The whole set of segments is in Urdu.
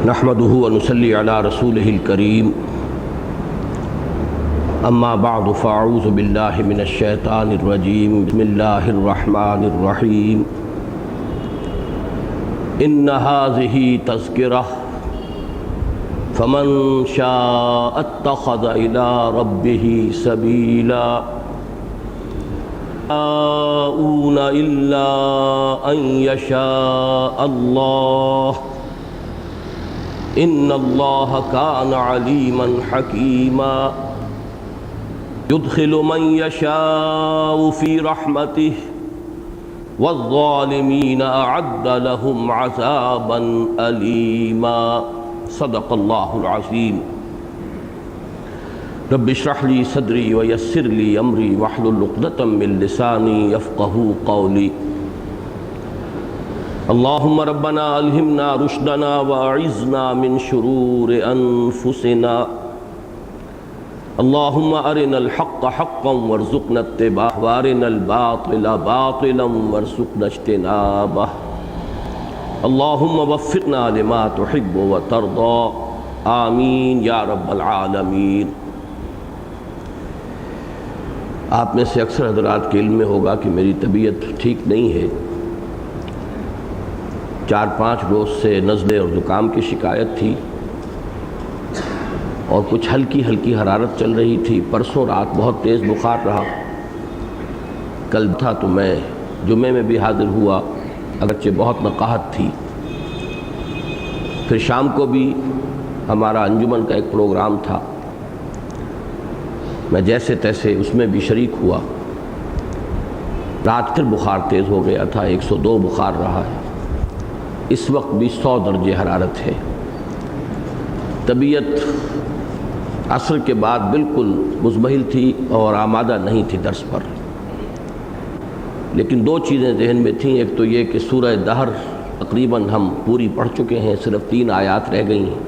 نحمده ونصلي على رسوله الكريم اما بعد فاعوذ بالله من الشيطان الرجيم بسم الله الرحمن الرحيم ان هذه تذكرة فمن شاء اتخذ الى ربه سبيلا يشاءون الا ان يشاء الله ان اللہ کان علیما حکیما يدخل من يشاء في رحمته والظالمین اعد لهم عذابا ألیما صدق اللہ العظیم رب اشرح لي صدری ويسر لي امری واحلل عقدۃ من لسانی یفقهوا قولی اللہم ربنا الہمنا رشدنا واعذنا من شرور انفسنا اللہم ارنا الحق حقا وارزقنا اتباعہ وارنا الباطل باطلا وارزقنا اجتنابہ اللہم وفقنا لما تحب وترضى آمین یا رب العالمین۔ آپ میں سے اکثر حضرات کے علم میں ہوگا کہ میری طبیعت ٹھیک نہیں ہے، 4-5 روز سے نزلے اور زکام کی شکایت تھی اور کچھ ہلکی حرارت چل رہی تھی۔ پرسوں رات بہت تیز بخار رہا، کل تھا تو میں جمعے میں بھی حاضر ہوا اگرچہ بہت نقاہت تھی۔ پھر شام کو بھی ہمارا انجمن کا ایک پروگرام تھا، میں جیسے تیسے اس میں بھی شریک ہوا۔ رات پھر بخار تیز ہو گیا تھا، 102 بخار رہا ہے، اس وقت بھی 100 درجے حرارت ہے۔ طبیعت عصر کے بعد بالکل مزمحل تھی اور آمادہ نہیں تھی درس پر، لیکن 2 چیزیں ذہن میں تھیں۔ ایک تو یہ کہ سورہ دہر تقریباً ہم پوری پڑھ چکے ہیں، صرف 3 آیات رہ گئی ہیں،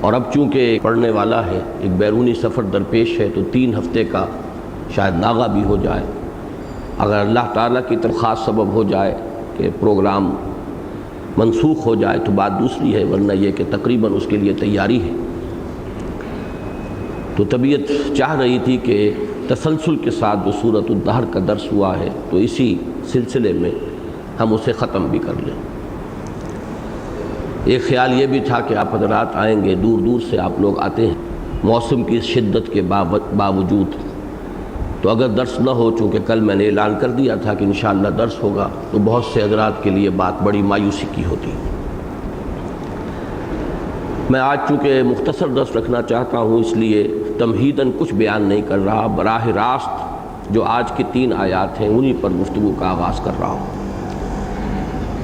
اور اب چونکہ پڑھنے والا ہے، ایک بیرونی سفر درپیش ہے، تو 3 ہفتے کا شاید ناغہ بھی ہو جائے۔ اگر اللہ تعالیٰ کی طرف خاص سبب ہو جائے کہ پروگرام منسوخ ہو جائے تو بات دوسری ہے، ورنہ یہ کہ تقریباً اس کے لیے تیاری ہے۔ تو طبیعت چاہ رہی تھی کہ تسلسل کے ساتھ جو سورۃ الدہر کا درس ہوا ہے تو اسی سلسلے میں ہم اسے ختم بھی کر لیں۔ ایک خیال یہ بھی تھا کہ آپ حضرات آئیں گے، دور دور سے آپ لوگ آتے ہیں موسم کی شدت کے باوجود، تو اگر درس نہ ہو، چونکہ کل میں نے اعلان کر دیا تھا کہ انشاءاللہ درس ہوگا، تو بہت سے حضرات کے لیے بات بڑی مایوسی کی ہوتی۔ میں آج چونکہ مختصر درس رکھنا چاہتا ہوں، اس لیے تمہیداً کچھ بیان نہیں کر رہا، براہ راست جو آج کی 3 آیات ہیں انہی پر گفتگو کا آغاز کر رہا ہوں۔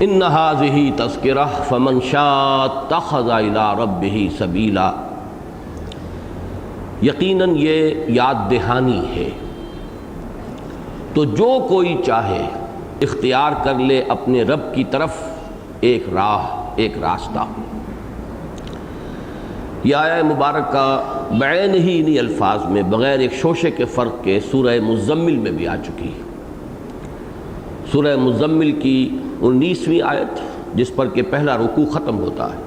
ان هذه تذکرہ فمن شاء اتخذ الی ربہ سبیلا، یقیناً یہ یاد دہانی ہے، تو جو کوئی چاہے اختیار کر لے اپنے رب کی طرف ایک راہ، ایک راستہ۔ یہ آیہ مبارکہ بعین ہی انہی الفاظ میں بغیر ایک شوشے کے فرق کے سورہ مزمل میں بھی آ چکی ہے۔ سورہ مزمل کی 19ویں آیت جس پر کہ پہلا رکوع ختم ہوتا ہے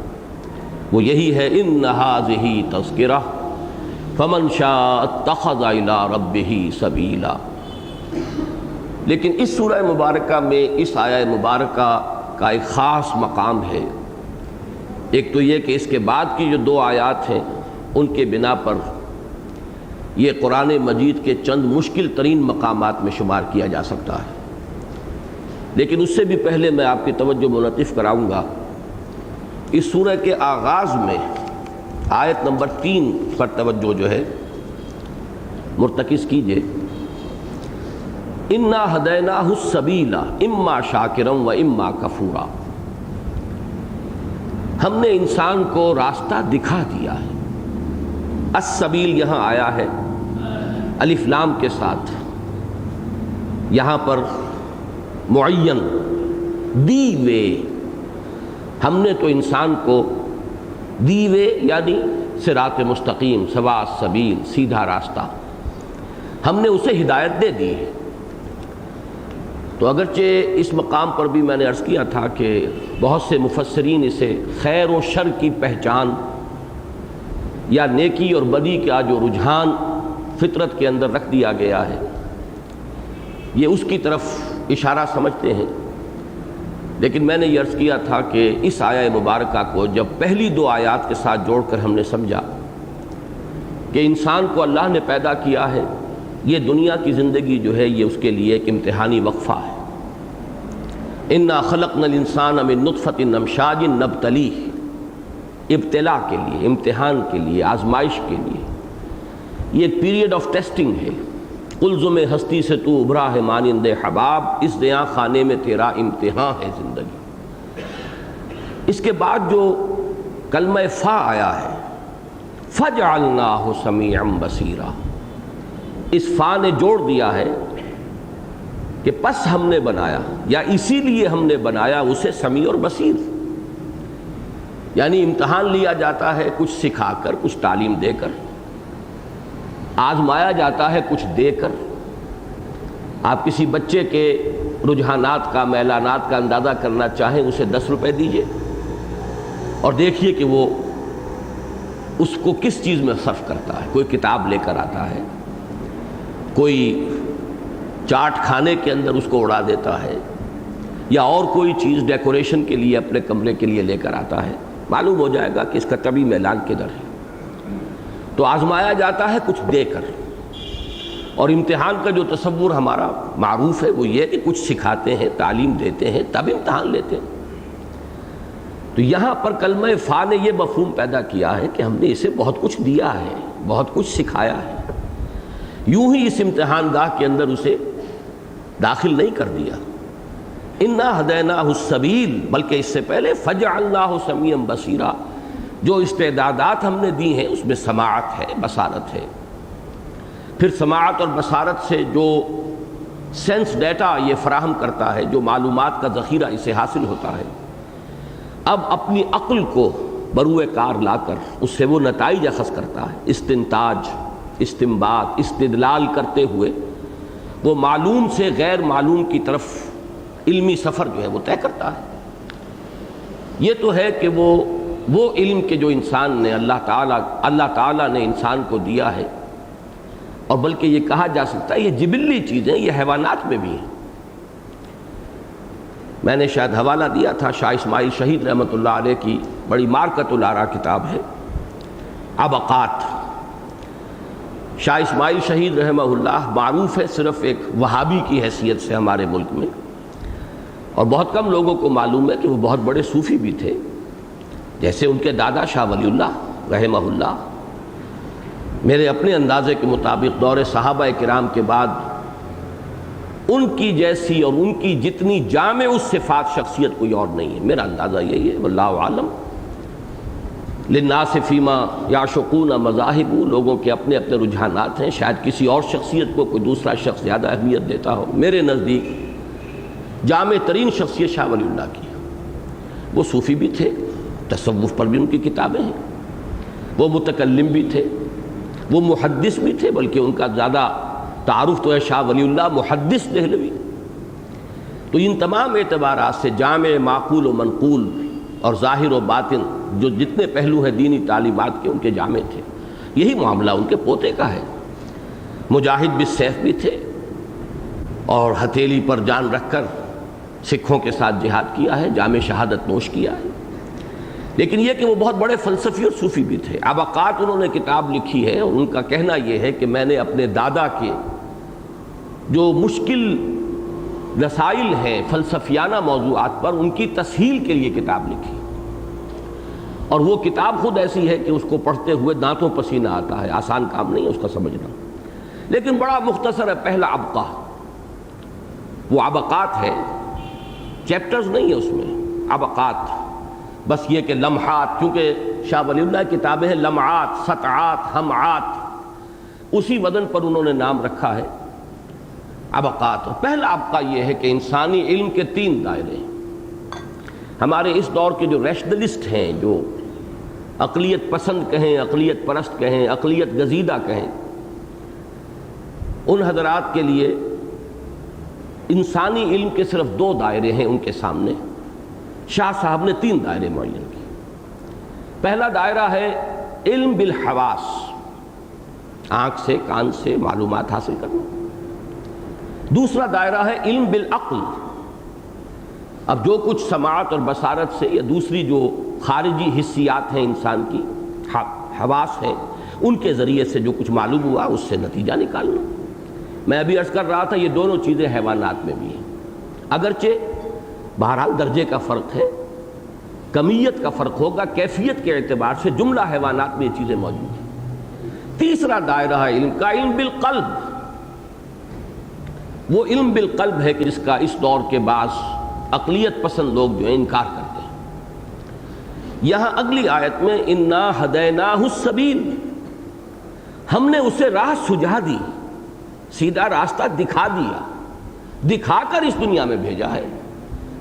وہ یہی ہے، ان هذه تذکرہ فمن شاء اتخذ الی ربہ سبیلا۔ لیکن اس سورہ مبارکہ میں اس آیہ مبارکہ کا ایک خاص مقام ہے۔ ایک تو یہ کہ اس کے بعد کی جو 2 آیات ہیں ان کے بنا پر یہ قرآن مجید کے چند مشکل ترین مقامات میں شمار کیا جا سکتا ہے۔ لیکن اس سے بھی پہلے میں آپ کی توجہ منعطف کراؤں گا اس سورہ کے آغاز میں آیت نمبر 3 پر توجہ جو ہے مرتکز کیجئے۔ انا ہدیناہ السبیل اما شاکرا و اما کفورا، ہم نے انسان کو راستہ دکھا دیا ہے۔ السبیل یہاں آیا ہے الف لام کے ساتھ، یہاں پر معین، دی وے، ہم نے تو انسان کو دی وے یعنی صراط مستقیم، سواء السبیل، سیدھا راستہ، ہم نے اسے ہدایت دے دی ہے۔ تو اگرچہ اس مقام پر بھی میں نے عرض کیا تھا کہ بہت سے مفسرین اسے خیر و شر کی پہچان یا نیکی اور بدی کا جو رجحان فطرت کے اندر رکھ دیا گیا ہے یہ اس کی طرف اشارہ سمجھتے ہیں، لیکن میں نے یہ عرض کیا تھا کہ اس آیہ مبارکہ کو جب پہلی دو آیات کے ساتھ جوڑ کر ہم نے سمجھا کہ انسان کو اللہ نے پیدا کیا ہے، یہ دنیا کی زندگی جو ہے یہ اس کے لیے ایک امتحانی وقفہ ہے۔ انا خلقنا الانسان من نطفۃ امشاج نبتلیہ، ابتلا کے لیے، امتحان کے لیے، آزمائش کے لیے، یہ ایک پیریڈ آف ٹیسٹنگ ہے۔ قلزم ہستی سے تو ابھرا ہے مانند حباب، اس دیاں خانے میں تیرا امتحان ہے زندگی۔ اس کے بعد جو کلمہ فا آیا ہے، فجعلناہ سمیعا بصیرا، اس فا نے جوڑ دیا ہے کہ پس ہم نے بنایا، یا اسی لیے ہم نے بنایا اسے سمیع اور بصیر، یعنی امتحان لیا جاتا ہے کچھ سکھا کر، کچھ تعلیم دے کر، آزمایا جاتا ہے کچھ دے کر۔ آپ کسی بچے کے رجحانات کا، میلانات کا اندازہ کرنا چاہیں، اسے 10 روپے دیجئے اور دیکھیے کہ وہ اس کو کس چیز میں صرف کرتا ہے۔ کوئی کتاب لے کر آتا ہے، کوئی چاٹ کھانے کے اندر اس کو اڑا دیتا ہے، یا اور کوئی چیز ڈیکوریشن کے لیے اپنے کمرے کے لیے لے کر آتا ہے، معلوم ہو جائے گا کہ اس کا طبی میلان کدھر ہے۔ تو آزمایا جاتا ہے کچھ دے کر، اور امتحان کا جو تصور ہمارا معروف ہے وہ یہ کہ کچھ سکھاتے ہیں، تعلیم دیتے ہیں، تب امتحان لیتے ہیں۔ تو یہاں پر کلمہ فا نے یہ مفہوم پیدا کیا ہے کہ ہم نے اسے بہت کچھ دیا ہے، بہت کچھ سکھایا ہے، یوں ہی اس امتحان گاہ کے اندر اسے داخل نہیں کر دیا۔ انا ہدیناہ السبیل، بلکہ اس سے پہلے فجعلناہ سمیعا بصیرا، جو استعدادات ہم نے دی ہیں اس میں سماعت ہے، بصارت ہے۔ پھر سماعت اور بصارت سے جو سینس ڈیٹا یہ فراہم کرتا ہے، جو معلومات کا ذخیرہ اسے حاصل ہوتا ہے، اب اپنی عقل کو بروئے کار لا کر اس سے وہ نتائج اخذ کرتا ہے، استنتاج، استنباط، استدلال کرتے ہوئے وہ معلوم سے غیر معلوم کی طرف علمی سفر جو ہے وہ طے کرتا ہے۔ یہ تو ہے کہ وہ علم کے جو انسان نے اللہ تعالیٰ نے انسان کو دیا ہے، اور بلکہ یہ کہا جا سکتا ہے یہ جبلی چیزیں یہ حیوانات میں بھی ہیں۔ میں نے شاید حوالہ دیا تھا شاہ اسماعیل شہید رحمۃ اللہ علیہ کی بڑی مارکۃ الآراء کتاب ہے، ابقات۔ شاہ اسماعیل شہید رحمہ اللہ معروف ہے صرف ایک وہابی کی حیثیت سے ہمارے ملک میں، اور بہت کم لوگوں کو معلوم ہے کہ وہ بہت بڑے صوفی بھی تھے، جیسے ان کے دادا شاہ ولی اللہ رحمہ اللہ۔ میرے اپنے اندازے کے مطابق دور صحابہ کرام کے بعد ان کی جیسی اور ان کی جتنی جامع الصفات شخصیت کوئی اور نہیں ہے، میرا اندازہ یہی ہے، واللہ عالم۔ للناس فیما یعشقون مذاہب، لوگوں کے اپنے اپنے رجحانات ہیں، شاید کسی اور شخصیت کو کوئی دوسرا شخص زیادہ اہمیت دیتا ہو۔ میرے نزدیک جامع ترین شخصیت شاہ ولی اللہ کی، وہ صوفی بھی تھے، تصوف پر بھی ان کی کتابیں ہیں، وہ متکلم بھی تھے، وہ محدث بھی تھے، بلکہ ان کا زیادہ تعارف تو ہے شاہ ولی اللہ محدث دہلوی۔ تو ان تمام اعتبارات سے جامع، معقول و منقول اور ظاہر و باطن جو جتنے پہلو ہیں دینی تعلیمات کے، ان کے جامع تھے۔ یہی معاملہ ان کے پوتے کا ہے، مجاہد بالسیف بھی تھے، اور ہتھیلی پر جان رکھ کر سکھوں کے ساتھ جہاد کیا ہے، جام شہادت نوش کیا ہے۔ لیکن یہ کہ وہ بہت بڑے فلسفی اور صوفی بھی تھے۔ ابقات انہوں نے کتاب لکھی ہے، اور ان کا کہنا یہ ہے کہ میں نے اپنے دادا کے جو مشکل رسائل ہیں فلسفیانہ موضوعات پر، ان کی تسہیل کے لیے کتاب لکھی، اور وہ کتاب خود ایسی ہے کہ اس کو پڑھتے ہوئے دانتوں پسینہ آتا ہے، آسان کام نہیں ہے اس کا سمجھنا، لیکن بڑا مختصر ہے۔ پہلا ابقہ وہ ابقات ہے، چیپٹرز نہیں ہے اس میں، ابقات، بس یہ کہ لمحات، کیونکہ شاہ ولی اللہ کتابیں ہیں لمعات، سطعات، ہمعات، اسی وزن پر انہوں نے نام رکھا ہے ابقات۔ پہلا ابقہ یہ ہے کہ انسانی علم کے 3 دائرے ہیں۔ ہمارے اس دور کے جو ریشنلسٹ ہیں، جو عقلیت پسند کہیں، عقلیت پرست کہیں، عقلیت گزیدہ کہیں، ان حضرات کے لیے انسانی علم کے صرف 2 دائرے ہیں ان کے سامنے، شاہ صاحب نے 3 دائرے معین کیے۔ پہلا دائرہ ہے علم بالحواس، آنکھ سے کان سے معلومات حاصل کرنا۔ دوسرا دائرہ ہے علم بالعقل، اب جو کچھ سماعت اور بصارت سے یا دوسری جو خارجی حسیات ہیں انسان کی، حواس ہیں، ان کے ذریعے سے جو کچھ معلوم ہوا اس سے نتیجہ نکالنا۔ میں ابھی عرض کر رہا تھا یہ دونوں چیزیں حیوانات میں بھی ہیں، اگرچہ بہرحال درجے کا فرق ہے، کمیت کا فرق ہوگا، کیفیت کے اعتبار سے جملہ حیوانات میں یہ چیزیں موجود ہیں۔ تیسرا دائرہ ہے علم کا، علم بالقلب، وہ علم بالقلب ہے کہ جس کا اس دور کے بعض عقلیت پسند لوگ جو ہیں انکار کرتے ہیں۔ یہاں اگلی آیت میں انا ہدیناہ السبیل، ہم نے اسے راہ سجھا دی، سیدھا راستہ دکھا دیا، دکھا کر اس دنیا میں بھیجا ہے،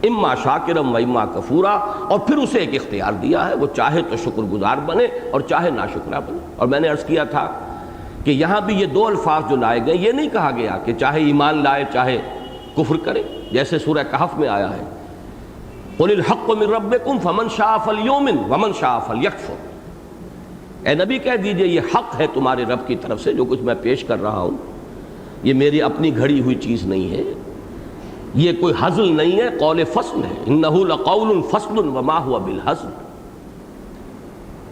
اما شاکرم و اما کفورا، اور پھر اسے ایک اختیار دیا ہے، وہ چاہے تو شکر گزار بنے اور چاہے ناشکرہ بنے۔ اور میں نے عرض کیا تھا کہ یہاں بھی یہ 2 الفاظ جو لائے گئے، یہ نہیں کہا گیا کہ چاہے ایمان لائے چاہے کفر کرے، جیسے سورہ کہف میں آیا ہے قل الحق من ربکم فمن شاء فلیؤمن ومن شاء فلیکفر، اے نبی کہہ دیجئے یہ حق ہے تمہارے رب کی طرف سے، جو کچھ میں پیش کر رہا ہوں یہ میری اپنی گھڑی ہوئی چیز نہیں ہے، یہ کوئی ہزل نہیں ہے، قول فصل ہے، انہ لقول فصل وما هو بالہزل،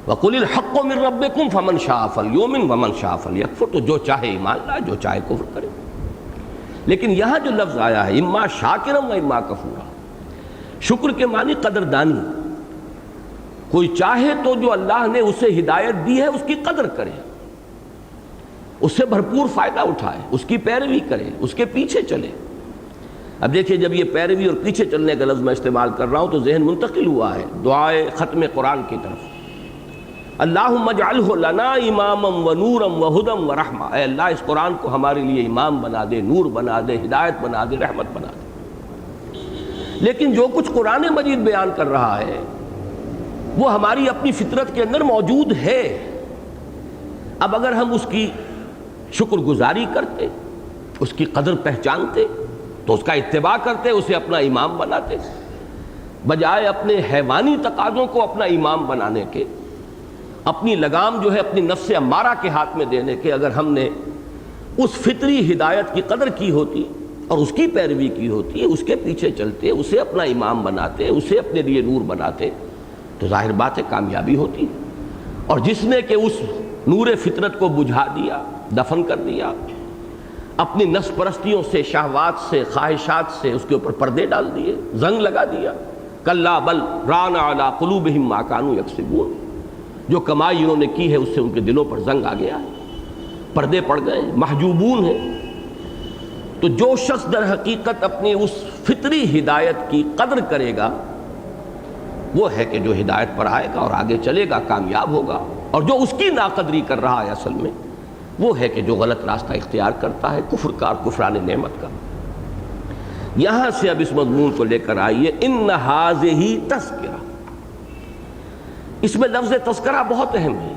وقل الحق من ربکم فمن شاء فلیؤمن ومن شاء فلیکفر، تو جو چاہے ایمان لائے جو چاہے کفر کرے۔ لیکن یہاں جو لفظ آیا ہے اما شاکرم و اما کفورا، شکر کے معنی قدردانی، کوئی چاہے تو جو اللہ نے اسے ہدایت دی ہے اس کی قدر کرے، اس سے بھرپور فائدہ اٹھائے، اس کی پیروی کرے، اس کے پیچھے چلے۔ اب دیکھیے جب یہ پیروی اور پیچھے چلنے کا لفظ میں استعمال کر رہا ہوں تو ذہن منتقل ہوا ہے دعائے ختم قرآن کی طرف، اللہم اجعلہ لنا اماما و نورا و ہدی و رحمہ، اے اللہ اس قرآن کو ہمارے لیے امام بنا دے، نور بنا دے، ہدایت بنا دے، رحمت بنا دے۔ لیکن جو کچھ قرآن مجید بیان کر رہا ہے وہ ہماری اپنی فطرت کے اندر موجود ہے، اب اگر ہم اس کی شکر گزاری کرتے، اس کی قدر پہچانتے تو اس کا اتباع کرتے، اسے اپنا امام بناتے، بجائے اپنے حیوانی تقاضوں کو اپنا امام بنانے کے، اپنی لگام جو ہے اپنی نفس امارہ کے ہاتھ میں دینے کے، اگر ہم نے اس فطری ہدایت کی قدر کی ہوتی اور اس کی پیروی کی ہوتی، اس کے پیچھے چلتے، اسے اپنا امام بناتے، اسے اپنے لیے نور بناتے، تو ظاہر بات ہے کامیابی ہوتی۔ اور جس نے کہ اس نور فطرت کو بجھا دیا، دفن کر دیا، اپنی نفس پرستیوں سے، شہوات سے، خواہشات سے اس کے اوپر پردے ڈال دیے، زنگ لگا دیا، کلا بل ران علی قلوبہم ما کانوا یکسبون، جو کمائی انہوں نے کی ہے اس سے ان کے دلوں پر زنگ آ گیا ہے، پردے پڑ گئے، محجوبون ہیں۔ تو جو شخص در حقیقت اپنی اس فطری ہدایت کی قدر کرے گا وہ ہے کہ جو ہدایت پر آئے گا اور آگے چلے گا، کامیاب ہوگا، اور جو اس کی ناقدری کر رہا ہے اصل میں وہ ہے کہ جو غلط راستہ اختیار کرتا ہے، کفر کا اور کفران نعمت کا۔ یہاں سے اب اس مضمون کو لے کر آئیے ان ھذہ تذکرہ، اس میں لفظ تذکرہ بہت اہم ہے،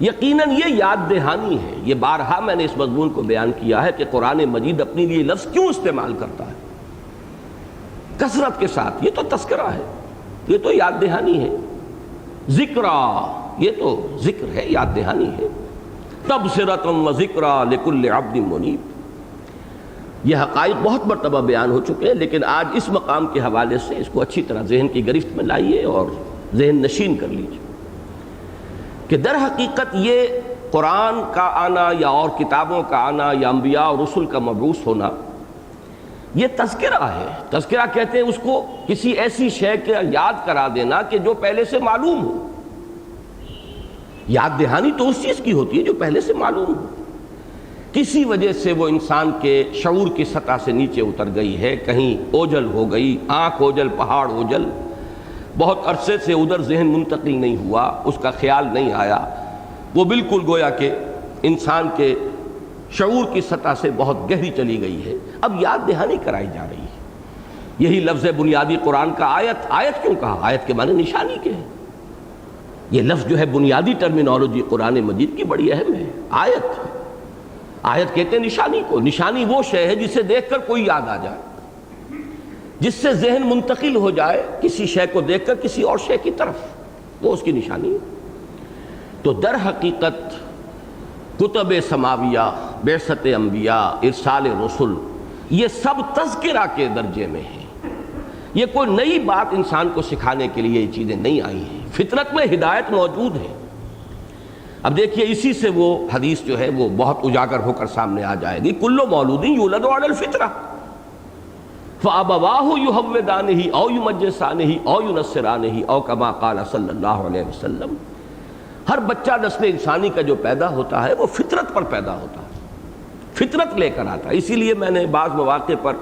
یقیناً یہ یاد دہانی ہے۔ یہ بارہا میں نے اس مضمون کو بیان کیا ہے کہ قرآن مجید اپنے لیے لفظ کیوں استعمال کرتا ہے کثرت کے ساتھ، یہ تو تذکرہ ہے، یہ تو یاد دہانی ہے، ذکرہ یہ تو ذکر ہے، یاد دہانی ہے، تبصرۃ و ذکرہ لکل عبد منیب۔ یہ حقائق بہت مرتبہ بیان ہو چکے ہیں، لیکن آج اس مقام کے حوالے سے اس کو اچھی طرح ذہن کی گرفت میں لائیے اور ذہن نشین کر لیجیے کہ در حقیقت یہ قرآن کا آنا یا اور کتابوں کا آنا یا انبیاء اور رسل کا مبعوث ہونا یہ تذکرہ ہے۔ تذکرہ کہتے ہیں اس کو کسی ایسی شے کا یاد کرا دینا کہ جو پہلے سے معلوم ہو۔ یاد دہانی تو اس چیز کی ہوتی ہے جو پہلے سے معلوم ہو، کسی وجہ سے وہ انسان کے شعور کی سطح سے نیچے اتر گئی ہے، کہیں اوجھل ہو گئی، آنکھ اوجھل، پہاڑ اوجھل، بہت عرصے سے ادھر ذہن منتقل نہیں ہوا، اس کا خیال نہیں آیا، وہ بالکل گویا کہ انسان کے شعور کی سطح سے بہت گہری چلی گئی ہے، اب یاد دہانی کرائی جا رہی ہے۔ یہی لفظ بنیادی قرآن کا آیت، آیت کیوں کہا؟ آیت کے معنی نشانی کے ہیں۔ یہ لفظ جو ہے بنیادی ٹرمینالوجی قرآن مجید کی بڑی اہم ہے۔ آیت، آیت کہتے ہیں نشانی کو، نشانی وہ شے ہے جسے دیکھ کر کوئی یاد آ جائے۔ جس سے ذہن منتقل ہو جائے کسی شے کو دیکھ کر کسی اور شے کی طرف، وہ اس کی نشانی ہے۔ تو در حقیقت کتب سماویہ، بعثت انبیاء، ارسال رسل، یہ سب تذکرہ کے درجے میں ہیں۔ یہ کوئی نئی بات انسان کو سکھانے کے لیے یہ چیزیں نہیں آئی ہیں، فطرت میں ہدایت موجود ہے۔ اب دیکھیے اسی سے وہ حدیث جو ہے وہ بہت اجاگر ہو کر سامنے آ جائے گی، کل مولود یولد علی الفطرہ فابواہ یہودانہ او یمجسانہ او ینصرانہ او کما قال صلی اللہ علیہ وسلم۔ ہر بچہ نسل انسانی کا جو پیدا ہوتا ہے وہ فطرت پر پیدا ہوتا ہے، فطرت لے کر آتا ہے۔ اسی لیے میں نے بعض مواقع پر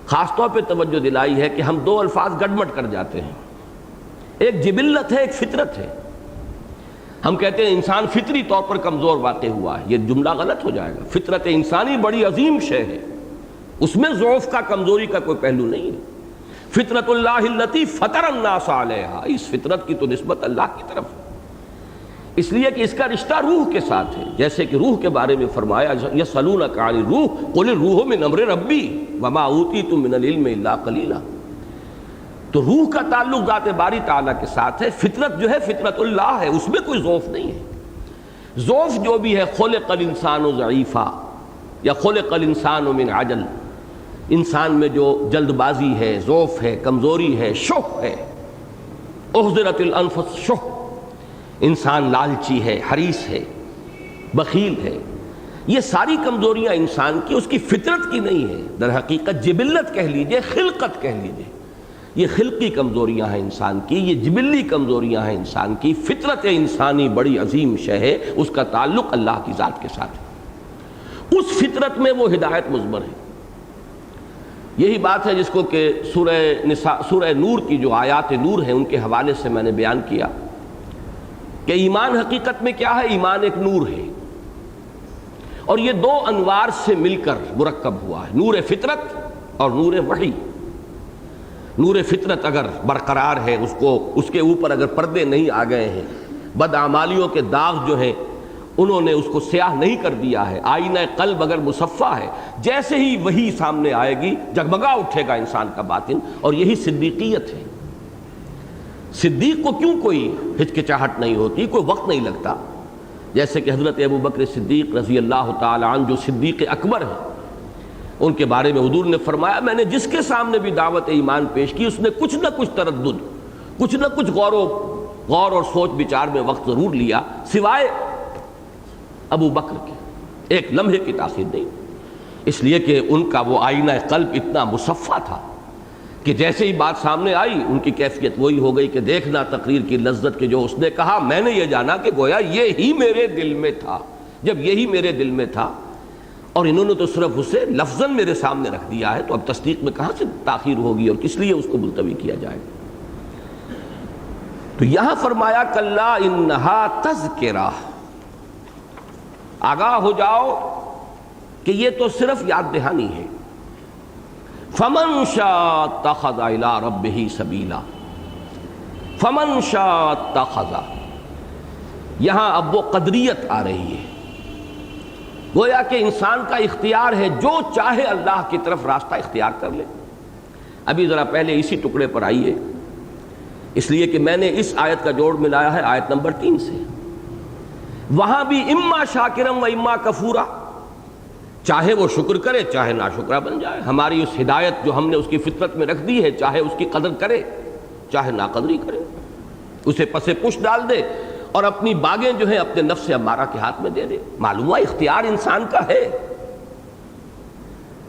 خاص طور پہ توجہ دلائی ہے کہ ہم دو الفاظ گڑمٹ کر جاتے ہیں، ایک جبلت ہے، ایک فطرت ہے۔ ہم کہتے ہیں انسان فطری طور پر کمزور واقع ہوا ہے، یہ جملہ غلط ہو جائے گا۔ فطرت انسانی بڑی عظیم شے ہے، اس میں ضعف کا، کمزوری کا کوئی پہلو نہیں ہے۔ فطرت اللہ التی فطر الناس علیہا، اس فطرت کی تو نسبت اللہ کی طرف ہے، اس لیے کہ اس کا رشتہ روح کے ساتھ ہے۔ جیسے کہ روح کے بارے میں فرمایا یسألونک عن الروح قل الروح من امر ربی وما اوتیتم من العلم الا قلیلا۔ تو روح کا تعلق ذات باری تعالیٰ کے ساتھ ہے، فطرت جو ہے فطرت اللہ ہے، اس میں کوئی ضعف نہیں ہے۔ ضعف جو بھی ہے خلق الانسان ضعیفا یا خلق الانسان من عجل، انسان میں جو جلد بازی ہے، ضعف ہے، کمزوری ہے، شح ہے، احضرت الانفس شح، انسان لالچی ہے، حریص ہے، بخیل ہے، یہ ساری کمزوریاں انسان کی اس کی فطرت کی نہیں ہے، در حقیقت جبلت کہہ لیجئے، خلقت کہہ لیجئے، یہ خلقی کمزوریاں ہیں انسان کی، یہ جبلی کمزوریاں ہیں انسان کی۔ فطرت انسانی بڑی عظیم شے ہے، اس کا تعلق اللہ کی ذات کے ساتھ ہے، اس فطرت میں وہ ہدایت مضمر ہے۔ یہی بات ہے جس کو کہ سورہ نور کی جو آیات نور ہیں ان کے حوالے سے میں نے بیان کیا کہ ایمان حقیقت میں کیا ہے؟ ایمان ایک نور ہے، اور یہ دو انوار سے مل کر مرکب ہوا ہے، نور فطرت اور نور وحی۔ نور فطرت اگر برقرار ہے، اس کے اوپر اگر پردے نہیں آ گئے ہیں، بدعمالیوں کے داغ جو ہیں انہوں نے اس کو سیاہ نہیں کر دیا ہے، آئینہ قلب اگر مصفا ہے، جیسے ہی وہی سامنے آئے گی جگمگا اٹھے گا انسان کا باطن، اور یہی صدیقیت ہے۔ صدیق کو کیوں کوئی ہچکچاہٹ نہیں ہوتی، کوئی وقت نہیں لگتا؟ جیسے کہ حضرت ابو بکر صدیق رضی اللہ تعالی عنہ جو صدیق اکبر ہیں، ان کے بارے میں حضور نے فرمایا میں نے جس کے سامنے بھی دعوت ایمان پیش کی اس نے کچھ نہ کچھ تردد، کچھ نہ کچھ غور اور سوچ بچار میں وقت ضرور لیا، سوائے ابو بکر کے ایک لمحے کی تاخیر نہیں، اس لیے کہ ان کا وہ آئینہ قلب اتنا مصفا تھا کہ جیسے ہی بات سامنے آئی ان کی کیفیت وہی ہو گئی کہ دیکھنا تقریر کی لذت، کہ جو اس نے کہا میں نے یہ جانا کہ گویا یہی میرے دل میں تھا۔ جب یہی میرے دل میں تھا اور انہوں نے تو صرف اسے لفظاً میرے سامنے رکھ دیا ہے، تو اب تصدیق میں کہاں سے تاخیر ہوگی اور کس لیے اس کو ملتوی کیا جائے گا؟ تو یہاں فرمایا کلا انہا تذکرہ، آگاہ ہو جاؤ کہ یہ تو صرف یاد دہانی ہے۔ فمن شاء اتخذ الی ربہ سبیلا، فمن شاء اتخذ، یہاں اب وہ قدریت آ رہی ہے، گویا کہ انسان کا اختیار ہے، جو چاہے اللہ کی طرف راستہ اختیار کر لے۔ ابھی ذرا پہلے اسی ٹکڑے پر آئیے، اس لیے کہ میں نے اس آیت کا جوڑ ملایا ہے آیت نمبر 3 سے، وہاں بھی اما شاکرم و اما کفورا، چاہے وہ شکر کرے چاہے ناشکرہ بن جائے۔ ہماری اس ہدایت جو ہم نے اس کی فطرت میں رکھ دی ہے، چاہے اس کی قدر کرے چاہے ناقدری کرے، اسے پس پش ڈال دے اور اپنی باغیں جو ہیں اپنے نفس امارہ کے ہاتھ میں دے دے۔ معلوم ہوا اختیار انسان کا ہے۔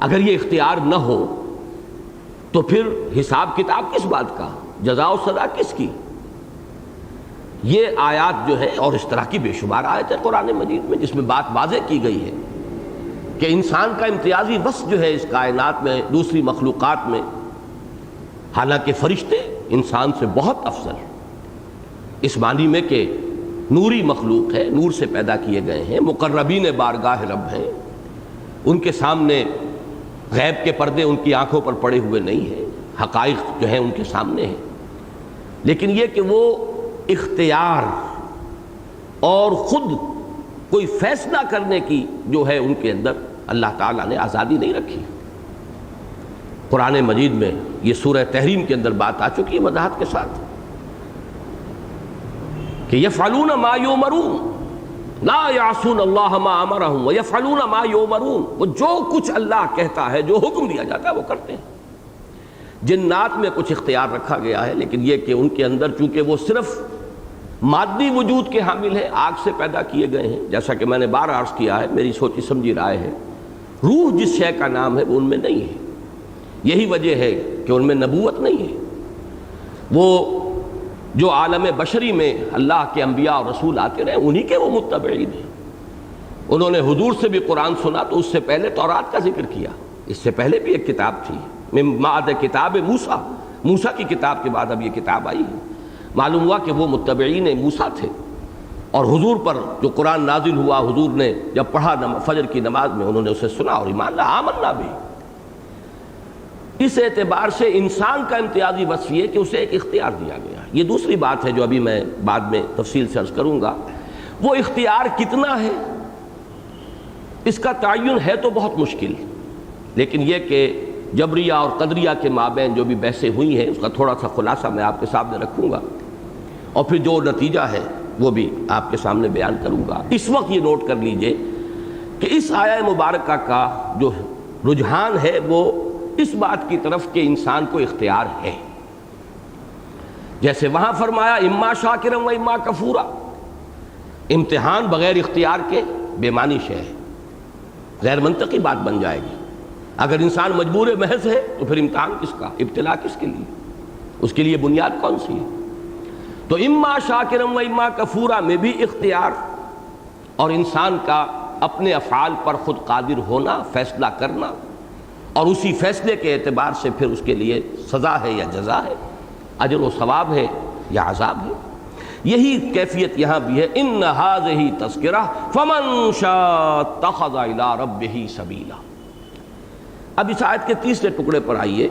اگر یہ اختیار نہ ہو تو پھر حساب کتاب کس بات کا، جزا و سزا کس کی؟ یہ آیات جو ہے اور اس طرح کی بے شمار آیت ہے قرآن مجید میں جس میں بات واضح کی گئی ہے کہ انسان کا امتیازی وصف جو ہے اس کائنات میں دوسری مخلوقات میں، حالانکہ فرشتے انسان سے بہت افضل، اس معنی میں کہ نوری مخلوق ہے، نور سے پیدا کیے گئے ہیں، مقربین بارگاہ رب ہیں، ان کے سامنے غیب کے پردے ان کی آنکھوں پر پڑے ہوئے نہیں ہیں، حقائق جو ہیں ان کے سامنے ہیں، لیکن یہ کہ وہ اختیار اور خود کوئی فیصلہ کرنے کی جو ہے ان کے اندر اللہ تعالیٰ نے آزادی نہیں رکھی۔ قرآن مجید میں یہ سورہ تحریم کے اندر بات آ چکی ہے وضاحت کے ساتھ کہ یفعلون ما یؤمرون لا یعصون اللہ ما امرہم ویفعلون ما یؤمرون، وہ جو کچھ اللہ کہتا ہے، جو حکم دیا جاتا ہے وہ کرتے ہیں۔ جنات میں کچھ اختیار رکھا گیا ہے، لیکن یہ کہ ان کے اندر چونکہ وہ صرف مادی وجود کے حامل ہیں، آگ سے پیدا کیے گئے ہیں، جیسا کہ میں نے بار عرض کیا ہے، میری سوچی سمجھی رائے ہے، روح جس شے کا نام ہے وہ ان میں نہیں ہے۔ یہی وجہ ہے کہ ان میں نبوت نہیں ہے۔ وہ جو عالم بشری میں اللہ کے انبیاء اور رسول آتے رہے انہی کے وہ متبعین ہیں۔ انہوں نے حضور سے بھی قرآن سنا تو اس سے پہلے تورات کا ذکر کیا، اس سے پہلے بھی ایک کتاب تھی، من بعد کتاب موسیٰ کی کتاب کے بعد اب یہ کتاب آئی ہے۔ معلوم ہوا کہ وہ متبعین موسیٰ تھے، اور حضور پر جو قرآن نازل ہوا، حضور نے جب پڑھا فجر کی نماز میں، انہوں نے اسے سنا اور ایمان لایا، آمنا بھی۔ اس اعتبار سے انسان کا امتیازی وصف یہ کہ اسے ایک اختیار دیا گیا۔ یہ دوسری بات ہے جو ابھی میں بعد میں تفصیل سے عرض کروں گا۔ وہ اختیار کتنا ہے اس کا تعین ہے تو بہت مشکل، لیکن یہ کہ جبریہ اور قدریہ کے مابین جو بھی بحثیں ہوئی ہیں اس کا تھوڑا سا خلاصہ میں آپ کے سامنے رکھوں گا، اور پھر جو نتیجہ ہے وہ بھی آپ کے سامنے بیان کروں گا۔ اس وقت یہ نوٹ کر لیجئے کہ اس آیہ مبارکہ کا جو رجحان ہے وہ اس بات کی طرف کہ انسان کو اختیار ہے، جیسے وہاں فرمایا اما شاکرا و اما کفورا، امتحان بغیر اختیار کے بے معنی شے ہے، غیر منطقی بات بن جائے گی۔ اگر انسان مجبور محض ہے تو پھر امتحان کس کا، ابتلا کس کے لیے، اس کے لیے بنیاد کون سی ہے؟ تو اما شاکرا و اما کفورا میں بھی اختیار اور انسان کا اپنے افعال پر خود قادر ہونا، فیصلہ کرنا، اور اسی فیصلے کے اعتبار سے پھر اس کے لیے سزا ہے یا جزا ہے، اجر و ثواب ہے یا عذاب ہے۔ یہی کیفیت یہاں بھی ہے، ان ھذہ تذکرہ فمن شاء اتخذ الی ربہ سبیلا۔ اب اس آیت کے تیسرے ٹکڑے پر آئیے،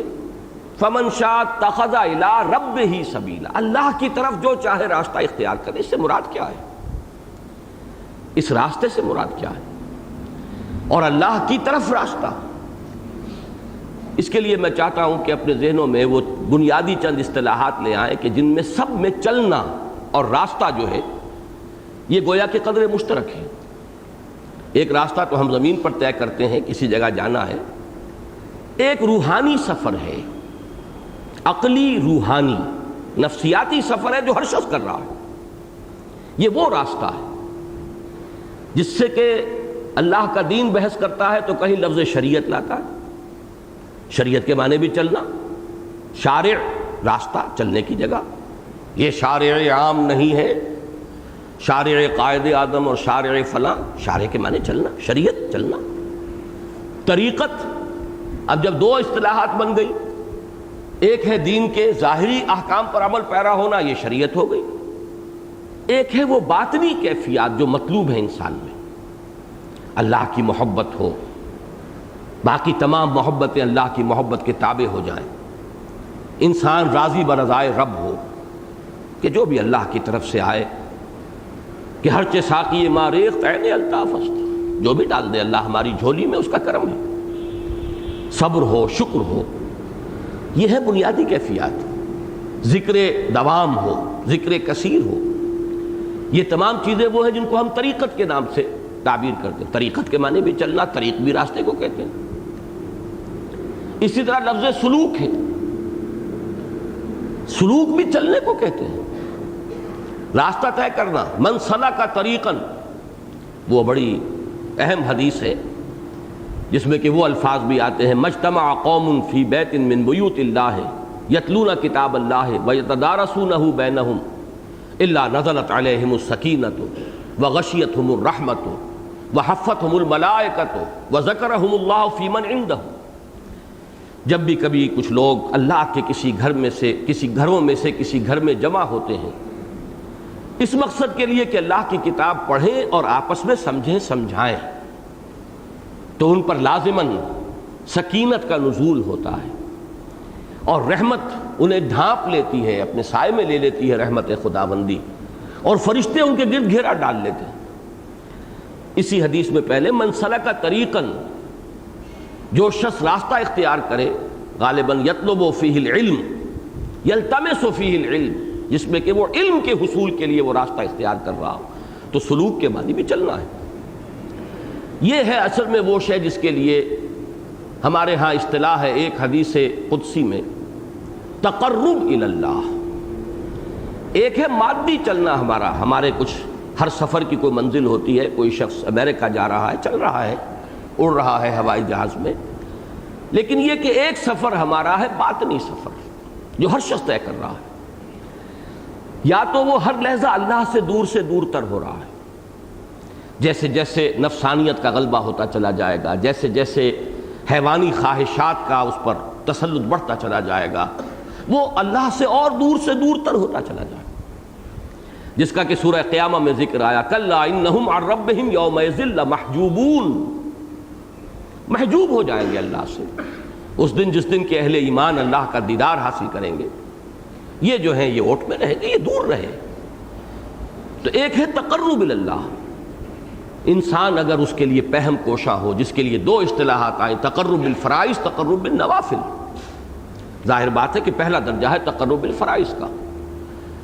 فمن شاء اتخذ الی ربہ سبیلا، اللہ کی طرف جو چاہے راستہ اختیار کرے۔ اس سے مراد کیا ہے؟ اس راستے سے مراد کیا ہے؟ اور اللہ کی طرف راستہ، اس کے لیے میں چاہتا ہوں کہ اپنے ذہنوں میں وہ بنیادی چند اصطلاحات لے آئیں کہ جن میں سب میں چلنا اور راستہ جو ہے یہ گویا کہ قدر مشترک ہے۔ ایک راستہ تو ہم زمین پر طے کرتے ہیں، کسی جگہ جانا ہے، ایک روحانی سفر ہے، عقلی روحانی نفسیاتی سفر ہے جو ہر شخص کر رہا ہے۔ یہ وہ راستہ ہے جس سے کہ اللہ کا دین بحث کرتا ہے تو کہیں لفظ شریعت لاتا ہے، شریعت کے معنی بھی چلنا، شارع راستہ چلنے کی جگہ، یہ شارع عام نہیں ہے، شارع قائد اعظم اور شارع فلاں، شارع کے معنی چلنا، شریعت چلنا۔ طریقت، اب جب دو اصطلاحات بن گئی، ایک ہے دین کے ظاہری احکام پر عمل پیرا ہونا، یہ شریعت ہو گئی، ایک ہے وہ باطنی کیفیات جو مطلوب ہیں انسان میں، اللہ کی محبت ہو، باقی تمام محبتیں اللہ کی محبت کے تابع ہو جائیں، انسان راضی برضائے رب ہو، کہ جو بھی اللہ کی طرف سے آئے، کہ ہر چہ ساقی ما ریخت عین الطاف است، جو بھی ڈال دے اللہ ہماری جھولی میں اس کا کرم ہے، صبر ہو، شکر ہو، یہ ہے بنیادی کیفیات، ذکر دوام ہو، ذکر کثیر ہو، یہ تمام چیزیں وہ ہیں جن کو ہم طریقت کے نام سے تعبیر کرتے ہیں۔ طریقت کے معنی بھی چلنا، طریق بھی راستے کو کہتے ہیں۔ اسی طرح لفظ سلوک ہے، سلوک بھی چلنے کو کہتے ہیں، راستہ طے کرنا، من سلک طریقا، وہ بڑی اہم حدیث ہے جس میں کہ وہ الفاظ بھی آتے ہیں، مجتمع قوم فی بیت من بیوت اللہ یتلون کتاب اللہ ویتدارسونہ بینہم الا نزلت علیہم السکینۃ وغشیتہم الرحمۃ وحفتہم الملائکۃ وذکرہم اللہ فی من عندہ۔ جب بھی کبھی کچھ لوگ اللہ کے کسی گھر میں سے، کسی گھروں میں سے کسی گھر میں جمع ہوتے ہیں اس مقصد کے لیے کہ اللہ کی کتاب پڑھیں اور آپس میں سمجھیں سمجھائیں، تو ان پر لازماً سکینت کا نزول ہوتا ہے اور رحمت انہیں ڈھانپ لیتی ہے، اپنے سائے میں لے لیتی ہے رحمت خداوندی، اور فرشتے ان کے گرد گھیرا ڈال لیتے ہیں۔ اسی حدیث میں پہلے من سلک طریقاً، جو شخص راستہ اختیار کرے غالباً یطلب فیہ العلم، یلتمس فیہ العلم، جس میں کہ وہ علم کے حصول کے لیے وہ راستہ اختیار کر رہا ہو، تو سلوک کے معنی بھی چلنا ہے۔ یہ ہے اصل میں وہ شے جس کے لیے ہمارے ہاں اصطلاح ہے ایک حدیث قدسی میں تقرب الی اللہ۔ ایک ہے مادی چلنا ہمارا، ہمارے کچھ ہر سفر کی کوئی منزل ہوتی ہے، کوئی شخص امریکہ جا رہا ہے، چل رہا ہے، اڑ رہا ہے ہوائی جہاز میں، لیکن یہ کہ ایک سفر ہمارا ہے باطنی سفر جو ہر شخص طے کر رہا ہے۔ یا تو وہ ہر لحظہ اللہ سے دور تر ہو رہا ہے، جیسے جیسے نفسانیت کا غلبہ ہوتا چلا جائے گا، جیسے جیسے حیوانی خواہشات کا اس پر تسلط بڑھتا چلا جائے گا، وہ اللہ سے اور دور تر ہوتا چلا جائے گا، جس کا کہ سورہ قیامہ میں ذکر آیا کلا انہم عن ربہم یومئذ لمحجوبون، محجوب ہو جائیں گے اللہ سے اس دن جس دن کے اہل ایمان اللہ کا دیدار حاصل کریں گے۔ یہ جو ہیں یہ اوٹ میں رہیں گے، یہ دور رہے۔ تو ایک ہے تقرب اللہ، انسان اگر اس کے لیے پہم کوشاں ہو، جس کے لیے دو اصطلاحات آئیں، تقرب بالفرائض، تقرب بالنوافل۔ ظاہر بات ہے کہ پہلا درجہ ہے تقرب بالفرائض کا،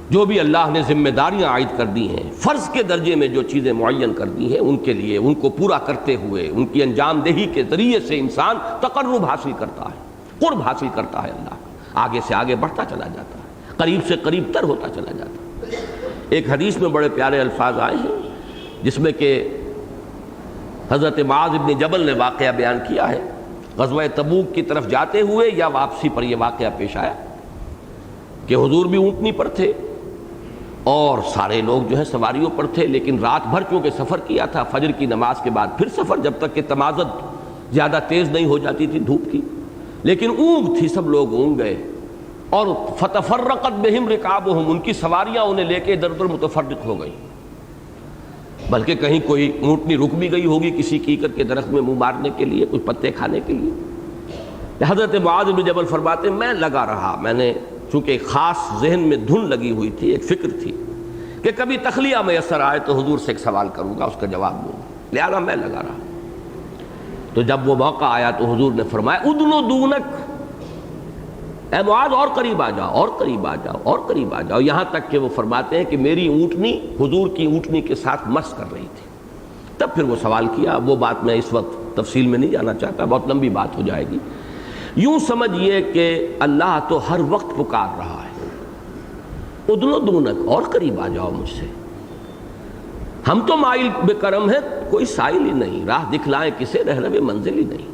جو بھی اللہ نے ذمہ داریاں عائد کر دی ہیں، فرض کے درجے میں جو چیزیں معین کر دی ہیں، ان کے لیے ان کو پورا کرتے ہوئے ان کی انجام دہی کے ذریعے سے انسان تقرب حاصل کرتا ہے، قرب حاصل کرتا ہے اللہ کا، آگے سے آگے بڑھتا چلا جاتا ہے، قریب سے قریب تر ہوتا چلا جاتا ہے۔ ایک حدیث میں بڑے پیارے الفاظ آئے ہیں جس میں کہ حضرت معاذ ابن جبل نے واقعہ بیان کیا ہے، غزوہ تبوک کی طرف جاتے ہوئے یا واپسی پر یہ واقعہ پیش آیا کہ حضور بھی اونٹنی پر تھے اور سارے لوگ جو ہے سواریوں پر تھے، لیکن رات بھر چونکہ سفر کیا تھا، فجر کی نماز کے بعد پھر سفر، جب تک کہ تمازت زیادہ تیز نہیں ہو جاتی تھی دھوپ کی، لیکن اونگ تھی، سب لوگ اونگ گئے، اور فتفرقت بہم رکابہم، ان کی سواریاں انہیں لے کے ادھر ادھر متفرق ہو گئی، بلکہ کہیں کوئی اونٹنی رک بھی گئی ہوگی کسی کیکر کے درخت میں منہ مارنے کے لیے، کچھ پتے کھانے کے لیے۔ حضرت معاذ بن جبل فرماتے میں لگا رہا، میں نے چونکہ ایک خاص ذہن میں دھن لگی ہوئی تھی، ایک فکر تھی کہ کبھی تخلیہ میسر آئے تو حضور سے ایک سوال کروں گا، اس کا جواب دوں گا، لہذا میں لگا رہا۔ تو جب وہ موقع آیا تو حضور نے فرمایا ادنو دونک، اے معاذ اور قریب آ جاؤ، اور قریب آ جاؤ، اور قریب آ جاؤ، یہاں تک کہ وہ فرماتے ہیں کہ میری اونٹنی حضور کی اونٹنی کے ساتھ مس کر رہی تھی۔ تب پھر وہ سوال کیا، وہ بات میں اس وقت تفصیل میں نہیں جانا چاہتا، بہت لمبی بات ہو جائے گی۔ یوں سمجھیے کہ اللہ تو ہر وقت پکار رہا ہے، ادنو دونک، اور قریب آ جاؤ مجھ سے، ہم تو مائل بے کرم ہیں، کوئی سائل ہی نہیں، راہ دکھلائیں کسے، رہنم منزل ہی نہیں،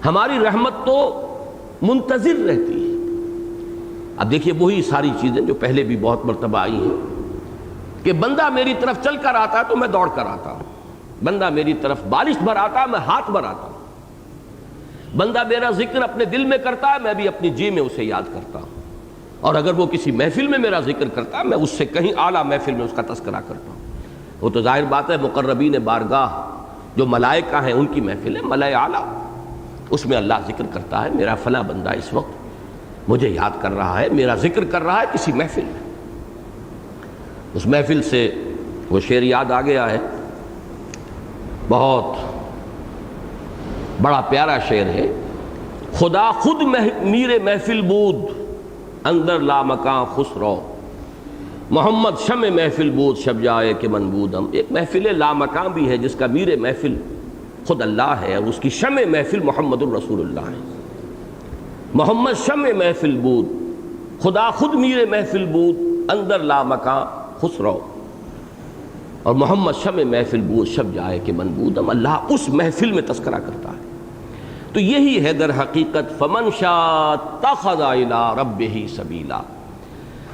ہماری رحمت تو منتظر رہتی ہے۔ اب دیکھیے وہی ساری چیزیں جو پہلے بھی بہت مرتبہ آئی ہیں کہ بندہ میری طرف چل کر آتا ہے تو میں دوڑ کر آتا ہوں، بندہ میری طرف بارش بھر آتا ہے میں ہاتھ بھر آتا ہوں، بندہ میرا ذکر اپنے دل میں کرتا ہے میں بھی اپنی جی میں اسے یاد کرتا ہوں، اور اگر وہ کسی محفل میں میرا ذکر کرتا ہے میں اس سے کہیں اعلیٰ محفل میں اس کا تذکرہ کرتا ہوں۔ وہ تو ظاہر بات ہے مقربین بارگاہ جو ملائکہ ہیں ان کی محفل ہے، ملائے اعلیٰ، اس میں اللہ ذکر کرتا ہے میرا فلاں بندہ اس وقت مجھے یاد کر رہا ہے، میرا ذکر کر رہا ہے کسی محفل میں۔ اس محفل سے وہ شعر یاد آ گیا ہے، بہت بڑا پیارا شعر ہے، خدا خود میر محفل بود اندر لامکاں خسرو، محمد شمع محفل بود شب جائے کہ من بودم۔ ایک محفل لامکاں بھی ہے جس کا میر محفل خود اللہ ہے، اور اس کی شمع محفل محمد الرسول اللہ ہے۔ محمد شمع محفل بود، خدا خود میر محفل بود اندر لامکاں خسرو، اور محمد شمع محفل بود شب جائے کہ من بودم، اللہ اس محفل میں تذکرہ کرتا ہے۔ تو یہی ہے در حقیقت فمن شاء اتخذ الی ربہ سبیلا۔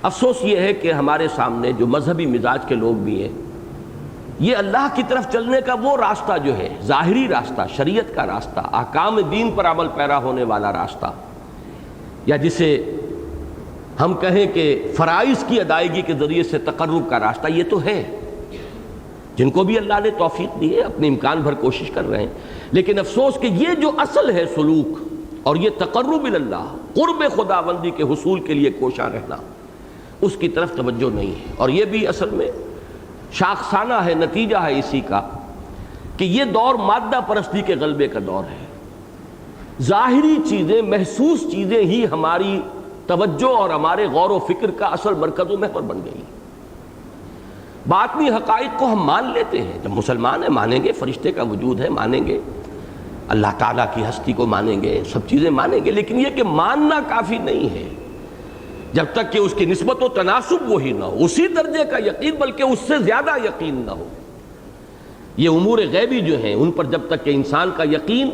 افسوس یہ ہے کہ ہمارے سامنے جو مذہبی مزاج کے لوگ بھی ہیں، یہ اللہ کی طرف چلنے کا وہ راستہ جو ہے، ظاہری راستہ، شریعت کا راستہ، احکام دین پر عمل پیرا ہونے والا راستہ، یا جسے ہم کہیں کہ فرائض کی ادائیگی کے ذریعے سے تقرب کا راستہ، یہ تو ہے، جن کو بھی اللہ نے توفیق دی ہے اپنے امکان بھر کوشش کر رہے ہیں، لیکن افسوس کہ یہ جو اصل ہے سلوک اور یہ تقرب اللہ، قرب خداوندی کے حصول کے لیے کوشاں رہنا، اس کی طرف توجہ نہیں ہے۔ اور یہ بھی اصل میں شاخسانہ ہے، نتیجہ ہے اسی کا کہ یہ دور مادہ پرستی کے غلبے کا دور ہے۔ ظاہری چیزیں، محسوس چیزیں ہی ہماری توجہ اور ہمارے غور و فکر کا اصل مرکز و محور بن گئی۔ باطنی حقائق کو ہم مان لیتے ہیں، جب مسلمان ہیں مانیں گے، فرشتے کا وجود ہے مانیں گے، اللہ تعالیٰ کی ہستی کو مانیں گے، سب چیزیں مانیں گے، لیکن یہ کہ ماننا کافی نہیں ہے جب تک کہ اس کی نسبت و تناسب وہی نہ ہو، اسی درجے کا یقین بلکہ اس سے زیادہ یقین نہ ہو۔ یہ امور غیبی جو ہیں ان پر جب تک کہ انسان کا یقین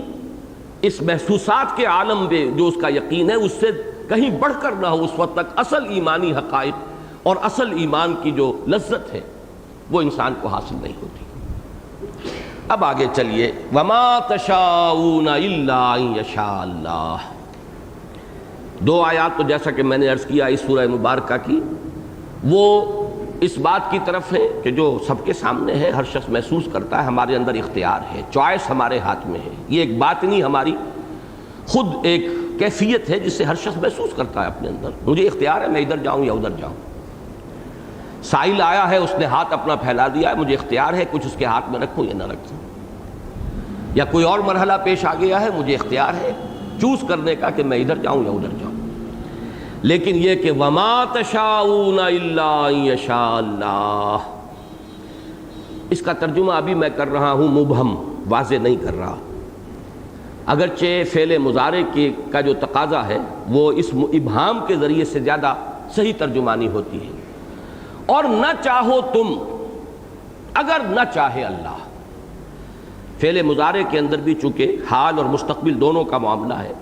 اس محسوسات کے عالم میں جو اس کا یقین ہے اس سے کہیں بڑھ کر نہ ہو، اس وقت تک اصل ایمانی حقائق اور اصل ایمان کی جو لذت ہے وہ انسان کو حاصل نہیں ہوتی۔ اب آگے چلیے، وَمَا تَشَاءُونَ إِلَّا أَن يَشَاءَ اللَّهُ۔ دو آیات تو جیسا کہ میں نے عرض کیا اس سورہ مبارکہ کی، وہ اس بات کی طرف ہے کہ جو سب کے سامنے ہے، ہر شخص محسوس کرتا ہے، ہمارے اندر اختیار ہے، چوائس ہمارے ہاتھ میں ہے۔ یہ ایک باطنی ہماری خود ایک کیفیت ہے جس سے ہر شخص محسوس کرتا ہے اپنے اندر، مجھے اختیار ہے میں ادھر جاؤں یا ادھر جاؤں۔ سائل آیا ہے، اس نے ہاتھ اپنا پھیلا دیا ہے، مجھے اختیار ہے کچھ اس کے ہاتھ میں رکھوں یا نہ رکھوں، یا کوئی اور مرحلہ پیش آ گیا ہے، مجھے اختیار ہے چوز کرنے کا کہ میں ادھر جاؤں یا ادھر جاؤں۔ لیکن یہ کہ وَمَا تَشَاءُونَ إِلَّا أَن يَشَاءَ اللَّهُ، اس کا ترجمہ ابھی میں کر رہا ہوں مبہم، واضح نہیں کر رہا، اگرچہ فعل مضارع کا جو تقاضا ہے وہ اس ابہام کے ذریعے سے زیادہ صحیح ترجمانی ہوتی ہے۔ اور نہ چاہو تم، اگر نہ چاہے اللہ۔ فعل مضارع کے اندر بھی چونکہ حال اور مستقبل دونوں کا معاملہ ہے،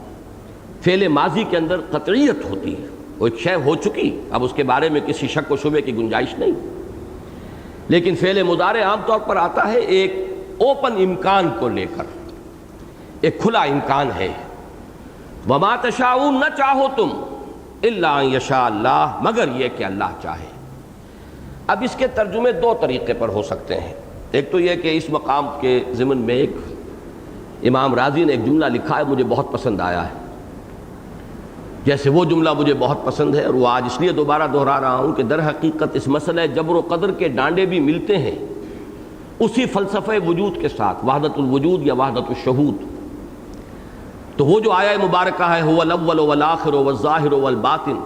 فعل ماضی کے اندر قطعیت ہوتی ہے، وہ ایک شے ہو چکی، اب اس کے بارے میں کسی شک و شبے کی گنجائش نہیں، لیکن فعل مضارع عام طور پر آتا ہے ایک اوپن امکان کو لے کر، ایک کھلا امکان ہے۔ وَمَا تَشَاءُونَ، نہ چاہو تم، إِلَّا أَن يَشَاءَ اللَّهُ، مگر یہ کہ اللہ چاہے۔ اب اس کے ترجمے دو طریقے پر ہو سکتے ہیں، ایک تو یہ کہ اس مقام کے ضمن میں ایک امام راضی نے ایک جملہ لکھا ہے، مجھے بہت پسند آیا ہے، جیسے وہ جملہ مجھے بہت پسند ہے اور وہ آج اس لیے دوبارہ دہرا رہا ہوں کہ در حقیقت اس مسئلہ جبر و قدر کے ڈانڈے بھی ملتے ہیں اسی فلسفہ وجود کے ساتھ، وحدت الوجود یا وحدت الشہود۔ تو وہ جو آیہ مبارکہ ہے هو الاول والآخر والظاہر والباطن،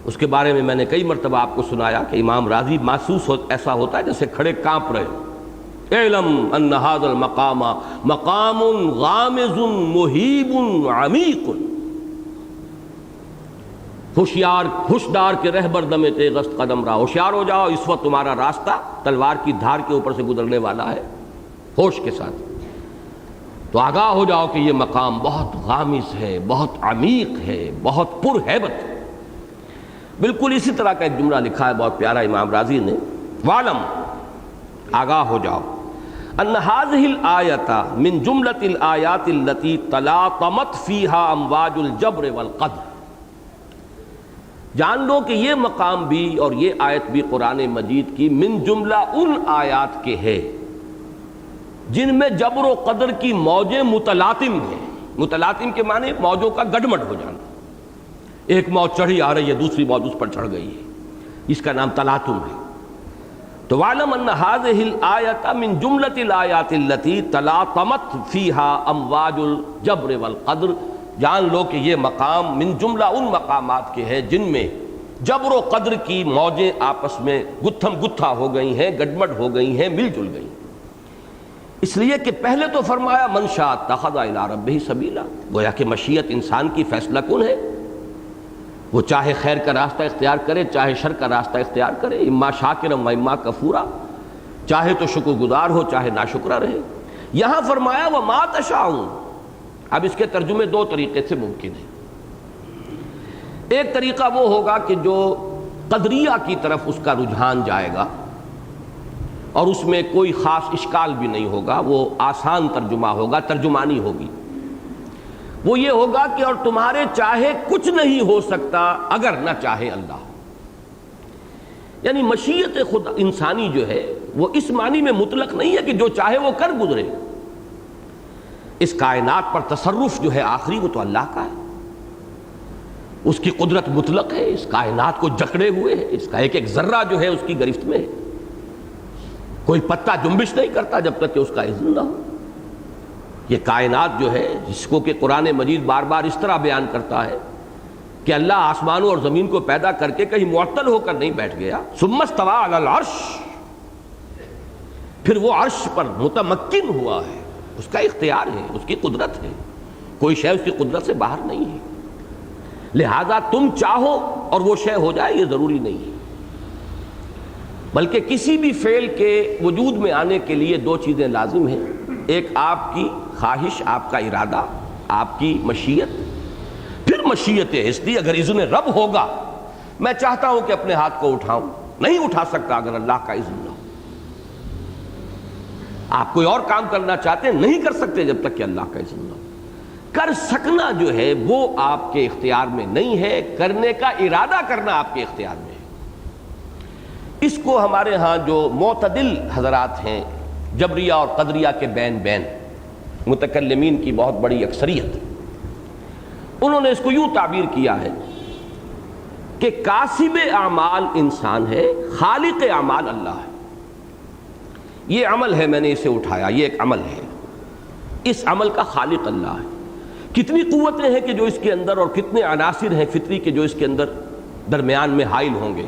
اس کے بارے میں میں نے کئی مرتبہ آپ کو سنایا کہ امام راضی محسوس ایسا ہوتا ہے جیسے کھڑے کانپ رہے، اعلم ان هذا المقام مقام غامض مہیب عمیق، ہوشیار کے رہبر دم تیغست قدم رہا، ہوشیار ہو جاؤ، اس وقت تمہارا راستہ تلوار کی دھار کے اوپر سے گزرنے والا ہے، ہوش کے ساتھ۔ تو آگاہ ہو جاؤ کہ یہ مقام بہت غامض ہے، بہت عمیق ہے، بہت پر ہیبت ہے۔ بالکل اسی طرح کا ایک جملہ لکھا ہے بہت پیارا امام راضی نے، وَعْلَمْ، آگاہ ہو جاؤ، ان هذه الآیۃ من جملۃ الآیات التي تلاطمت فیہا امواج الجبر والقدر، جان لو کہ یہ مقام بھی اور یہ آیت بھی قرآن مجید کی من جملہ ان آیات کے ہے جن میں جبر و قدر کی موجیں متلاطم ہیں۔ متلاطم کے معنی موجوں کا گڈمڈ ہو جانا، ایک موج چڑھی آ رہی ہے دوسری موج اس پر چڑھ گئی ہے، اس کا نام تلاطم ہے۔ تو وَعْلَمْ أَنَّ هَذِهِ الْآيَةَ مِن جُمْلَةِ الْآيَاتِ الَّتِي تَلَاطَمَتْ فِيهَا أَمْوَاجُ الْجَبْرِ وَالْقَدْرِ، جان لو کہ یہ مقام من جملہ ان مقامات کے ہے جن میں جبر و قدر کی موجیں آپس میں گتھم گتھا ہو گئی ہیں، گڈمڈ ہو گئی ہیں، مل جل گئی، اس لیے کہ پہلے تو فرمایا من شاء اتخذ الی ربہ سبیلا، گویا کہ مشیت انسان کی فیصلہ کن ہے، وہ چاہے خیر کا راستہ اختیار کرے چاہے شر کا راستہ اختیار کرے، اما شاکرا و اما کفورا، چاہے تو شکر گزار ہو چاہے ناشکرا رہے۔ یہاں فرمایا وما تشاءون، اب اس کے ترجمے دو طریقے سے ممکن ہیں۔ ایک طریقہ وہ ہوگا کہ جو قدریہ کی طرف اس کا رجحان جائے گا اور اس میں کوئی خاص اشکال بھی نہیں ہوگا، وہ آسان ترجمہ ہوگا، ترجمانی ہوگی، وہ یہ ہوگا کہ اور تمہارے چاہے کچھ نہیں ہو سکتا اگر نہ چاہے اللہ، یعنی مشیت خود انسانی جو ہے وہ اس معنی میں مطلق نہیں ہے کہ جو چاہے وہ کر گزرے، اس کائنات پر تصرف جو ہے آخری وہ تو اللہ کا ہے، اس کی قدرت مطلق ہے، اس کائنات کو جکڑے ہوئے ہے، اس کا ایک ایک ذرہ جو ہے اس کی گرفت میں ہے، کوئی پتا جنبش نہیں کرتا جب تک کہ اس کا اذن نہ ہو۔ یہ کائنات جو ہے جس کو کہ قرآن مجید بار بار اس طرح بیان کرتا ہے کہ اللہ آسمانوں اور زمین کو پیدا کر کے کہیں معطل ہو کر نہیں بیٹھ گیا، ثم استویٰ علی العرش، پھر وہ عرش پر متمکن ہوا ہے، اس کا اختیار ہے، اس کی قدرت ہے، کوئی شے اس کی قدرت سے باہر نہیں ہے، لہذا تم چاہو اور وہ شے ہو جائے یہ ضروری نہیں ہے، بلکہ کسی بھی فعل کے وجود میں آنے کے لیے دو چیزیں لازم ہیں، ایک آپ کی خواہش، آپ کا ارادہ، آپ کی مشیت، پھر مشیت ہستی اگر اذن رب ہوگا، میں چاہتا ہوں کہ اپنے ہاتھ کو اٹھاؤں، نہیں اٹھا سکتا اگر اللہ کا اذن نہ ہو، آپ کوئی اور کام کرنا چاہتے ہیں نہیں کر سکتے جب تک کہ اللہ کا اذن نہ ہو، کر سکنا جو ہے وہ آپ کے اختیار میں نہیں ہے، کرنے کا ارادہ کرنا آپ کے اختیار میں ہے۔ اس کو ہمارے ہاں جو معتدل حضرات ہیں، جبریہ اور قدریہ کے بین بین متکلمین کی بہت بڑی اکثریت، انہوں نے اس کو یوں تعبیر کیا ہے کہ کاسب اعمال انسان ہے، خالق اعمال اللہ ہے۔ یہ عمل ہے، میں نے اسے اٹھایا، یہ ایک عمل ہے، اس عمل کا خالق اللہ ہے۔ کتنی قوتیں ہیں کہ جو اس کے اندر، اور کتنے عناصر ہیں فطری کے جو اس کے اندر درمیان میں حائل ہوں گے۔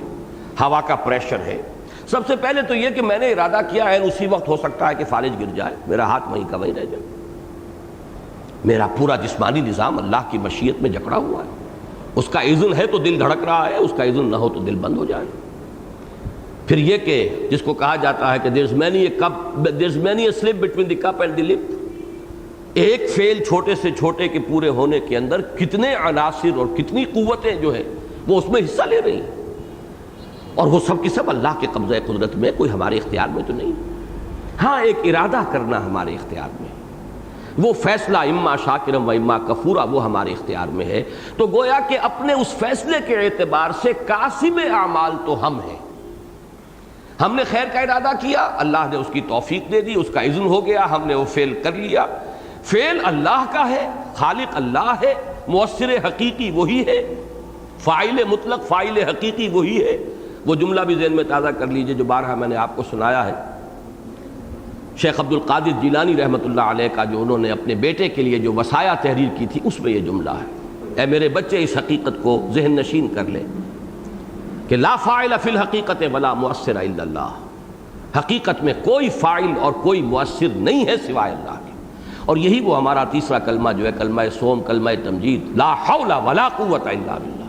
ہوا کا پریشر ہے، سب سے پہلے تو یہ کہ میں نے ارادہ کیا ہے، اسی وقت ہو سکتا ہے کہ فالج گر جائے، میرا ہاتھ وہیں کا وہیں رہ جائے، میرا پورا جسمانی نظام اللہ کی مشیت میں جکڑا ہوا ہے، اس کا اذن ہے تو دل دھڑک رہا ہے، اس کا اذن نہ ہو تو دل بند ہو جائے۔ پھر یہ کہ جس کو کہا جاتا ہے کہ there's many a slip between the cup and the lip، ایک فعل چھوٹے سے چھوٹے کے پورے ہونے کے اندر کتنے عناصر اور کتنی قوتیں جو ہے وہ اس میں حصہ لے رہی ہیں، اور وہ سب کی سب اللہ کے قبضہ قدرت میں، کوئی ہمارے اختیار میں تو نہیں۔ ہاں ایک ارادہ کرنا ہمارے اختیار میں، وہ فیصلہ اما شاکرم و اما کفورا وہ ہمارے اختیار میں ہے۔ تو گویا کہ اپنے اس فیصلے کے اعتبار سے کاسب اعمال تو ہم ہیں، ہم نے خیر کا ارادہ کیا، اللہ نے اس کی توفیق دے دی، اس کا اذن ہو گیا، ہم نے وہ فعل کر لیا۔ فعل اللہ کا ہے، خالق اللہ ہے، مؤثر حقیقی وہی ہے، فاعل مطلق فاعل حقیقی وہی ہے۔ وہ جملہ بھی ذہن میں تازہ کر لیجئے جو بارہا میں نے آپ کو سنایا ہے، شیخ عبد القادر جیلانی رحمۃ اللہ علیہ کا، جو انہوں نے اپنے بیٹے کے لیے جو وصایا تحریر کی تھی، اس میں یہ جملہ ہے، اے میرے بچے اس حقیقت کو ذہن نشین کر لے کہ لا فاعل فی الحقیقت ولا مؤثر الا اللہ، حقیقت میں کوئی فاعل اور کوئی مؤثر نہیں ہے سوائے اللہ کے۔ اور یہی وہ ہمارا تیسرا کلمہ جو ہے، کلمہ صوم، کلمہ تمجید، لا حول ولا قوت الا باللہ،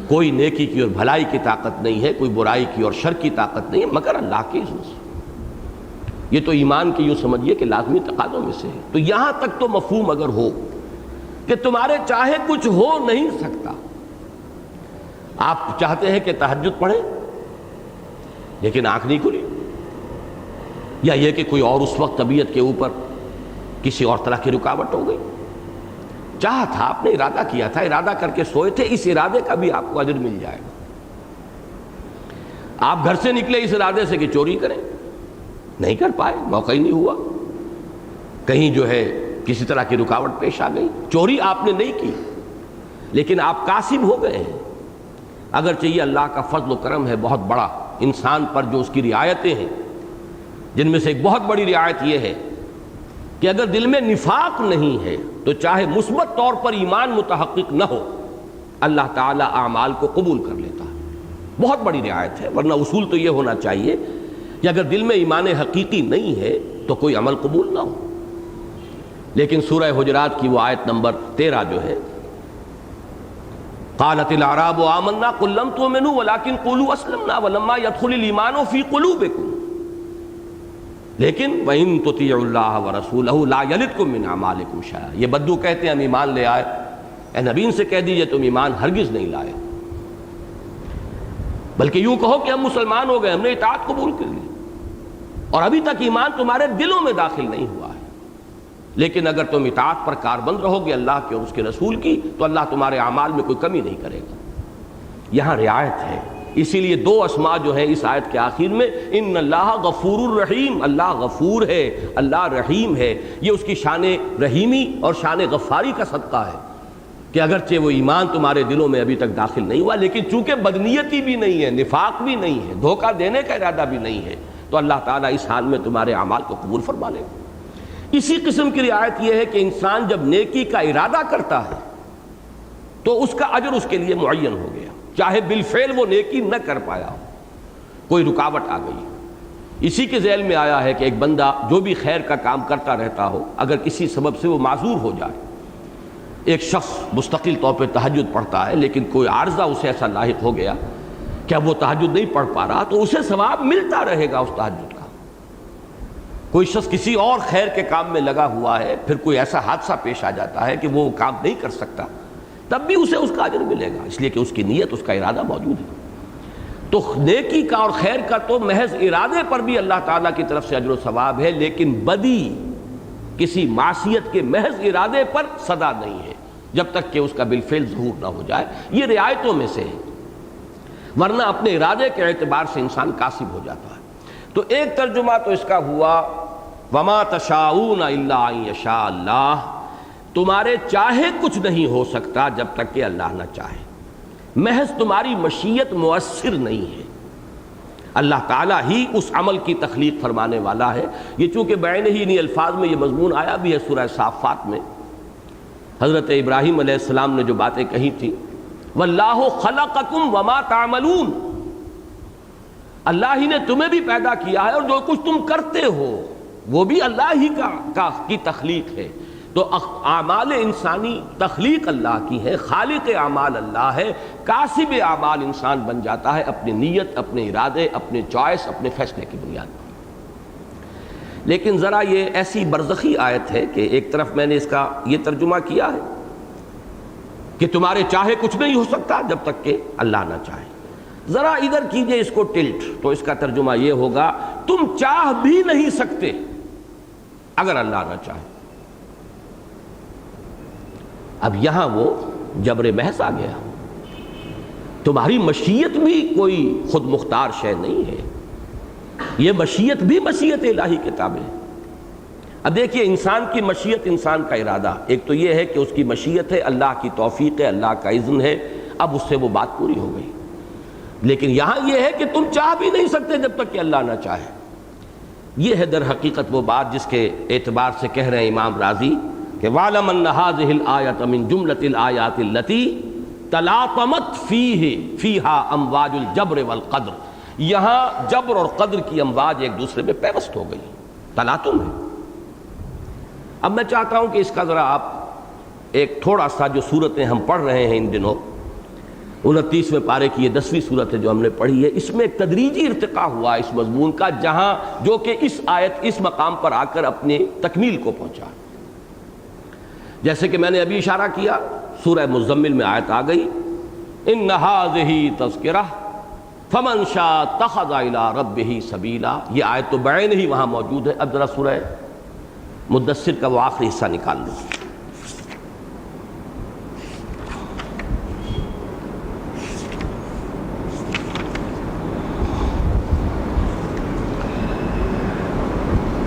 کوئی نیکی کی اور بھلائی کی طاقت نہیں ہے، کوئی برائی کی اور شر کی طاقت نہیں ہے مگر اللہ کے اذن سے۔ یہ تو ایمان کی یوں سمجھیے کہ لازمی تقاضوں میں سے ہے۔ تو یہاں تک تو مفہوم اگر ہو کہ تمہارے چاہے کچھ ہو نہیں سکتا، آپ چاہتے ہیں کہ تہجد پڑھیں لیکن آنکھ نہیں کھلی، یا یہ کہ کوئی اور اس وقت طبیعت کے اوپر کسی اور طرح کی رکاوٹ ہو گئی، چاہا تھا، آپ نے ارادہ کیا تھا، ارادہ کر کے سوئے تھے، اس ارادے کا بھی آپ کو اجر مل جائے گا۔ آپ گھر سے نکلے اس ارادے سے کہ چوری کریں، نہیں کر پائے، موقع ہی نہیں ہوا، کہیں جو ہے کسی طرح کی رکاوٹ پیش آ گئی، چوری آپ نے نہیں کی لیکن آپ قاسم ہو گئے ہیں۔ اگرچہ یہ اللہ کا فضل و کرم ہے بہت بڑا انسان پر، جو اس کی رعایتیں ہیں، جن میں سے ایک بہت بڑی رعایت یہ ہے کہ اگر دل میں نفاق نہیں ہے تو چاہے مثبت طور پر ایمان متحقق نہ ہو، اللہ تعالیٰ اعمال کو قبول کر لیتا ہے، بہت بڑی رعایت ہے۔ ورنہ اصول تو یہ ہونا چاہیے کہ اگر دل میں ایمان حقیقی نہیں ہے تو کوئی عمل قبول نہ ہو۔ لیکن سورہ حجرات کی وہ آیت نمبر 13 جو ہے، قالت الاعراب آمنا قل لم تؤمنوا ولكن قولوا اسلمنا ولما يدخل الايمان في قلوبكم لیکن وَإِن تُطِيعُوا اللَّهَ وَرَسُولَهُ لَا يَلِدْكُم مِّنْ أَعْمَالِكُمْ شَيْئًا۔ یہ بدو کہتے ہیں ہم ایمان لے آئے، اے نبی ان سے کہہ دیجئے تم ایمان ہرگز نہیں لائے، بلکہ یوں کہو کہ ہم مسلمان ہو گئے، ہم نے اطاعت قبول کر لی، اور ابھی تک ایمان تمہارے دلوں میں داخل نہیں ہوا ہے، لیکن اگر تم اطاعت پر کاربند رہو گے اللہ کے اور اس کے رسول کی تو اللہ تمہارے اعمال میں کوئی کمی نہیں کرے گا۔ یہاں رعایت ہے، اسی لیے دو اسماء جو ہیں اس آیت کے آخر میں، ان اللہ غفور الرحیم، اللہ غفور ہے، اللہ رحیم ہے، یہ اس کی شان رحیمی اور شان غفاری کا صدقہ ہے کہ اگرچہ وہ ایمان تمہارے دلوں میں ابھی تک داخل نہیں ہوا، لیکن چونکہ بدنیتی بھی نہیں ہے، نفاق بھی نہیں ہے، دھوکہ دینے کا ارادہ بھی نہیں ہے، تو اللہ تعالیٰ اس حال میں تمہارے اعمال کو قبول فرما لے گا۔ اسی قسم کی رعایت یہ ہے کہ انسان جب نیکی کا ارادہ کرتا ہے تو اس کا اجر اس کے لیے معین ہو گیا، چاہے بالفعل وہ نیکی نہ کر پایا ہو، کوئی رکاوٹ آ گئی۔ اسی کے ذیل میں آیا ہے کہ ایک بندہ جو بھی خیر کا کام کرتا رہتا ہو، اگر کسی سبب سے وہ معذور ہو جائے، ایک شخص مستقل طور پہ تہجد پڑھتا ہے لیکن کوئی عارضہ اسے ایسا لاحق ہو گیا کہ اب وہ تہجد نہیں پڑھ پا رہا، تو اسے ثواب ملتا رہے گا اس تہجد کا۔ کوئی شخص کسی اور خیر کے کام میں لگا ہوا ہے، پھر کوئی ایسا حادثہ پیش آ جاتا ہے کہ وہ کام نہیں کر سکتا، تب بھی اسے اس کا اجر ملے گا، اس لیے کہ اس کی نیت، اس کا ارادہ موجود ہے۔ تو نیکی کا اور خیر کا تو محض ارادے پر بھی اللہ تعالیٰ کی طرف سے اجر و ثواب ہے، لیکن بدی، کسی معصیت کے محض ارادے پر سزا نہیں ہے جب تک کہ اس کا بالفعل ظہور نہ ہو جائے۔ یہ رعایتوں میں سے ہے، ورنہ اپنے ارادے کے اعتبار سے انسان کاسب ہو جاتا ہے۔ تو ایک ترجمہ تو اس کا ہوا وما تشاءون الا ان یشاء اللہ، تمہارے چاہے کچھ نہیں ہو سکتا جب تک کہ اللہ نہ چاہے، محض تمہاری مشیت مؤثر نہیں ہے، اللہ تعالیٰ ہی اس عمل کی تخلیق فرمانے والا ہے۔ یہ چونکہ بعینہ ہی انہی الفاظ میں یہ مضمون آیا بھی ہے سورہ صافات میں، حضرت ابراہیم علیہ السلام نے جو باتیں کہی تھیں، واللہ خلقکم وما تعملون، اللہ ہی نے تمہیں بھی پیدا کیا ہے اور جو کچھ تم کرتے ہو وہ بھی اللہ ہی کی تخلیق ہے۔ تو اعمال انسانی تخلیق اللہ کی ہے، خالق اعمال اللہ ہے، کاسب اعمال انسان بن جاتا ہے اپنی نیت، اپنے ارادے، اپنے چوائس، اپنے فیصلے کی بنیاد پر۔ لیکن ذرا یہ ایسی برزخی آیت ہے کہ ایک طرف میں نے اس کا یہ ترجمہ کیا ہے کہ تمہارے چاہے کچھ نہیں ہو سکتا جب تک کہ اللہ نہ چاہے، ذرا ادھر کیجئے اس کو ٹلٹ، تو اس کا ترجمہ یہ ہوگا تم چاہ بھی نہیں سکتے اگر اللہ نہ چاہے۔ اب یہاں وہ جبر محض آ گیا، تمہاری مشیت بھی کوئی خود مختار شے نہیں ہے، یہ مشیت بھی مشیت الہی کے تابع ہے۔ اب دیکھیے انسان کی مشیت، انسان کا ارادہ، ایک تو یہ ہے کہ اس کی مشیت ہے، اللہ کی توفیق ہے، اللہ کا اذن ہے، اب اس سے وہ بات پوری ہو گئی۔ لیکن یہاں یہ ہے کہ تم چاہ بھی نہیں سکتے جب تک کہ اللہ نہ چاہے۔ یہ ہے در حقیقت وہ بات جس کے اعتبار سے کہہ رہے ہیں امام راضی کہ وَعْلَمْ أَنَّ هَذِهِ الْآيَةَ مِنْ جُمْلَةِ الْآيَاتِ الَّتِي تَلَاطَمَتْ فِيهَا أَمْوَاجُ الْجَبْرِ وَالْقَدْرِ، یہاں جبر اور قدر کی امواج ایک دوسرے میں پیوست ہو گئی، تلاطم ہے۔ اب میں چاہتا ہوں کہ اس کا ذرا آپ ایک تھوڑا سا جو صورتیں ہم پڑھ رہے ہیں ان دنوں، 29ویں پارے کی یہ 10ویں صورت ہے جو ہم نے پڑھی ہے، اس میں ایک تدریجی ارتقاء ہوا اس مضمون کا، جہاں جو کہ اس آیت اس مقام پر آ کر اپنی تکمیل کو پہنچا۔ جیسے کہ میں نے ابھی اشارہ کیا، سورہ مزمل میں آیت آ گئی ان ھذہ تذکرہ فمن شاء اتخذ الی ربہ سبیلا، یہ آیت تو بعین ہی وہاں موجود ہے۔ اب ذرا سورہ مدثر کا وہ آخری حصہ نکال لو۔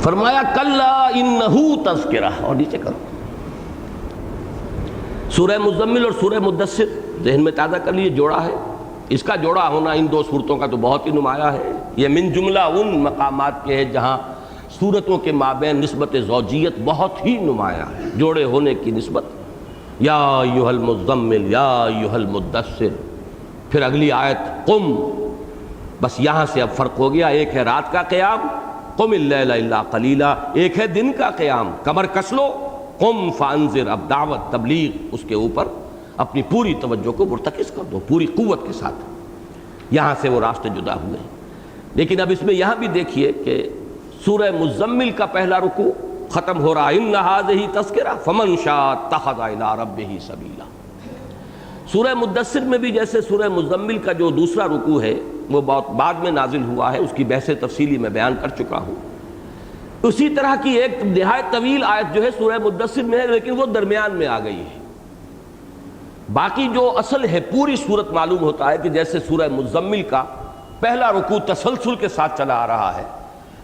فرمایا کلا انہ تذکرہ، اور نیچے کرو، سورہ مزمل اور سورہ مدثر ذہن میں تازہ کر لیے، جوڑا ہے، اس کا جوڑا ہونا ان دو صورتوں کا تو بہت ہی نمایاں ہے۔ یہ من جملہ ان مقامات کے ہے جہاں صورتوں کے مابین نسبت زوجیت بہت ہی نمایاں ہے، جوڑے ہونے کی نسبت۔ یا ایھا المزمل یا ایھا المدثر، پھر اگلی آیت قم، بس یہاں سے اب فرق ہو گیا، ایک ہے رات کا قیام قم اللیل الا قلیلا، ایک ہے دن کا قیام کمر کس لو قم فانذر، اب دعوت تبلیغ اس کے اوپر اپنی پوری توجہ کو مرتکز کر دو پوری قوت کے ساتھ۔ یہاں سے وہ راستے جدا ہوئے ہیں۔ لیکن اب اس میں یہاں بھی دیکھیے کہ سورہ مزمل کا پہلا رکوع ختم ہو رہا ان ھذہ تذکرہ فمن شاء اتخذ الی ربہ سبیلا۔ سورہ مدثر میں بھی جیسے سورہ مزمل کا جو دوسرا رکوع ہے وہ بہت بعد میں نازل ہوا ہے، اس کی بحث تفصیلی میں بیان کر چکا ہوں، اسی طرح کی ایک نہایت طویل آیت جو ہے سورہ مدثر میں ہے، لیکن وہ درمیان میں آ گئی ہے۔ باقی جو اصل ہے پوری صورت معلوم ہوتا ہے کہ جیسے سورہ مزمل کا پہلا رکوع تسلسل کے ساتھ چلا آ رہا ہے،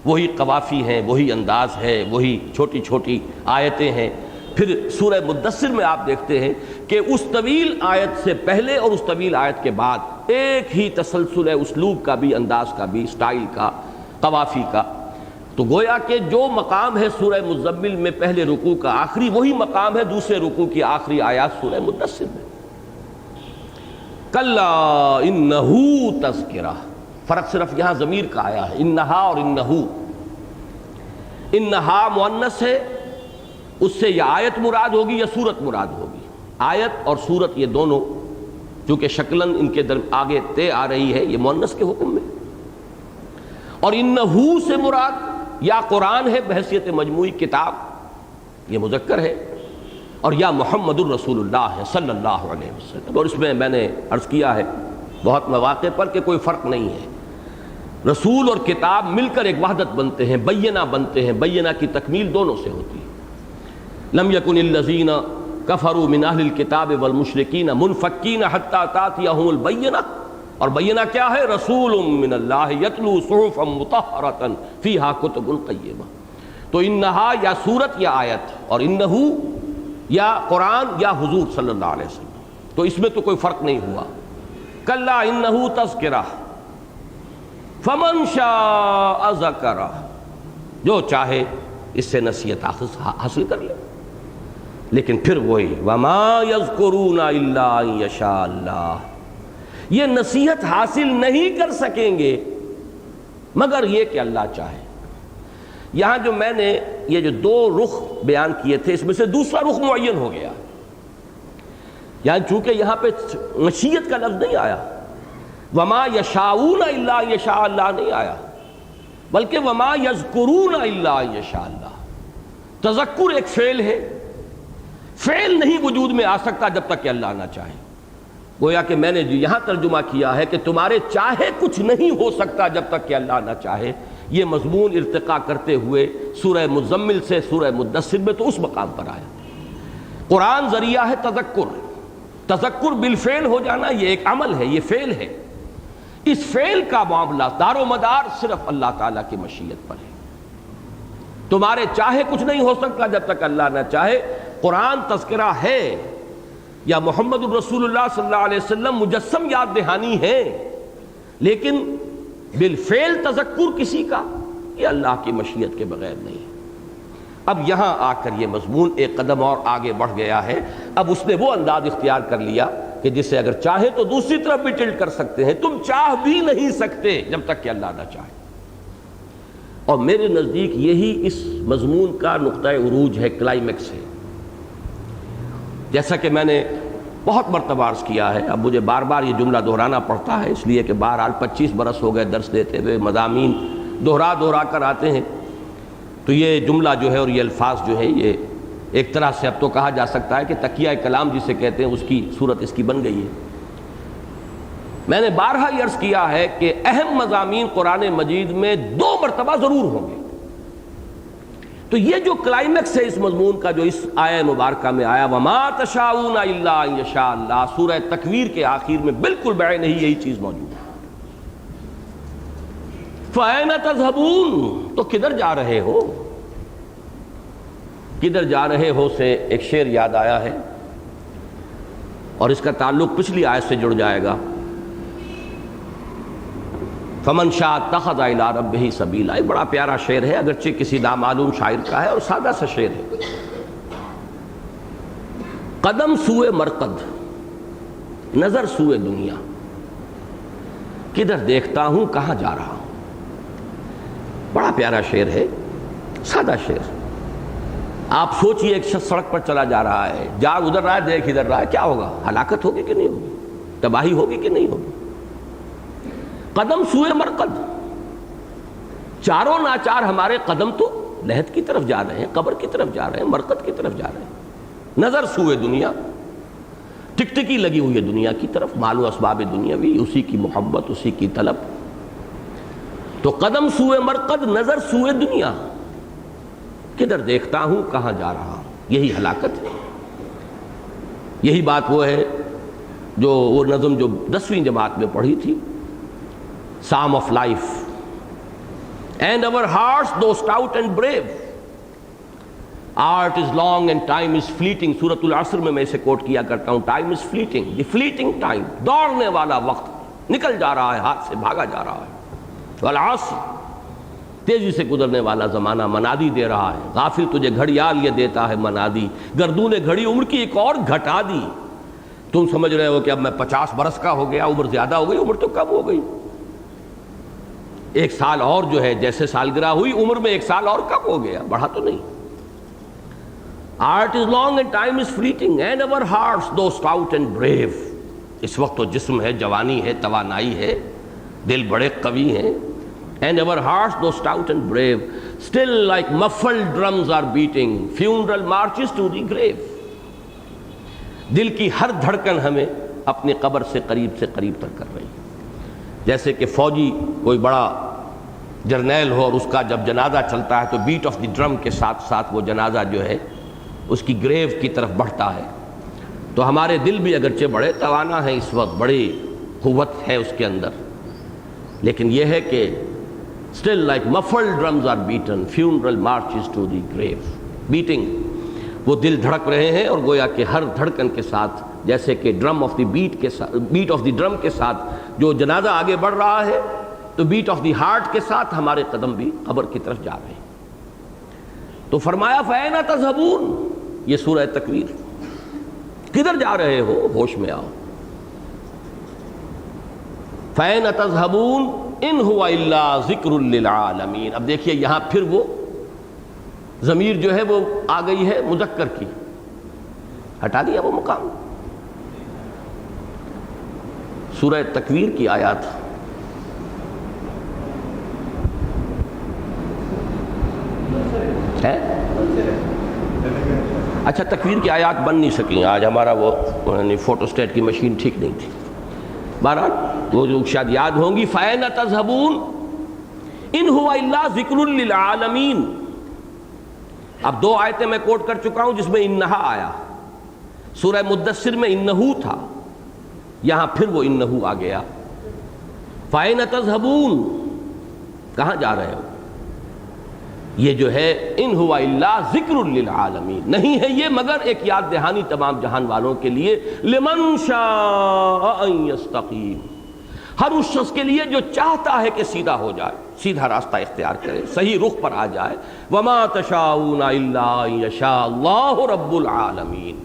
وہی قوافی ہیں، وہی انداز ہے، وہی چھوٹی چھوٹی آیتیں ہیں۔ پھر سورہ مدثر میں آپ دیکھتے ہیں کہ اس طویل آیت سے پہلے اور اس طویل آیت کے بعد ایک ہی تسلسل ہے، اسلوب کا بھی، انداز کا بھی، سٹائل کا، قوافی کا۔ تو گویا کہ جو مقام ہے سورہ مزمل میں پہلے رکوع کا آخری، وہی مقام ہے دوسرے رکوع کی آخری آیات سورہ مدثر میں۔ کلا انہ تذکرہ، فرق صرف یہاں ضمیر کا آیا ہے، انہا اور انہو۔ انہا مؤنث ہے، اس سے یا آیت مراد ہوگی یا سورت مراد ہوگی۔ آیت اور سورت یہ دونوں چونکہ شکلاً ان کے آگے تے آ رہی ہے، یہ مؤنث کے حکم میں۔ اور انہو سے مراد یا قرآن ہے بحیثیت مجموعی کتاب، یہ مذکر ہے، اور یا محمد الرسول اللہ ہے صلی اللہ علیہ وسلم۔ اور اس میں میں نے عرض کیا ہے بہت مواقع پر کہ کوئی فرق نہیں ہے، رسول اور کتاب مل کر ایک وحدت بنتے ہیں، بینہ بنتے ہیں، بینہ کی تکمیل دونوں سے ہوتی ہے۔ لم یکن الذین کفروا من اہل الکتاب والمشرکین منفکین حتی تأتیہم البینہ، اور بینہ کیا ہے؟ رسول من اللہ یتلو صحفا مطہرۃ فیہا کتب قیمہ۔ تو انہا یا سورت یا آیت، اور انہو یا قرآن یا حضور صلی اللہ علیہ وسلم، تو اس میں تو کوئی فرق نہیں ہوا۔ کلا انہو تذکرہ فمن شاء ذکرہ، جو چاہے اس سے نصیحت حاصل کر لے۔ لیکن پھر وہی وما یذکرون الا ان یشاء اللہ، یہ نصیحت حاصل نہیں کر سکیں گے مگر یہ کہ اللہ چاہے۔ یہاں جو میں نے یہ جو دو رخ بیان کیے تھے، اس میں سے دوسرا رخ معین ہو گیا، یعنی چونکہ یہاں پہ مشیت کا لفظ نہیں آیا، وما یشاؤون الا ان یشاء اللہ نہیں آیا، بلکہ وما یذکرون الا ان یشاء اللہ۔ تذکر ایک فعل ہے، فعل نہیں وجود میں آ سکتا جب تک کہ اللہ نہ چاہے۔ گویا کہ میں نے یہاں ترجمہ کیا ہے کہ تمہارے چاہے کچھ نہیں ہو سکتا جب تک کہ اللہ نہ چاہے۔ یہ مضمون ارتقا کرتے ہوئے سورہ مزمل سے سورہ مدثر میں تو اس مقام پر آیا۔ قرآن ذریعہ ہے تذکر، تذکر بالفعل ہو جانا یہ ایک عمل ہے، یہ فعل ہے۔ اس فعل کا معاملہ دار و مدار صرف اللہ تعالیٰ کی مشیت پر ہے۔ تمہارے چاہے کچھ نہیں ہو سکتا جب تک اللہ نہ چاہے۔ قرآن تذکرہ ہے یا محمد الرسول اللہ صلی اللہ علیہ وسلم مجسم یاد دہانی ہے، لیکن بالفعل تذکر کسی کا یہ اللہ کی مشیت کے بغیر نہیں۔ اب یہاں آ کر یہ مضمون ایک قدم اور آگے بڑھ گیا ہے۔ اب اس نے وہ انداز اختیار کر لیا کہ جسے اگر چاہے تو دوسری طرف بھی ٹلٹ کر سکتے ہیں، تم چاہ بھی نہیں سکتے جب تک کہ اللہ نہ چاہے۔ اور میرے نزدیک یہی اس مضمون کا نقطہ عروج ہے، کلائمیکس ہے۔ جیسا کہ میں نے بہت مرتبہ عرض کیا ہے، اب مجھے بار بار یہ جملہ دہرانا پڑتا ہے، اس لیے کہ بہرحال 25 برس ہو گئے درس دیتے ہوئے، مضامین دہرا کر آتے ہیں، تو یہ جملہ جو ہے اور یہ الفاظ جو ہے یہ ایک طرح سے اب تو کہا جا سکتا ہے کہ تکیہ کلام جسے کہتے ہیں اس کی صورت اس کی بن گئی ہے۔ میں نے بارہا یہ عرض کیا ہے کہ اہم مضامین قرآن مجید میں 2 مرتبہ ضرور ہوں گے۔ تو یہ جو کلائمیکس ہے اس مضمون کا جو اس آیہ مبارکہ میں آیا، وما تشاؤون الا ان یشاء اللہ، سورہ تکویر کے آخر میں بالکل بعین ہی یہی چیز موجود ہے۔ فَأَيْنَ تَذْهَبُونَ، تو کدھر جا رہے ہو؟ کدھر جا رہے ہو سے ایک شعر یاد آیا ہے، اور اس کا تعلق پچھلی آیت سے جڑ جائے گا۔ فمن شاء اتخذ الی ربہ سبیلا، ایک بڑا پیارا شعر ہے، اگرچہ کسی نامعلوم شاعر کا ہے اور سادہ سا شعر ہے۔ قدم سوئے مرقد، نظر سوئے دنیا، کدھر دیکھتا ہوں کہاں جا رہا ہوں۔ بڑا پیارا شعر ہے، سادہ شعر۔ آپ سوچئے ایک شخص سڑک پر چلا جا رہا ہے، جا ادھر رہا ہے دیکھ ادھر رہا ہے، کیا ہوگا؟ ہلاکت ہوگی کہ نہیں ہوگی؟ تباہی ہوگی کہ نہیں ہوگی؟ قدم سوئے مرقد، چاروں ناچار ہمارے قدم تو لحد کی طرف جا رہے ہیں، قبر کی طرف جا رہے ہیں، مرقد کی طرف جا رہے ہیں۔ نظر سوئے دنیا، ٹکٹکی لگی ہوئی ہے دنیا کی طرف، مال و اسباب دنیاوی، اسی کی محبت، اسی کی طلب۔ تو قدم سوئے مرقد، نظر سوئے دنیا، کدھر دیکھتا ہوں کہاں جا رہا ہوں، یہی ہلاکت ہے۔ یہی بات وہ ہے جو وہ نظم جو 10ویں جماعت میں پڑھی تھی، Psalm of life. And our hearts, though stout and brave, art is long and time is fleeting. سورۃ العصر میں اسے کوٹ کیا کرتا ہوں، time is fleeting, the fleeting time، دوڑنے والا وقت نکل جا رہا ہے، ہاتھ سے بھاگا جا رہا ہے۔ والعصر، تیزی سے گزرنے والا زمانہ منادی دے رہا ہے، غافل تجھے گھڑیال یہ دیتا ہے منادی، گردون گھڑی عمر کی ایک اور گھٹا دی۔ تم سمجھ رہے ہو کہ اب میں 50 برس کا ہو گیا، عمر زیادہ ہو گئی، عمر تو کم ہو گئی، ایک سال اور جو ہے جیسے سالگرہ ہوئی عمر میں ایک سال اور کم ہو گیا، بڑھا تو نہیں۔ Art is long and time is fleeting and our hearts though stout and brave۔ اس وقت تو جسم ہے، جوانی ہے، توانائی ہے، دل بڑے قوی ہیں۔ And our hearts though stout and brave still like muffled drums are beating funeral marches to the grave۔ دل کی ہر دھڑکن ہمیں اپنی قبر سے قریب تر کر رہی ہے۔ جیسے کہ فوجی کوئی بڑا جرنیل ہو اور اس کا جب جنازہ چلتا ہے تو بیٹ آف دی ڈرم کے ساتھ ساتھ وہ جنازہ جو ہے اس کی گریو کی طرف بڑھتا ہے۔ تو ہمارے دل بھی اگرچہ بڑے توانا ہیں، اس وقت بڑی قوت ہے اس کے اندر، لیکن یہ ہے کہ still like muffled drums are beaten funeral marches to the grave۔ beating وہ دل دھڑک رہے ہیں اور گویا کہ ہر دھڑکن کے ساتھ جیسے کہ drum of the beat of the drum کے ساتھ جو جنازہ آگے بڑھ رہا ہے تو بیٹ آف دی ہارٹ کے ساتھ ہمارے قدم بھی قبر کی طرف جا رہے ہیں۔ تو فرمایا فَأَيْنَ تَذْهَبُونَ، یہ سورہ تکویر، کدھر جا رہے ہو، ہوش میں آؤ۔ فَأَيْنَ تَذْهَبُونَ إِنْ هُوَ إِلَّا ذِكْرٌ لِّلْعَالَمِينَ۔ اب دیکھیے یہاں پھر وہ ضمیر جو ہے وہ آ گئی ہے مذکر کی، ہٹا دیا وہ مقام۔ سورہ تکویر کی آیات ہے، اچھا تکویر کی آیات بن نہیں سکیں آج، ہمارا وہ فوٹو اسٹیٹ کی مشین ٹھیک نہیں تھی، بہرحال وہ جو شاید یاد ہوں گی۔ فَأَيْنَ تَذْهَبُونَ إِنْ هُوَ إِلَّا ذِكْرٌ لِّلْعَالَمِينَ۔ اب دو آیتیں میں کوٹ کر چکا ہوں جس میں انہا آیا، سورہ مدثر میں انہو تھا، یہاں پھر وہ انہو آ گیا۔ فَأَيْنَ تَذْهَبُونَ، کہاں جا رہے ہو؟ یہ جو ہے ان ہوا الا ذکر للعالمین، نہیں ہے یہ مگر ایک یاد دہانی تمام جہان والوں کے لیے، لمن شاء ان یستقیم، ہر اس شخص کے لیے جو چاہتا ہے کہ سیدھا ہو جائے، سیدھا راستہ اختیار کرے، صحیح رخ پر آ جائے۔ وما تشاءون الا ان یشاء اللہ رب العالمین،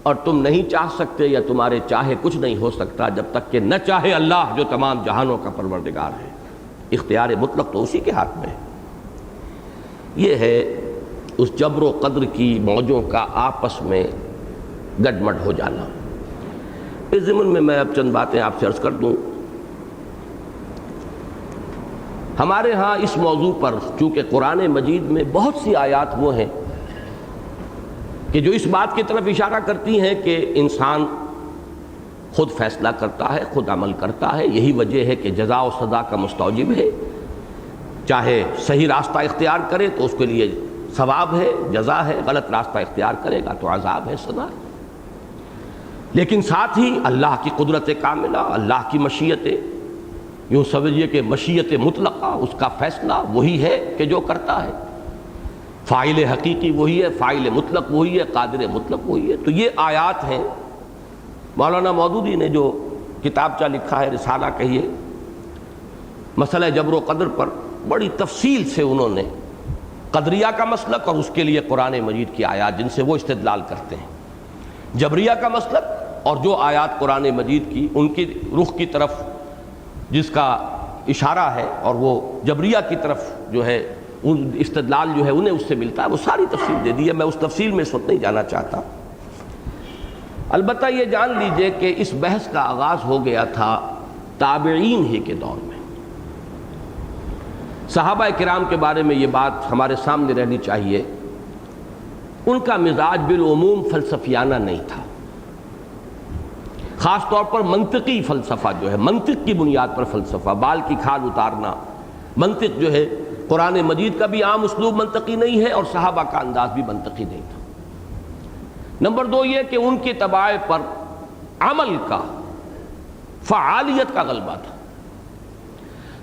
اور تم نہیں چاہ سکتے یا تمہارے چاہے کچھ نہیں ہو سکتا جب تک کہ نہ چاہے اللہ جو تمام جہانوں کا پروردگار ہے۔ اختیار مطلق تو اسی کے ہاتھ میں ہے۔ یہ ہے اس جبر و قدر کی موجوں کا آپس میں گڈمڈ ہو جانا۔ اس ضمن میں اب چند باتیں آپ سے عرض کر دوں۔ ہمارے ہاں اس موضوع پر چونکہ قرآن مجید میں بہت سی آیات وہ ہیں کہ جو اس بات کی طرف اشارہ کرتی ہیں کہ انسان خود فیصلہ کرتا ہے، خود عمل کرتا ہے، یہی وجہ ہے کہ جزا و سزا کا مستوجب ہے، چاہے صحیح راستہ اختیار کرے تو اس کے لیے ثواب ہے، جزا ہے، غلط راستہ اختیار کرے گا تو عذاب ہے، سزا ہے۔ لیکن ساتھ ہی اللہ کی قدرت کاملہ، اللہ کی مشیت، یوں سمجھیے کہ مشیت مطلقہ، اس کا فیصلہ وہی ہے کہ جو کرتا ہے، فاعل حقیقی وہی ہے، فاعل مطلق وہی ہے، قادر مطلق وہی ہے۔ تو یہ آیات ہیں۔ مولانا مودودی نے جو کتابچہ لکھا ہے، رسالہ کہیے، مسئلہ جبر و قدر پر بڑی تفصیل سے انہوں نے قدریہ کا مسلک اور اس کے لیے قرآن مجید کی آیات جن سے وہ استدلال کرتے ہیں، جبریہ کا مسلک اور جو آیات قرآن مجید کی ان کی رخ کی طرف جس کا اشارہ ہے اور وہ جبریہ کی طرف جو ہے استدلال جو ہے انہیں اس سے ملتا ہے، وہ ساری تفصیل دے دی ہے۔ میں اس تفصیل میں اس وقت نہیں جانا چاہتا۔ البتہ یہ جان لیجئے کہ اس بحث کا آغاز ہو گیا تھا تابعین ہی کے دور میں۔ صحابہ کرام کے بارے میں یہ بات ہمارے سامنے رہنی چاہیے، ان کا مزاج بالعموم فلسفیانہ نہیں تھا، خاص طور پر منطقی فلسفہ جو ہے، منطق کی بنیاد پر فلسفہ، بال کی کھال اتارنا، منطق جو ہے قرآن مجید کا بھی عام اسلوب منطقی نہیں ہے اور صحابہ کا انداز بھی منطقی نہیں تھا۔ نمبر دو یہ کہ ان کے طباع پر عمل کا، فعالیت کا غلبہ تھا،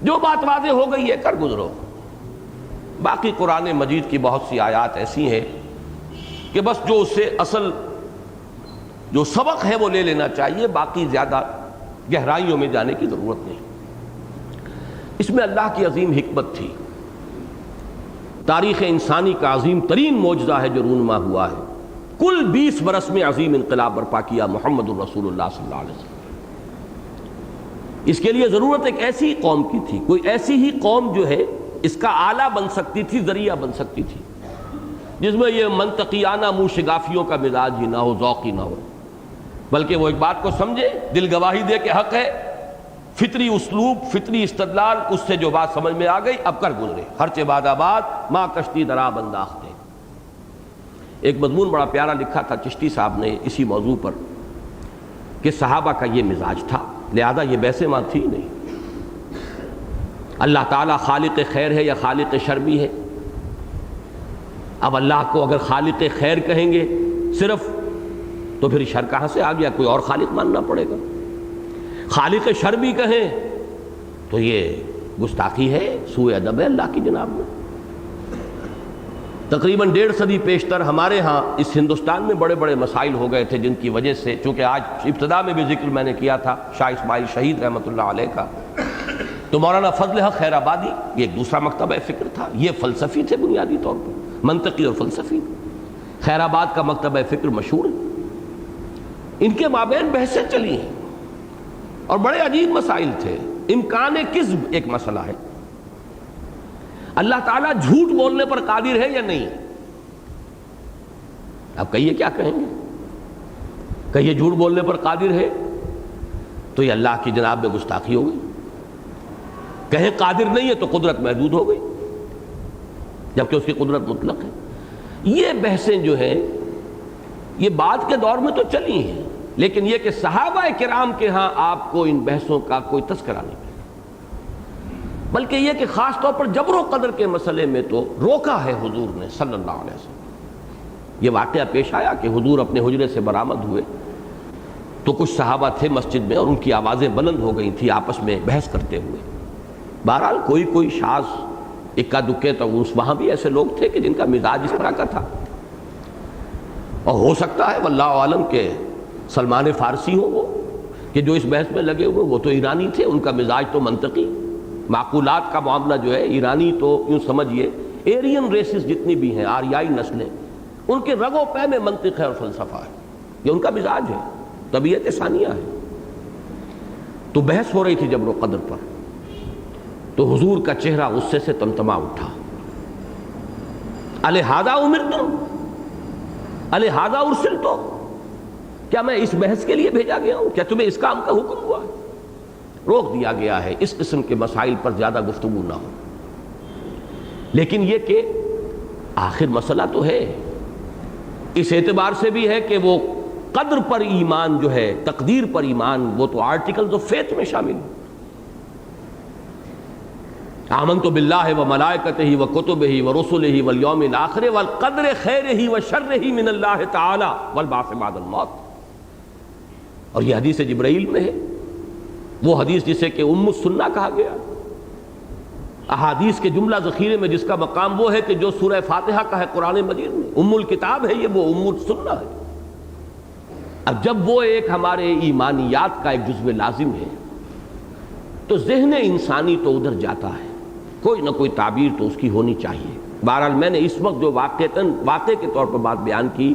جو بات واضح ہو گئی ہے کر گزرو۔ باقی قرآن مجید کی بہت سی آیات ایسی ہیں کہ بس جو اس سے اصل جو سبق ہے وہ لے لینا چاہیے، باقی زیادہ گہرائیوں میں جانے کی ضرورت نہیں۔ اس میں اللہ کی عظیم حکمت تھی۔ تاریخ انسانی کا عظیم ترین معجزہ ہے جو رونما ہوا ہے. کل 20 برس میں عظیم انقلاب برپا کیا محمد الرسول اللہ صلی اللہ علیہ وسلم. اس کے لیے ضرورت ایک ایسی قوم کی تھی، کوئی ایسی ہی قوم جو ہے اس کا آلہ بن سکتی تھی، ذریعہ بن سکتی تھی، جس میں یہ منطقیانہ منہ شگافیوں کا مزاج ہی نہ ہو، ذوق ہی نہ ہو، بلکہ وہ ایک بات کو سمجھے، دل گواہی دے کہ حق ہے، فطری اسلوب، فطری استدلال، اس سے جو بات سمجھ میں آ گئی اب کر گزرے. ہرچہ باد آباد ماں کشتی دراب انداختے. ایک مضمون بڑا پیارا لکھا تھا چشتی صاحب نے اسی موضوع پر کہ صحابہ کا یہ مزاج تھا، لہذا یہ بحثیں وہاں تھی نہیں. اللہ تعالیٰ خالق خیر ہے یا خالق شر بھی ہے؟ اب اللہ کو اگر خالق خیر کہیں گے صرف تو پھر شر کہاں سے آ گیا؟ کوئی اور خالق ماننا پڑے گا. خالق شر بھی کہیں تو یہ گستاخی ہے، سوء ادب ہے اللہ کی جناب میں. تقریباً 1.5 صدی پیشتر ہمارے ہاں اس ہندوستان میں بڑے بڑے مسائل ہو گئے تھے، جن کی وجہ سے، چونکہ آج ابتدا میں بھی ذکر میں نے کیا تھا شاہ اسماعیل شہید رحمۃ اللہ علیہ کا، تو مولانا فضل حق خیر آبادی یہ ایک دوسرا مکتبہ فکر تھا. یہ فلسفی تھے بنیادی طور پر، منطقی اور فلسفی. خیر آباد کا مکتبہ فکر مشہور ہے. ان کے مابین بحثیں چلی ہیں اور بڑے عجیب مسائل تھے. امکان کذب ایک مسئلہ ہے. اللہ تعالیٰ جھوٹ بولنے پر قادر ہے یا نہیں؟ اب کہیے کیا کہیں گے؟ کہیے جھوٹ بولنے پر قادر ہے تو یہ اللہ کی جناب میں گستاخی ہو گئی. کہیں قادر نہیں ہے تو قدرت محدود ہو گئی، جبکہ اس کی قدرت مطلق ہے. یہ بحثیں جو ہیں یہ بعد کے دور میں تو چلی ہیں، لیکن یہ کہ صحابہ کرام کے ہاں آپ کو ان بحثوں کا کوئی تذکرہ نہیں ملے، بلکہ یہ کہ خاص طور پر جبر و قدر کے مسئلے میں تو روکا ہے حضور نے صلی اللہ علیہ وسلم. یہ واقعہ پیش آیا کہ حضور اپنے حجرے سے برآمد ہوئے تو کچھ صحابہ تھے مسجد میں اور ان کی آوازیں بلند ہو گئی تھی آپس میں بحث کرتے ہوئے. بہرحال کوئی شاذ اکا دکے تو وہاں بھی ایسے لوگ تھے کہ جن کا مزاج اس طرح کا تھا، اور ہو سکتا ہے واللہ عالم کہ سلمان فارسی ہو وہ کہ جو اس بحث میں لگے ہوئے، وہ تو ایرانی تھے، ان کا مزاج تو منطقی، معقولات کا معاملہ جو ہے ایرانی تو یوں سمجھیے ایرین ریسز جتنی بھی ہیں، آریائی نسلیں، ان کے رگ و پے میں منطق ہے اور فلسفہ ہے. یہ ان کا مزاج ہے، طبیعت ثانیہ ہے. تو بحث ہو رہی تھی جبر و قدر پر، تو حضور کا چہرہ غصے سے تمتما اٹھا. الہذا امرتم الہذا ارسلتم، کیا میں اس بحث کے لیے بھیجا گیا ہوں؟ کیا تمہیں اس کام کا حکم ہوا ہے؟ روک دیا گیا ہے اس قسم کے مسائل پر زیادہ گفتگو نہ ہو. لیکن یہ کہ آخر مسئلہ تو ہے، اس اعتبار سے بھی ہے کہ وہ قدر پر ایمان جو ہے، تقدیر پر ایمان، وہ تو آرٹیکلز آف فیتھ میں شامل ہے. آمنت باللہ وملائکتہ وکتبہ ورسلہ والیوم الآخر والقدر خیرہ وشرہ من اللہ تعالی والبعث بعد الموت. اور یہ حدیث جبرائیل میں ہے، وہ حدیث جسے کہ ام السنہ کہا گیا، احادیث کے جملہ ذخیرے میں جس کا مقام وہ ہے کہ جو سورہ فاتحہ کا ہے قرآن مجید میں، ام الکتاب ہے، یہ وہ ام السنہ ہے. اب جب وہ ایک ہمارے ایمانیات کا ایک جزو لازم ہے تو ذہن انسانی تو ادھر جاتا ہے، کوئی نہ کوئی تعبیر تو اس کی ہونی چاہیے. بہرحال میں نے اس وقت جو واقعے کے طور پر بات بیان کی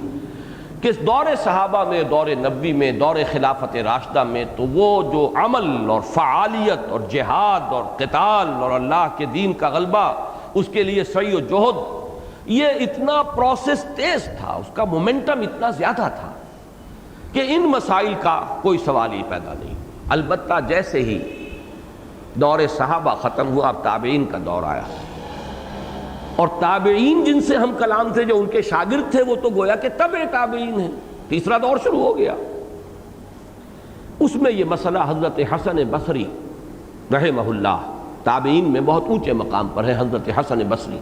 کہ اس دور صحابہ میں، دور نبوی میں، دور خلافت راشدہ میں، تو وہ جو عمل اور فعالیت اور جہاد اور قتال اور اللہ کے دین کا غلبہ، اس کے لیے سعی و جہد، یہ اتنا پروسیس تیز تھا، اس کا مومنٹم اتنا زیادہ تھا کہ ان مسائل کا کوئی سوال ہی پیدا نہیں. البتہ جیسے ہی دور صحابہ ختم ہوا، اب تابعین کا دور آیا، اور تابعین جن سے ہم کلام تھے، جو ان کے شاگرد تھے، وہ تو گویا کہ تبع تابعین ہیں. تیسرا دور شروع ہو گیا. اس میں یہ مسئلہ حضرت حسن بصری رحمہ اللہ تابعین میں بہت اونچے مقام پر ہے. حضرت حسن بصری،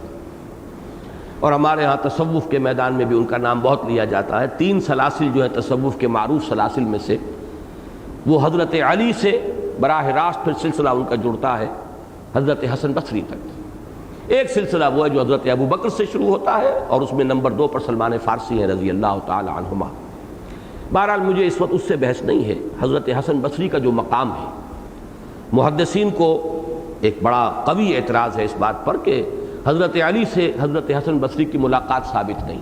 اور ہمارے ہاں تصوف کے میدان میں بھی ان کا نام بہت لیا جاتا ہے. 3 سلاسل جو ہیں تصوف کے معروف سلاسل میں سے، وہ حضرت علی سے براہ راست پھر سلسلہ ان کا جڑتا ہے حضرت حسن بصری تک. ایک سلسلہ وہ ہے جو حضرت ابو بکر سے شروع ہوتا ہے، اور اس میں نمبر 2 پر سلمان فارسی ہیں رضی اللہ تعالی عنہما. بہرحال مجھے اس وقت اس سے بحث نہیں ہے. حضرت حسن بصری کا جو مقام ہے، محدثین کو ایک بڑا قوی اعتراض ہے اس بات پر کہ حضرت علی سے حضرت حسن بصری کی ملاقات ثابت نہیں،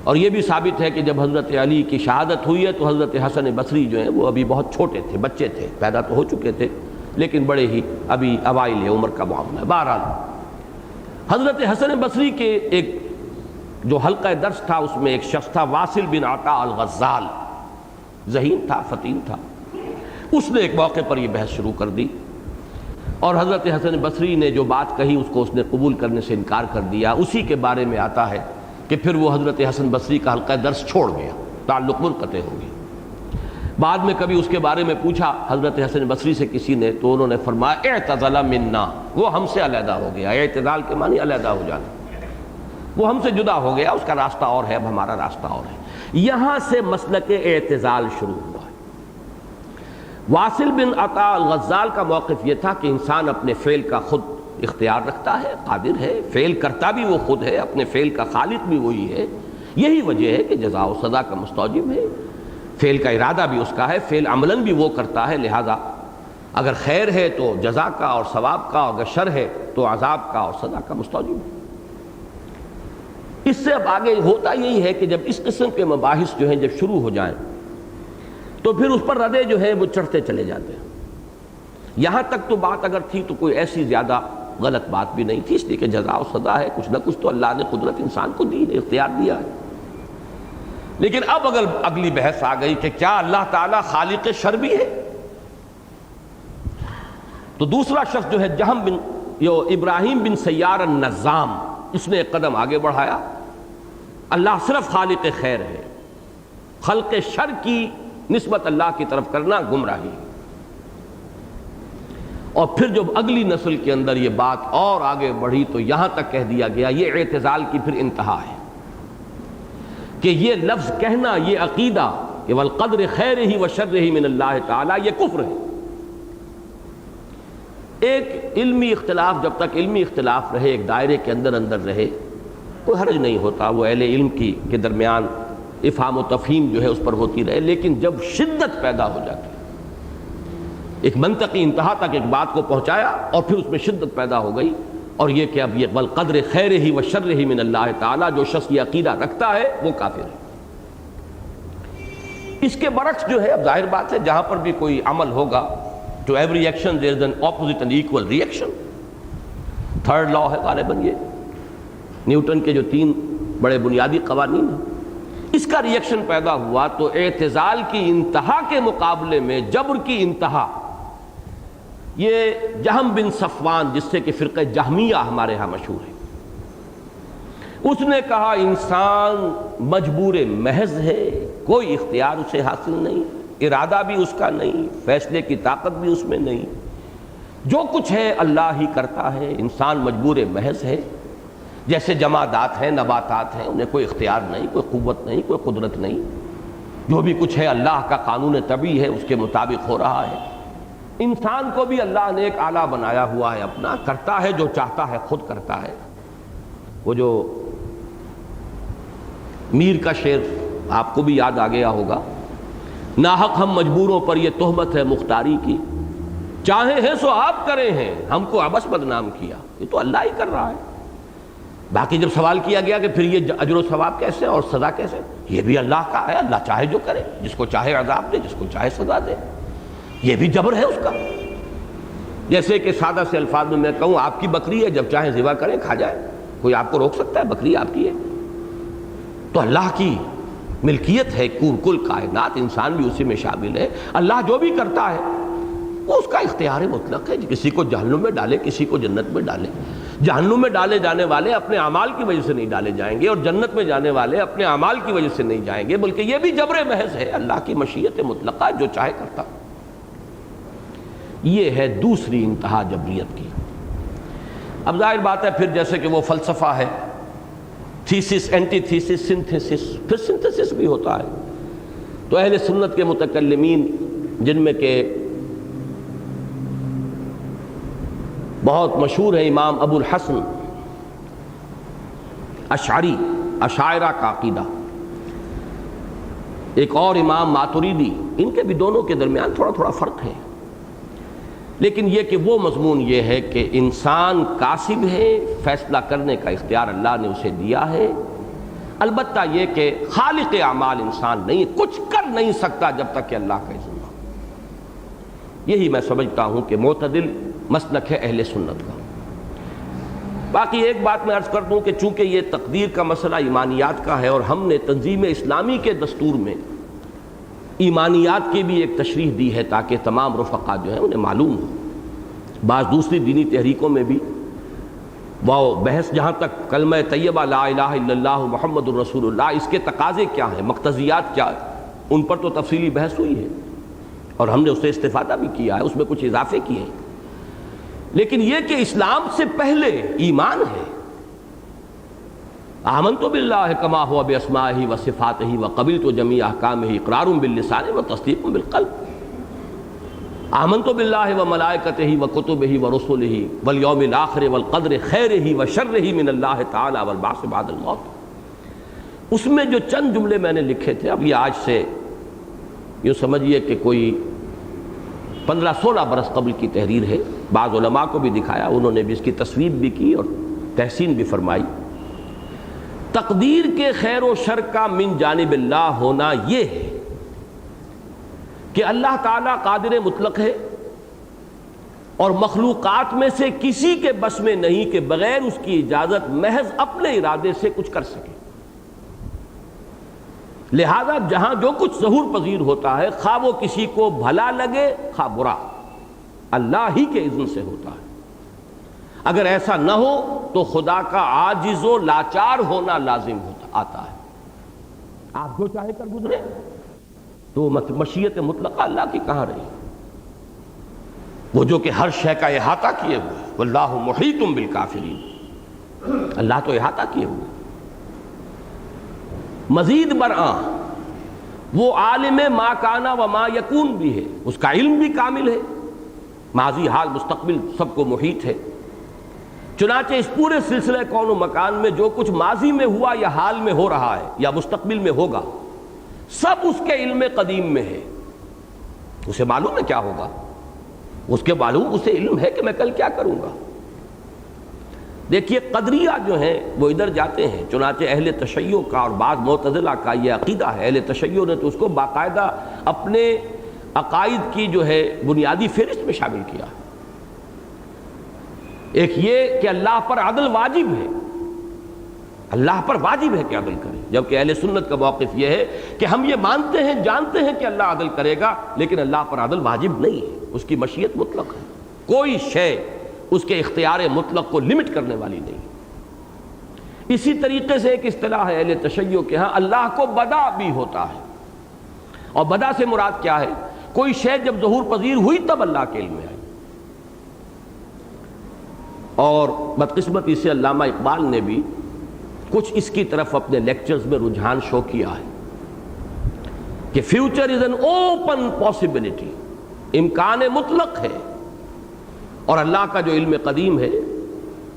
اور یہ بھی ثابت ہے کہ جب حضرت علی کی شہادت ہوئی ہے تو حضرت حسن بصری جو ہیں وہ ابھی بہت چھوٹے تھے، بچے تھے، پیدا تو ہو چکے تھے لیکن بڑے ہی ابھی اوائل عمر کا معاملہ ہے۔ بہرحال حضرت حسن بصری کے ایک جو حلقہ درس تھا اس میں ایک شخص تھا واصل بن عطا الغزال، ذہین تھا، فطین تھا، اس نے ایک موقع پر یہ بحث شروع کر دی، اور حضرت حسن بصری نے جو بات کہی اس کو اس نے قبول کرنے سے انکار کر دیا۔ اسی کے بارے میں آتا ہے کہ پھر وہ حضرت حسن بصری کا حلقہ درس چھوڑ گیا، تعلق منقطع ہو گیا۔ بعد میں کبھی اس کے بارے میں پوچھا حضرت حسن بصری سے کسی نے تو انہوں نے فرمایا اعتزل منا، وہ ہم سے علیحدہ ہو گیا۔ اعتزال کے معنی علیحدہ ہو جانا، وہ ہم سے جدا ہو گیا، اس کا راستہ اور ہے، اب ہمارا راستہ اور ہے۔ یہاں سے مسلک اعتزال شروع ہوا ہے۔ واصل بن عطا الغزال کا موقف یہ تھا کہ انسان اپنے فعل کا خود اختیار رکھتا ہے، قادر ہے، فعل کرتا بھی وہ خود ہے، اپنے فعل کا خالق بھی وہی ہے، یہی وجہ ہے کہ جزا و سزا کا مستوجب ہے، فعل کا ارادہ بھی اس کا ہے، فعل عملاً بھی وہ کرتا ہے، لہذا اگر خیر ہے تو جزا کا اور ثواب کا، اگر شر ہے تو عذاب کا اور سزا کا مستوجب ہے۔ اس سے اب آگے ہوتا یہی ہے کہ جب اس قسم کے مباحث جو ہیں جب شروع ہو جائیں تو پھر اس پر ردے جو ہیں وہ چڑھتے چلے جاتے ہیں۔ یہاں تک تو بات اگر تھی تو کوئی ایسی زیادہ غلط بات بھی نہیں تھی، اس لیے کہ جزا و سزا ہے، کچھ نہ کچھ تو اللہ نے قدرت انسان کو دی ہے، اختیار دیا ہے۔ لیکن اب اگر اگلی بحث آ گئی کہ کیا اللہ تعالیٰ خالق شر بھی ہے، تو دوسرا شخص جو ہے ابراہیم بن سیار النظام، اس نے ایک قدم آگے بڑھایا، اللہ صرف خالق خیر ہے، خلق شر کی نسبت اللہ کی طرف کرنا گمراہی۔ اور پھر جب اگلی نسل کے اندر یہ بات اور آگے بڑھی تو یہاں تک کہہ دیا گیا، یہ اعتزال کی پھر انتہا ہے کہ یہ لفظ کہنا، یہ عقیدہ کہ والقدر خیرہ وشرہ من اللہ تعالی، یہ کفر ہے۔ ایک علمی اختلاف جب تک علمی اختلاف رہے، ایک دائرے کے اندر رہے، کوئی حرج نہیں ہوتا، وہ اہل علم کے درمیان افہام و تفہیم جو ہے اس پر ہوتی رہے، لیکن جب شدت پیدا ہو جاتی، ایک منطقی انتہا تک ایک بات کو پہنچایا اور پھر اس میں شدت پیدا ہو گئی، اور یہ کہ اب یہ والقدر خیرہ وشرہ من اللہ تعالی، جو شخص یہ عقیدہ رکھتا ہے وہ کافر ہے۔ اس کے برعکس جو ہے، اب ظاہر بات ہے جہاں پر بھی کوئی عمل ہوگا to every action there is an opposite and equal reaction. Third law ہے غالباً یہ نیوٹن کے جو 3 بڑے بنیادی قوانین ہیں، اس کا ریئیکشن پیدا ہوا تو اعتزال کی انتہا کے مقابلے میں جبر کی انتہا، یہ جہم بن صفوان جس سے کہ فرقہ جہمیہ ہمارے ہاں مشہور ہے، اس نے کہا انسان مجبور محض ہے، کوئی اختیار اسے حاصل نہیں، ارادہ بھی اس کا نہیں، فیصلے کی طاقت بھی اس میں نہیں، جو کچھ ہے اللہ ہی کرتا ہے، انسان مجبور محض ہے، جیسے جمادات ہیں، نباتات ہیں، انہیں کوئی اختیار نہیں، کوئی قوت نہیں، کوئی قدرت نہیں، جو بھی کچھ ہے اللہ کا قانون طبیعی ہے، اس کے مطابق ہو رہا ہے۔ انسان کو بھی اللہ نے ایک آلہ بنایا ہوا ہے اپنا، کرتا ہے جو چاہتا ہے، خود کرتا ہے۔ وہ جو میر کا شعر آپ کو بھی یاد آ گیا ہوگا، ناحق ہم مجبوروں پر یہ تہمت ہے مختاری کی، چاہے ہیں سو آپ کرے ہیں، ہم کو عبث بدنام کیا، یہ تو اللہ ہی کر رہا ہے۔ باقی جب سوال کیا گیا کہ پھر یہ اجر و ثواب کیسے اور سزا کیسے، یہ بھی اللہ کا ہے، اللہ چاہے جو کرے، جس کو چاہے عذاب دے، جس کو چاہے سزا دے، یہ بھی جبر ہے اس کا۔ جیسے کہ سادہ سے الفاظ میں میں کہوں آپ کی بکری ہے، جب چاہے ذبح کریں کھا جائے، کوئی آپ کو روک سکتا ہے؟ بکری آپ کی ہے تو اللہ کی ملکیت ہے، کل کائنات، انسان بھی اسی میں شامل ہے۔ اللہ جو بھی کرتا ہے وہ اس کا اختیار مطلق ہے، کسی کو جہنم میں ڈالے، کسی کو جنت میں ڈالے۔ جہنم میں ڈالے جانے والے اپنے اعمال کی وجہ سے نہیں ڈالے جائیں گے، اور جنت میں جانے والے اپنے اعمال کی وجہ سے نہیں جائیں گے، بلکہ یہ بھی جبر محض ہے، اللہ کی مشیت مطلقہ، جو چاہے کرتا۔ یہ ہے دوسری انتہا جبریت کی۔ اب ظاہر بات ہے پھر جیسے کہ وہ فلسفہ ہے، تھیسس، اینٹی تھیسس، سنتھیسس، پھر سنتھیسس بھی ہوتا ہے۔ تو اہل سنت کے متکلمین جن میں کہ بہت مشہور ہے امام ابو الحسن اشعری، اشاعرہ کا عقیدہ، ایک اور امام ماتریدی، ان کے بھی دونوں کے درمیان تھوڑا تھوڑا فرق ہے، لیکن یہ کہ وہ مضمون یہ ہے کہ انسان کاسب ہے، فیصلہ کرنے کا اختیار اللہ نے اسے دیا ہے، البتہ یہ کہ خالق اعمال انسان نہیں، کچھ کر نہیں سکتا جب تک کہ اللہ کا اذن نہ ہو۔ یہی میں سمجھتا ہوں کہ معتدل مسلک ہے اہل سنت کا۔ باقی ایک بات میں عرض کر دوں کہ چونکہ یہ تقدیر کا مسئلہ ایمانیات کا ہے اور ہم نے تنظیم اسلامی کے دستور میں ایمانیات کی بھی ایک تشریح دی ہے تاکہ تمام رفقا جو ہیں انہیں معلوم ہو۔ بعض دوسری دینی تحریکوں میں بھی وہ بحث جہاں تک کلمہ طیبہ لا الہ الا اللہ محمد الرسول اللہ، اس کے تقاضے کیا ہیں، مقتضیات کیا ہیں، ان پر تو تفصیلی بحث ہوئی ہے اور ہم نے اس سے استفادہ بھی کیا ہے، اس میں کچھ اضافے کیے ہیں۔ لیکن یہ کہ اسلام سے پہلے ایمان ہے، آمنت باللہ کما ہوا باسمائہ و صفاتہ و قبلت جمیع احکامہ اقرار باللسان و تصدیق بالقلب، آمنت باللہ و ملائکتہ و کتبہ و رسلہ والیوم الآخر والقدر خیرہ و شرہ من اللہ تعالی والبعث بعد الموت۔ اس میں جو چند جملے میں نے لکھے تھے، اب یہ آج سے یوں سمجھیے کہ کوئی 15-16 برس قبل کی تحریر ہے، بعض علماء کو بھی دکھایا، انہوں نے بھی اس کی تصویب بھی کی اور تحسین بھی فرمائی۔ تقدیر کے خیر و شر کا من جانب اللہ ہونا یہ ہے کہ اللہ تعالیٰ قادر مطلق ہے اور مخلوقات میں سے کسی کے بس میں نہیں کہ بغیر اس کی اجازت محض اپنے ارادے سے کچھ کر سکے، لہذا جہاں جو کچھ ظہور پذیر ہوتا ہے، خواہ وہ کسی کو بھلا لگے خواہ برا، اللہ ہی کے اذن سے ہوتا ہے۔ اگر ایسا نہ ہو تو خدا کا عاجز و لاچار ہونا لازم آتا ہے۔ آپ جو چاہے کر گزرے تو مشیت مطلقہ اللہ کی کہاں رہی؟ وہ جو کہ ہر شے کا احاطہ کیے ہوئے، واللہ محیط بالکافرین، اللہ تو احاطہ کیے ہوئے۔ مزید برآں وہ عالم ما کانا و ما یکون بھی ہے، اس کا علم بھی کامل ہے، ماضی حال مستقبل سب کو محیط ہے۔ چنانچہ اس پورے سلسلہ کون و مکان میں جو کچھ ماضی میں ہوا یا حال میں ہو رہا ہے یا مستقبل میں ہوگا، سب اس کے علم قدیم میں ہے۔ اسے معلوم ہے کیا ہوگا، اس کے معلوم اسے علم ہے کہ میں کل کیا کروں گا۔ دیکھیے قدریہ جو ہیں وہ ادھر جاتے ہیں، چنانچہ اہل تشیع کا اور بعض معتزلہ کا یہ عقیدہ ہے، اہل تشیع نے تو اس کو باقاعدہ اپنے عقائد کی جو ہے بنیادی فہرست میں شامل کیا۔ ایک یہ کہ اللہ پر عدل واجب ہے، اللہ پر واجب ہے کہ عدل کرے، جبکہ اہل سنت کا موقف یہ ہے کہ ہم یہ مانتے ہیں جانتے ہیں کہ اللہ عدل کرے گا، لیکن اللہ پر عدل واجب نہیں ہے، اس کی مشیت مطلق ہے، کوئی شے اس کے اختیار مطلق کو لمٹ کرنے والی نہیں۔ اسی طریقے سے ایک اصطلاح ہے اہل تشیع کے ہاں، اللہ کو بدا بھی ہوتا ہے، اور بدا سے مراد کیا ہے؟ کوئی شے جب ظہور پذیر ہوئی تب اللہ کے علم میں آئی۔ اور بدقسمتی سے علامہ اقبال نے بھی کچھ اس کی طرف اپنے لیکچرز میں رجحان شو کیا ہے کہ future is an open possibility, امکان مطلق ہے، اور اللہ کا جو علم قدیم ہے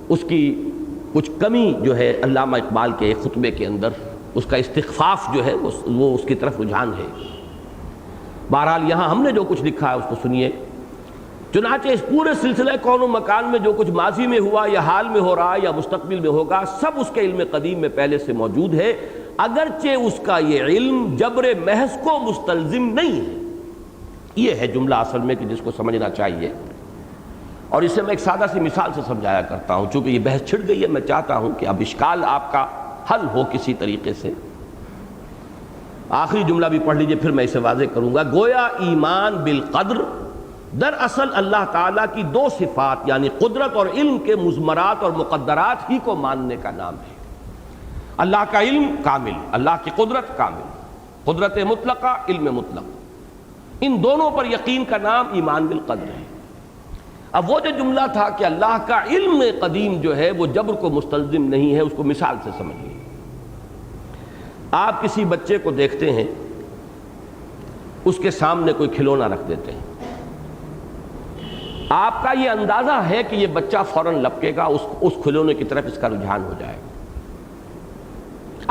اس کی کچھ کمی جو ہے علامہ اقبال کے ایک خطبے کے اندر اس کا استخفاف جو ہے وہ اس کی طرف رجحان ہے۔ بہرحال یہاں ہم نے جو کچھ لکھا ہے اس کو سنیے۔ چنانچہ اس پورے سلسلہ کون و مکان میں جو کچھ ماضی میں ہوا یا حال میں ہو رہا ہے یا مستقبل میں ہوگا، سب اس کے علم قدیم میں پہلے سے موجود ہے، اگرچہ اس کا یہ علم جبر محض کو مستلزم نہیں ہے۔ یہ ہے جملہ اصل میں کہ جس کو سمجھنا چاہیے، اور اسے میں ایک سادہ سی مثال سے سمجھایا کرتا ہوں، چونکہ یہ بحث چھڑ گئی ہے، میں چاہتا ہوں کہ اب اشکال آپ کا حل ہو کسی طریقے سے۔ آخری جملہ بھی پڑھ لیجئے، پھر میں اسے واضح کروں گا۔ گویا ایمان بالقدر دراصل اللہ تعالیٰ کی دو صفات یعنی قدرت اور علم کے مضمرات اور مقدرات ہی کو ماننے کا نام ہے۔ اللہ کا علم کامل، اللہ کی قدرت کامل، قدرت مطلقہ، علم مطلق، ان دونوں پر یقین کا نام ایمان بالقدر ہے۔ اب وہ جو جملہ تھا کہ اللہ کا علم قدیم جو ہے وہ جبر کو مستلزم نہیں ہے، اس کو مثال سے سمجھیے۔ آپ کسی بچے کو دیکھتے ہیں، اس کے سامنے کوئی کھلونا رکھ دیتے ہیں، آپ کا یہ اندازہ ہے کہ یہ بچہ فوراً لپکے گا، اس کھلونے کی طرف اس کا رجحان ہو جائے گا۔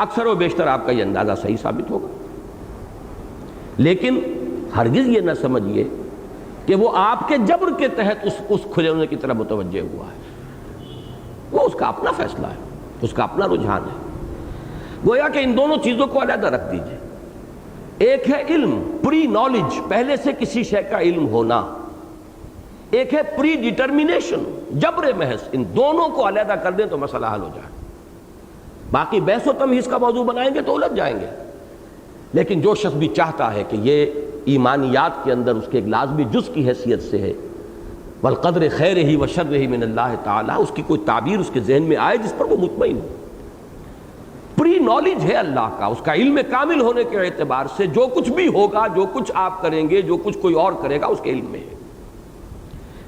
اکثر و بیشتر آپ کا یہ اندازہ صحیح ثابت ہوگا، لیکن ہرگز یہ نہ سمجھیے کہ وہ آپ کے جبر کے تحت اس کھلے ہونے کی طرف متوجہ ہوا ہے، وہ اس کا اپنا فیصلہ ہے، اس کا اپنا رجحان ہے۔ گویا کہ ان دونوں چیزوں کو علیحدہ رکھ دیجئے۔ ایک ہے علم، پری نالج، پہلے سے کسی شے کا علم ہونا، ایک ہے پری ڈیٹرمینیشن، جبر محض۔ ان دونوں کو علیحدہ کر دیں تو مسئلہ حل ہو جائے۔ باقی بحث و تمہیز کا موضوع بنائیں گے تو الجھ جائیں گے، لیکن جو شخص بھی چاہتا ہے کہ یہ ایمانیات کے اندر اس کے ایک لازمی جز کی حیثیت سے ہے، والقدر خیرہ و شرہ من اللہ تعالیٰ، اس کی کوئی تعبیر اس کے ذہن میں آئے جس پر وہ مطمئن ہو۔ پری نالج ہے اللہ کا، اس کا علم کامل ہونے کے اعتبار سے جو کچھ بھی ہوگا، جو کچھ آپ کریں گے، جو کچھ کوئی اور کرے گا، اس کے علم میں ہے۔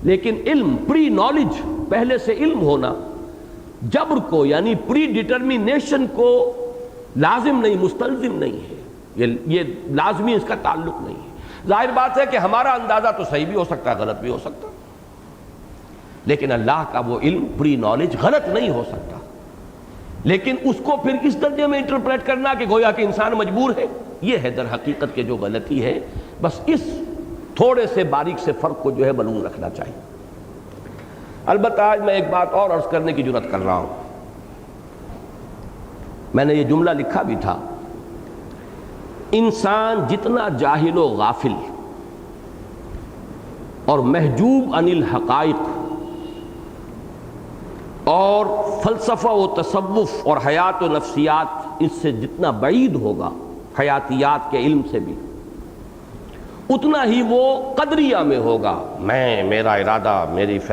لیکن علم، پری نالج، پہلے سے علم ہونا، جبر کو یعنی پری ڈیٹرمینیشن کو لازم نہیں، مستلزم نہیں ہے، یہ لازمی اس کا تعلق نہیں ہے۔ ظاہر بات ہے کہ ہمارا اندازہ تو صحیح بھی ہو سکتا ہے، غلط بھی ہو سکتا ہے، لیکن اللہ کا وہ علم، پری نالج، غلط نہیں ہو سکتا۔ لیکن اس کو پھر اس درجے میں انٹرپریٹ کرنا کہ گویا کہ انسان مجبور ہے، یہ ہے در حقیقت کے جو غلطی ہے۔ بس اس تھوڑے سے باریک سے فرق کو جو ہے معلوم رکھنا چاہیے۔ البتہ آج میں ایک بات اور عرض کرنے کی جرات کر رہا ہوں۔ میں نے یہ جملہ لکھا بھی تھا، انسان جتنا جاہل و غافل اور محجوب عن الحقائق اور فلسفہ و تصوف اور حیات و نفسیات اس سے جتنا بعید ہوگا، حیاتیات کے علم سے بھی، اتنا ہی وہ قدریہ میں ہوگا۔ میں، میرا ارادہ،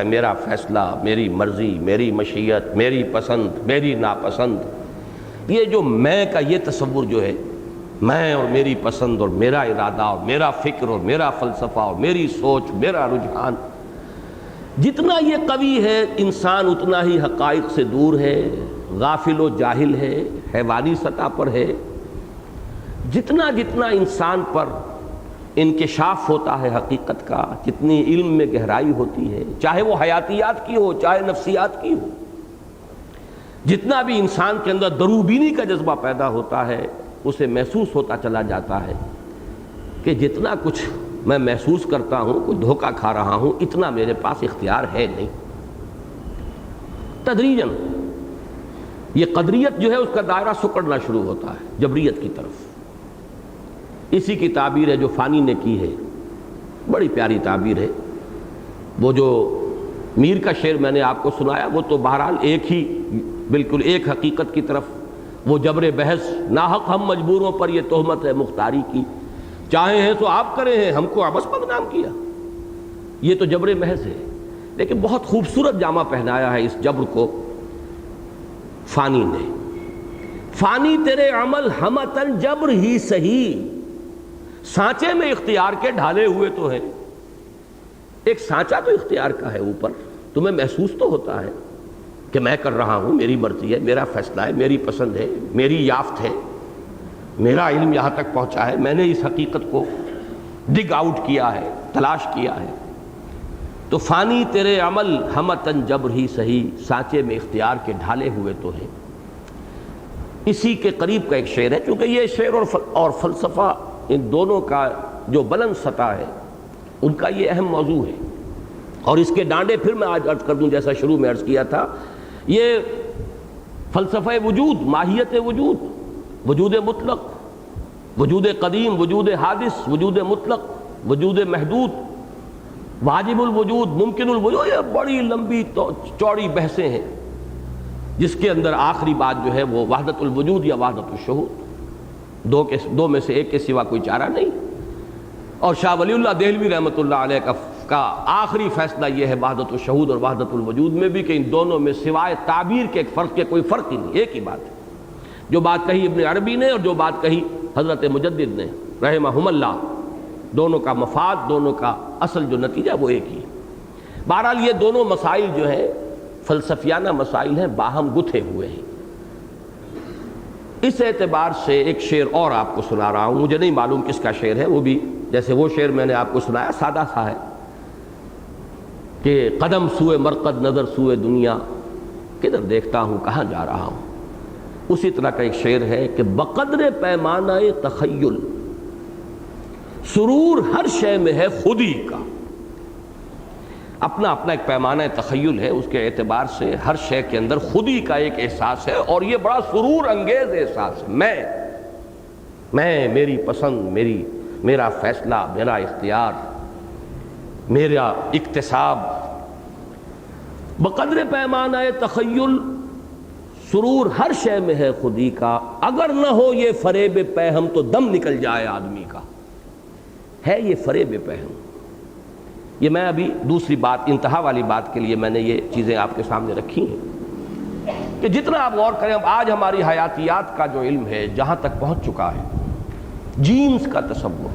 میرا فیصلہ، میری مرضی، میری مشیت، میری پسند، میری ناپسند، یہ جو میں کا یہ تصور جو ہے، میں اور میری پسند اور میرا ارادہ اور میرا فکر اور میرا فلسفہ اور میری سوچ، میرا رجحان، جتنا یہ قوی ہے، انسان اتنا ہی حقائق سے دور ہے، غافل و جاہل ہے، حیوانی سطح پر ہے۔ جتنا جتنا انسان پر انکشاف ہوتا ہے حقیقت کا، جتنی علم میں گہرائی ہوتی ہے، چاہے وہ حیاتیات کی ہو، چاہے نفسیات کی ہو، جتنا بھی انسان کے اندر دروبینی کا جذبہ پیدا ہوتا ہے، اسے محسوس ہوتا چلا جاتا ہے کہ جتنا کچھ میں محسوس کرتا ہوں، کوئی دھوکہ کھا رہا ہوں، اتنا میرے پاس اختیار ہے نہیں۔ تدریجاً یہ قدریت جو ہے اس کا دائرہ سکڑنا شروع ہوتا ہے جبریت کی طرف۔ اسی کی تعبیر ہے جو فانی نے کی ہے، بڑی پیاری تعبیر ہے۔ وہ جو میر کا شعر میں نے آپ کو سنایا، وہ تو بہرحال ایک ہی، بالکل ایک حقیقت کی طرف، وہ جبر بحث، ناحق ہم مجبوروں پر یہ تہمت ہے مختاری کی، چاہے ہیں تو آپ کرے ہیں، ہم کو عبث بدنام کیا، یہ تو جبر محض ہے۔ لیکن بہت خوبصورت جامہ پہنایا ہے اس جبر کو فانی نے۔ فانی تیرے عمل ہمتن جبر ہی سہی، سانچے میں اختیار کے ڈھالے ہوئے تو ہیں۔ ایک سانچہ تو اختیار کا ہے اوپر، تمہیں محسوس تو ہوتا ہے کہ میں کر رہا ہوں، میری مرضی ہے، میرا فیصلہ ہے، میری پسند ہے، میری یافت ہے، میرا علم یہاں تک پہنچا ہے، میں نے اس حقیقت کو ڈگ آؤٹ کیا ہے، تلاش کیا ہے۔ تو فانی تیرے عمل ہمتن جبر ہی سہی، سانچے میں اختیار کے ڈھالے ہوئے تو ہیں۔ اسی کے قریب کا ایک شعر ہے، چونکہ یہ شعر اور فلسفہ ان دونوں کا جو بلند سطح ہے، ان کا یہ اہم موضوع ہے۔ اور اس کے ڈانڈے پھر میں آج عرض کر دوں، جیسا شروع میں عرض کیا تھا، یہ فلسفہ وجود، ماہیت وجود، وجود مطلق، وجود قدیم، وجود حادث، وجود مطلق، وجود محدود، واجب الوجود، ممکن الوجود، یہ بڑی لمبی چوڑی بحثیں ہیں، جس کے اندر آخری بات جو ہے وہ وحدت الوجود یا وحدت الشہود، دو میں سے ایک کے سوا کوئی چارہ نہیں۔ اور شاہ ولی اللہ دہلوی رحمۃ اللہ علیہ کا آخری فیصلہ یہ ہے وحدت الشہود اور وحدت الوجود میں بھی، کہ ان دونوں میں سوائے تعبیر کے ایک فرق کے کوئی فرق ہی نہیں، ایک ہی بات ہے۔ جو بات کہی ابن عربی نے اور جو بات کہی حضرت مجدد نے رحمہم اللہ، دونوں کا مفاد، دونوں کا اصل جو نتیجہ وہ ایک ہی۔ بہرحال یہ دونوں مسائل جو ہیں فلسفیانہ مسائل ہیں، باہم گتھے ہوئے ہیں۔ اس اعتبار سے ایک شعر اور آپ کو سنا رہا ہوں، مجھے نہیں معلوم کس کا شعر ہے، وہ بھی جیسے وہ شعر میں نے آپ کو سنایا سادہ سا ہے کہ قدم سوئے مرقد نظر سوئے دنیا، کدھر دیکھتا ہوں کہاں جا رہا ہوں۔ اسی طرح کا ایک شعر ہے کہ بقدر پیمانہ تخیل سرور ہر شے میں ہے خودی کا، اپنا اپنا ایک پیمانہ تخیل ہے، اس کے اعتبار سے ہر شے کے اندر خودی کا ایک احساس ہے، اور یہ بڑا سرور انگیز احساس ہے۔ میں میری پسند، میرا فیصلہ، میرا اختیار، میرا اکتساب۔ بقدر پیمانہ تخیل سرور ہر شے میں ہے خودی کا، اگر نہ ہو یہ فریب پہم تو دم نکل جائے آدمی کا۔ ہے یہ فریب پہم۔ یہ میں ابھی دوسری بات، انتہا والی بات کے لیے میں نے یہ چیزیں آپ کے سامنے رکھی ہیں کہ جتنا آپ غور کریں، اب آج ہماری حیاتیات کا جو علم ہے جہاں تک پہنچ چکا ہے، جینز کا تصور،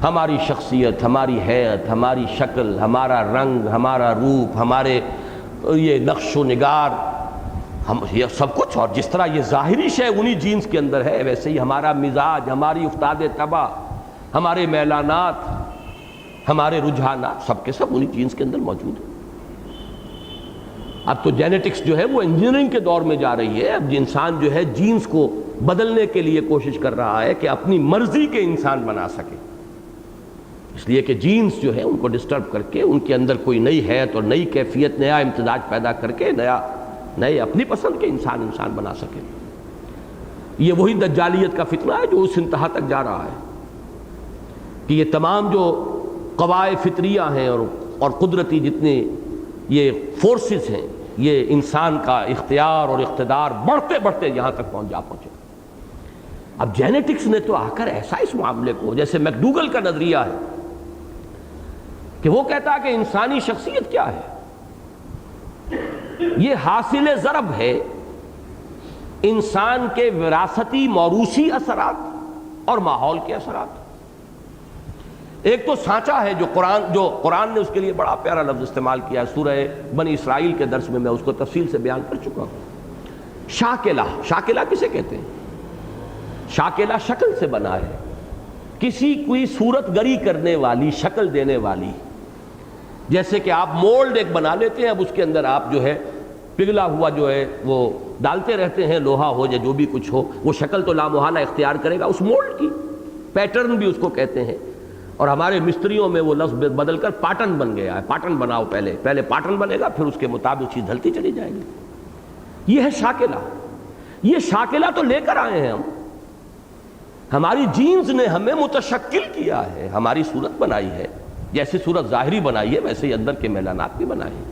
ہماری شخصیت، ہماری حیت، ہماری شکل، ہمارا رنگ، ہمارا روپ، ہمارے یہ نقش و نگار، ہم یہ سب کچھ، اور جس طرح یہ ظاہری شے انہی جینز کے اندر ہے، ویسے ہی ہمارا مزاج، ہماری افتاد طبع، ہمارے میلانات، ہمارے رجحانات، سب کے سب انہی جینز کے اندر موجود ہیں۔ اب تو جینیٹکس جو ہے وہ انجینئرنگ کے دور میں جا رہی ہے۔ اب انسان جو ہے جینز کو بدلنے کے لیے کوشش کر رہا ہے کہ اپنی مرضی کے انسان بنا سکے، اس لیے کہ جینز جو ہے ان کو ڈسٹرب کر کے ان کے اندر کوئی نئی حیت اور نئی کیفیت، نیا امتزاج پیدا کر کے نئے اپنی پسند کے انسان بنا سکے۔ یہ وہی دجالیت کا فتنہ ہے جو اس انتہا تک جا رہا ہے کہ یہ تمام جو قواعد فطریہ ہیں اور قدرتی جتنے یہ فورسز ہیں، یہ انسان کا اختیار اور اقتدار بڑھتے بڑھتے یہاں تک پہنچے۔ اب جینیٹکس نے تو آ کر ایسا اس معاملے کو، جیسے میکڈوگل کا نظریہ ہے کہ وہ کہتا ہے کہ انسانی شخصیت کیا ہے، یہ حاصل ضرب ہے انسان کے وراثتی موروثی اثرات اور ماحول کے اثرات۔ ایک تو سانچہ ہے جو قرآن نے اس کے لیے بڑا پیارا لفظ استعمال کیا ہے، سورہ بنی اسرائیل کے درس میں اس کو تفصیل سے بیان کر چکا ہوں۔ شاکلہ کسے کہتے ہیں؟ شاکلہ شکل سے بنا ہے، کوئی صورت گری کرنے والی، شکل دینے والی، جیسے کہ آپ مولڈ ایک بنا لیتے ہیں، اب اس کے اندر آپ جو ہے پگھلا ہوا جو ہے وہ ڈالتے رہتے ہیں، لوہا ہو یا جو بھی کچھ ہو، وہ شکل تو لامحالہ اختیار کرے گا اس مولڈ کی، پیٹرن بھی اس کو کہتے ہیں۔ اور ہمارے مستریوں میں وہ لفظ بدل کر پاٹن بن گیا ہے، پاٹن بناؤ، پہلے پاٹن بنے گا، پھر اس کے مطابق چیز ڈھلتی چلی جائے گی۔ یہ ہے شاکلہ۔ یہ شاکلہ تو لے کر آئے ہیں ہم، ہماری جینز نے ہمیں متشکل کیا ہے، ہماری صورت بنائی ہے، جیسے صورت ظاہری بنائی ہے ویسے ہی اندر کے میلانات بھی بنائے ہیں۔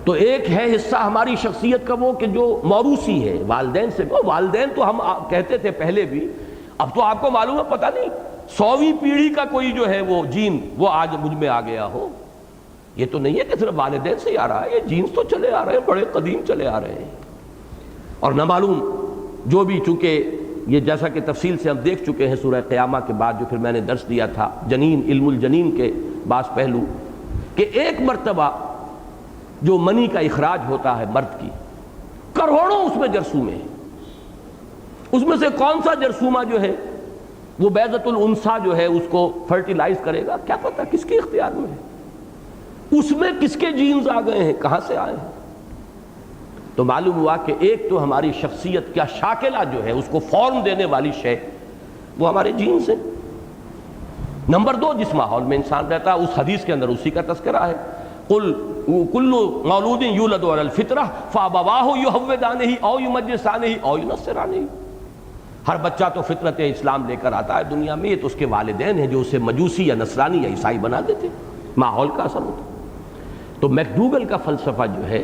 تو ایک ہے حصہ ہماری شخصیت کا وہ کہ جو موروثی ہے، والدین سے۔ والدین تو ہم کہتے تھے پہلے بھی، اب تو آپ کو معلوم ہے، پتہ نہیں 100ویں پیڑھی کا کوئی جو ہے وہ جین وہ آج مجھ میں آ گیا ہو۔ یہ تو نہیں ہے کہ صرف والدین سے ہی آ رہا ہے، یہ جینز تو چلے آ رہے ہیں، بڑے قدیم چلے آ رہے ہیں۔ اور نہ معلوم جو بھی، چونکہ یہ جیسا کہ تفصیل سے ہم دیکھ چکے ہیں سورہ قیامہ کے بعد، جو پھر میں نے درس دیا تھا جنین، علم الجنین کے بعض پہلو، کہ ایک مرتبہ جو منی کا اخراج ہوتا ہے مرد کی، کروڑوں اس میں جرثومے ہیں، اس میں سے کون سا جرثومہ جو ہے وہ بیضۃ الانثیٰ جو ہے اس کو فرٹیلائز کرے گا، کیا پتہ کس کے اختیار میں ہے، اس میں کس کے جینز آ گئے ہیں، کہاں سے آئے ہیں۔ تو معلوم ہوا کہ ایک تو ہماری شخصیت کا شاکلہ جو ہے اس کو فارم دینے والی شے وہ ہمارے جینز ہیں۔ نمبر 2، جس ماحول میں انسان رہتا ہے، اس حدیث کے اندر اسی کا تذکرہ ہے، قل کل مولود یولد علی الفطرہ فابواہ یہودانہ او یمجسانہ او ینصرانہ۔ ہر بچہ تو فطرت اسلام لے کر آتا ہے دنیا میں، یہ تو اس کے والدین ہیں جو اسے مجوسی یا نصرانی یا عیسائی بنا دیتے، ماحول کا اثر ہوتا۔ تو میکڈوگل کا فلسفہ جو ہے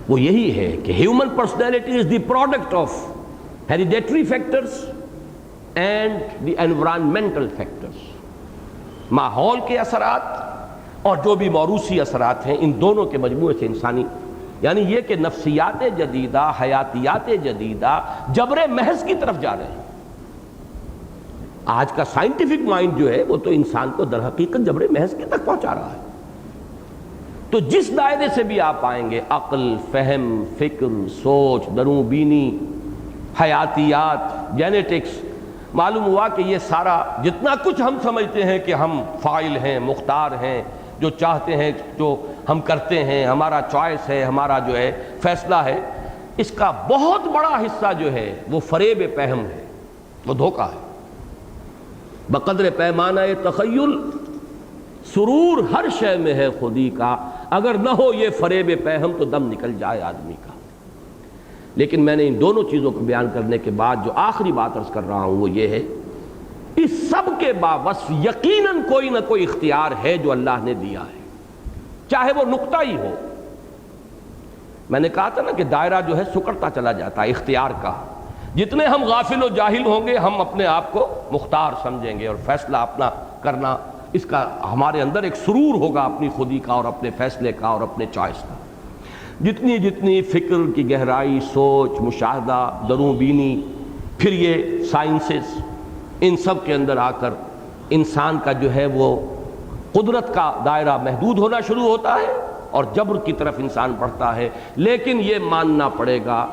وہ یہی ہے کہ human personality is the product of hereditary factors and the environmental factors, ماحول کے اثرات اور جو بھی موروثی اثرات ہیں، ان دونوں کے مجموعے سے انسانی، یعنی یہ کہ نفسیات جدیدہ، حیاتیات جدیدہ جبر محض کی طرف جا رہے ہیں۔ آج کا سائنٹیفک مائنڈ جو ہے وہ تو انسان کو در حقیقت جبر محض کی تک پہنچا رہا ہے۔ تو جس دائرے سے بھی آپ آئیں گے، عقل، فہم، فکر، سوچ، درون بینی، حیاتیات، جینیٹکس، معلوم ہوا کہ یہ سارا جتنا کچھ ہم سمجھتے ہیں کہ ہم فاعل ہیں، مختار ہیں، جو چاہتے ہیں جو ہم کرتے ہیں، ہمارا چوائس ہے، ہمارا جو ہے فیصلہ ہے، اس کا بہت بڑا حصہ جو ہے وہ فریب پہم ہے، وہ دھوکہ ہے۔ بقدر پیمانہ تخیل سرور ہر شے میں ہے خودی کا، اگر نہ ہو یہ فریب پہم تو دم نکل جائے آدمی کا۔ لیکن میں نے ان دونوں چیزوں کو بیان کرنے کے بعد جو آخری بات عرض کر رہا ہوں وہ یہ ہے، اس سب کے باوصف یقیناً کوئی نہ کوئی اختیار ہے جو اللہ نے دیا ہے، چاہے وہ نقطہ ہی ہو۔ میں نے کہا تھا نا کہ دائرہ جو ہے سکڑتا چلا جاتا ہے اختیار کا، جتنے ہم غافل و جاہل ہوں گے ہم اپنے آپ کو مختار سمجھیں گے، اور فیصلہ اپنا کرنا اس کا ہمارے اندر ایک سرور ہوگا اپنی خودی کا اور اپنے فیصلے کا اور اپنے چوائس کا۔ جتنی جتنی فکر کی گہرائی، سوچ، مشاہدہ، دروں بینی، پھر یہ سائنسز، ان سب کے اندر آ کر انسان کا جو ہے وہ قدرت کا دائرہ محدود ہونا شروع ہوتا ہے اور جبر کی طرف انسان بڑھتا ہے۔ لیکن یہ ماننا پڑے گا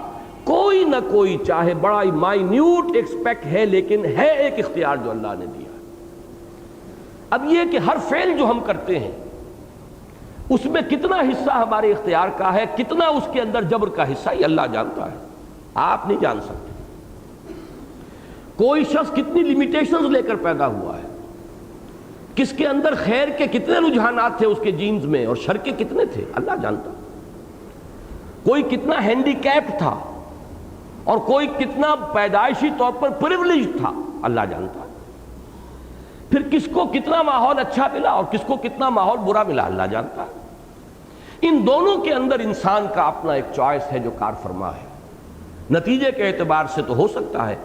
کوئی نہ کوئی، چاہے بڑا ہی مائنیوٹ ایکسپیکٹ ہے، لیکن ہے ایک اختیار جو اللہ نے دیا۔ اب یہ کہ ہر فعل جو ہم کرتے ہیں اس میں کتنا حصہ ہمارے اختیار کا ہے، کتنا اس کے اندر جبر کا حصہ، یہ اللہ جانتا ہے، آپ نہیں جان سکتے۔ کوئی شخص کتنی لیمیٹیشنز لے کر پیدا ہوا ہے، کس کے اندر خیر کے کتنے رجحانات تھے اس کے جینز میں اور شر کے کتنے تھے، اللہ جانتا۔ کوئی کتنا ہینڈی کیپ تھا اور کوئی کتنا پیدائشی طور پر پریولیج تھا، اللہ جانتا۔ پھر کس کو کتنا ماحول اچھا ملا اور کس کو کتنا ماحول برا ملا، اللہ جانتا ہے۔ ان دونوں کے اندر انسان کا اپنا ایک چوائس ہے جو کار فرما ہے۔ نتیجے کے اعتبار سے تو ہو سکتا ہے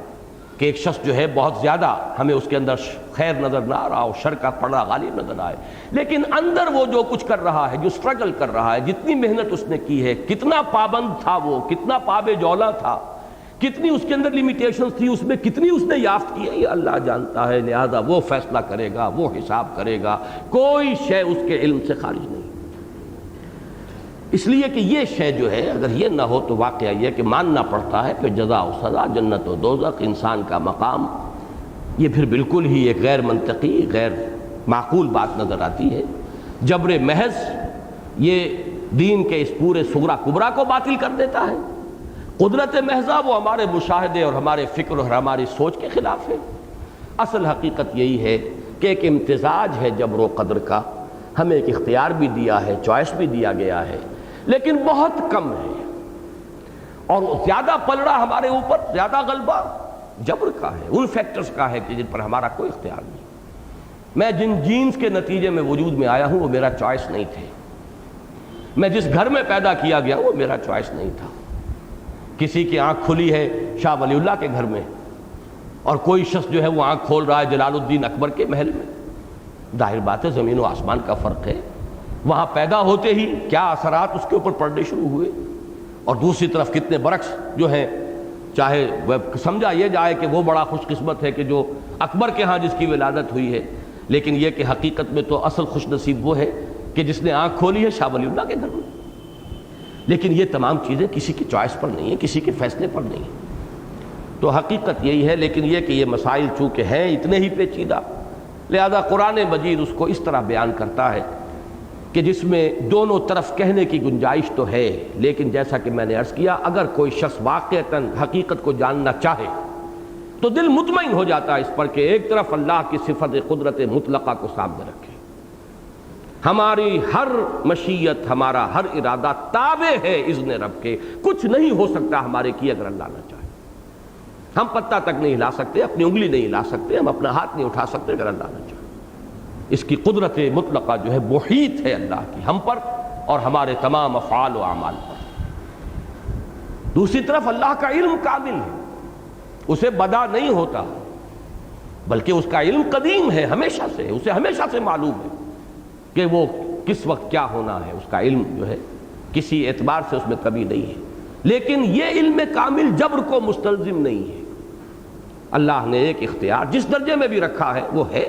کہ ایک شخص جو ہے بہت زیادہ ہمیں اس کے اندر خیر نظر نہ آ رہا ہو، شر کا پڑا غالب نظر آئے، لیکن اندر وہ جو کچھ کر رہا ہے، جو سٹرگل کر رہا ہے، جتنی محنت اس نے کی ہے، کتنا پابند تھا وہ، کتنا پاب جولا تھا، کتنی اس کے اندر لیمیٹیشنز تھی، اس میں کتنی اس نے یافت کی ہے، یہ اللہ جانتا ہے۔ لہذا وہ فیصلہ کرے گا، وہ حساب کرے گا، کوئی شے اس کے علم سے خارج نہیں۔ اس لیے کہ یہ شے جو ہے اگر یہ نہ ہو تو واقعہ یہ کہ ماننا پڑتا ہے کہ جزا و سزا، جنت و دوزخ، انسان کا مقام، یہ پھر بالکل ہی ایک غیر منطقی، غیر معقول بات نظر آتی ہے۔ جبر محض یہ دین کے اس پورے صغرا کبرا کو باطل کر دیتا ہے۔ قدرت محضہ وہ ہمارے مشاہدے اور ہمارے فکر اور ہماری سوچ کے خلاف ہے۔ اصل حقیقت یہی ہے کہ ایک امتزاج ہے جبر و قدر کا، ہمیں ایک اختیار بھی دیا ہے، چوائس بھی دیا گیا ہے، لیکن بہت کم ہے، اور زیادہ پلڑا ہمارے اوپر، زیادہ غلبہ جبر کا ہے، ان فیکٹرز کا ہے کہ جن پر ہمارا کوئی اختیار نہیں۔ میں جن جینز کے نتیجے میں وجود میں آیا ہوں وہ میرا چوائس نہیں تھے، میں جس گھر میں پیدا کیا گیا وہ میرا چوائس نہیں تھا۔ کسی کی آنکھ کھلی ہے شاہ ولی اللہ کے گھر میں، اور کوئی شخص جو ہے وہ آنکھ کھول رہا ہے جلال الدین اکبر کے محل میں، ظاہر بات ہے زمین و آسمان کا فرق ہے۔ وہاں پیدا ہوتے ہی کیا اثرات اس کے اوپر پڑنے شروع ہوئے، اور دوسری طرف کتنے برعکس جو ہیں، چاہے سمجھا یہ جائے کہ وہ بڑا خوش قسمت ہے کہ جو اکبر کے ہاں جس کی ولادت ہوئی ہے، لیکن یہ کہ حقیقت میں تو اصل خوش نصیب وہ ہے کہ جس نے آنکھ کھولی ہے شاہ ولی اللہ کے گھر میں۔ لیکن یہ تمام چیزیں کسی کی چوائس پر نہیں ہیں، کسی کے فیصلے پر نہیں ہیں۔ تو حقیقت یہی ہے، لیکن یہ کہ یہ مسائل چونکہ ہیں اتنے ہی پیچیدہ، لہذا قرآن مجید اس کو اس طرح بیان کرتا ہے کہ جس میں دونوں طرف کہنے کی گنجائش تو ہے، لیکن جیسا کہ میں نے عرض کیا اگر کوئی شخص واقعتاً حقیقت کو جاننا چاہے تو دل مطمئن ہو جاتا ہے اس پر کہ ایک طرف اللہ کی صفت قدرت مطلقہ کو سامنے رکھے، ہماری ہر مشیت، ہمارا ہر ارادہ تابع ہے اذن رب کے، کچھ نہیں ہو سکتا ہمارے کی اگر اللہ نہ چاہے۔ ہم پتہ تک نہیں ہلا سکتے، اپنی انگلی نہیں ہلا سکتے، ہم اپنا ہاتھ نہیں اٹھا سکتے اگر اللہ نہ چاہے۔ اس کی قدرت مطلقہ جو ہے محیط ہے اللہ کی ہم پر اور ہمارے تمام افعال و اعمال پر۔ دوسری طرف اللہ کا علم کامل ہے، اسے بدا نہیں ہوتا، بلکہ اس کا علم قدیم ہے، ہمیشہ سے، اسے ہمیشہ سے معلوم ہے کہ وہ کس وقت کیا ہونا ہے، اس کا علم جو ہے کسی اعتبار سے اس میں کمی نہیں ہے۔ لیکن یہ علم کامل جبر کو مستلزم نہیں ہے۔ اللہ نے ایک اختیار جس درجے میں بھی رکھا ہے وہ ہے،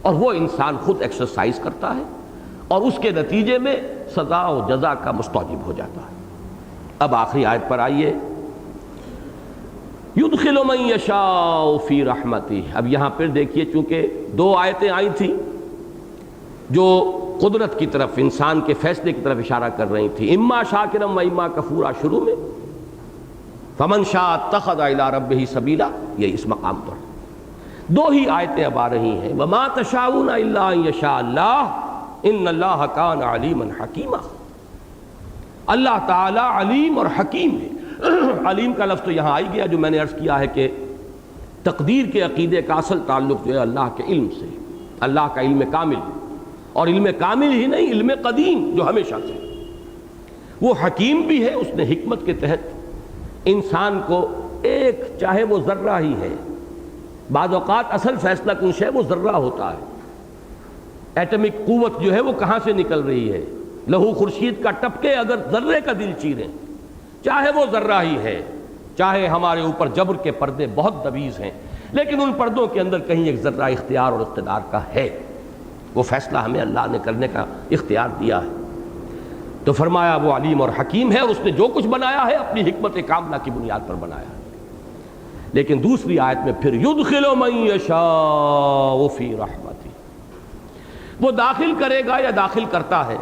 اور وہ انسان خود ایکسرسائز کرتا ہے اور اس کے نتیجے میں سزا و جزا کا مستوجب ہو جاتا ہے۔ اب آخری آیت پر آئیے، یدخل من یشاء فی رحمتہ۔ اب یہاں پھر دیکھیے چونکہ دو آیتیں آئی تھیں جو قدرت کی طرف، انسان کے فیصلے کی طرف اشارہ کر رہی تھی، اما شاکرا و اما کفورا شروع میں، فمن شاء اتخذ الی ربہ سبیلا، یہ اس مقام پر۔ دو ہی آیتیں اب آ رہی ہیں، وما تشاءون الا ان یشاء اللہ ان اللہ کان علیما حکیما۔ اللہ تعالی علیم اور حکیم ہے۔ علیم کا لفظ تو یہاں آئی گیا، جو میں نے عرض کیا ہے کہ تقدیر کے عقیدے کا اصل تعلق جو ہے اللہ کے علم سے، اللہ کا علم کامل، اور علم کامل ہی نہیں، علم قدیم جو ہمیشہ سے۔ وہ حکیم بھی ہے، اس نے حکمت کے تحت انسان کو ایک، چاہے وہ ذرہ ہی ہے، بعض اوقات اصل فیصلہ کن شے وہ ذرہ ہوتا ہے، ایٹمک قوت جو ہے وہ کہاں سے نکل رہی ہے، لہو خورشید کا ٹپکے اگر ذرے کا دل چیریں، چاہے وہ ذرہ ہی ہے، چاہے ہمارے اوپر جبر کے پردے بہت دبیز ہیں، لیکن ان پردوں کے اندر کہیں ایک ذرہ اختیار اور اقتدار کا ہے، وہ فیصلہ ہمیں اللہ نے کرنے کا اختیار دیا ہے۔ تو فرمایا وہ علیم اور حکیم ہے، اور اس نے جو کچھ بنایا ہے اپنی حکمت کاملہ کی بنیاد پر بنایا ہے۔ لیکن دوسری آیت میں پھر یدخل من یشاء فی رحمتہ، وہ داخل کرے گا یا داخل کرتا ہے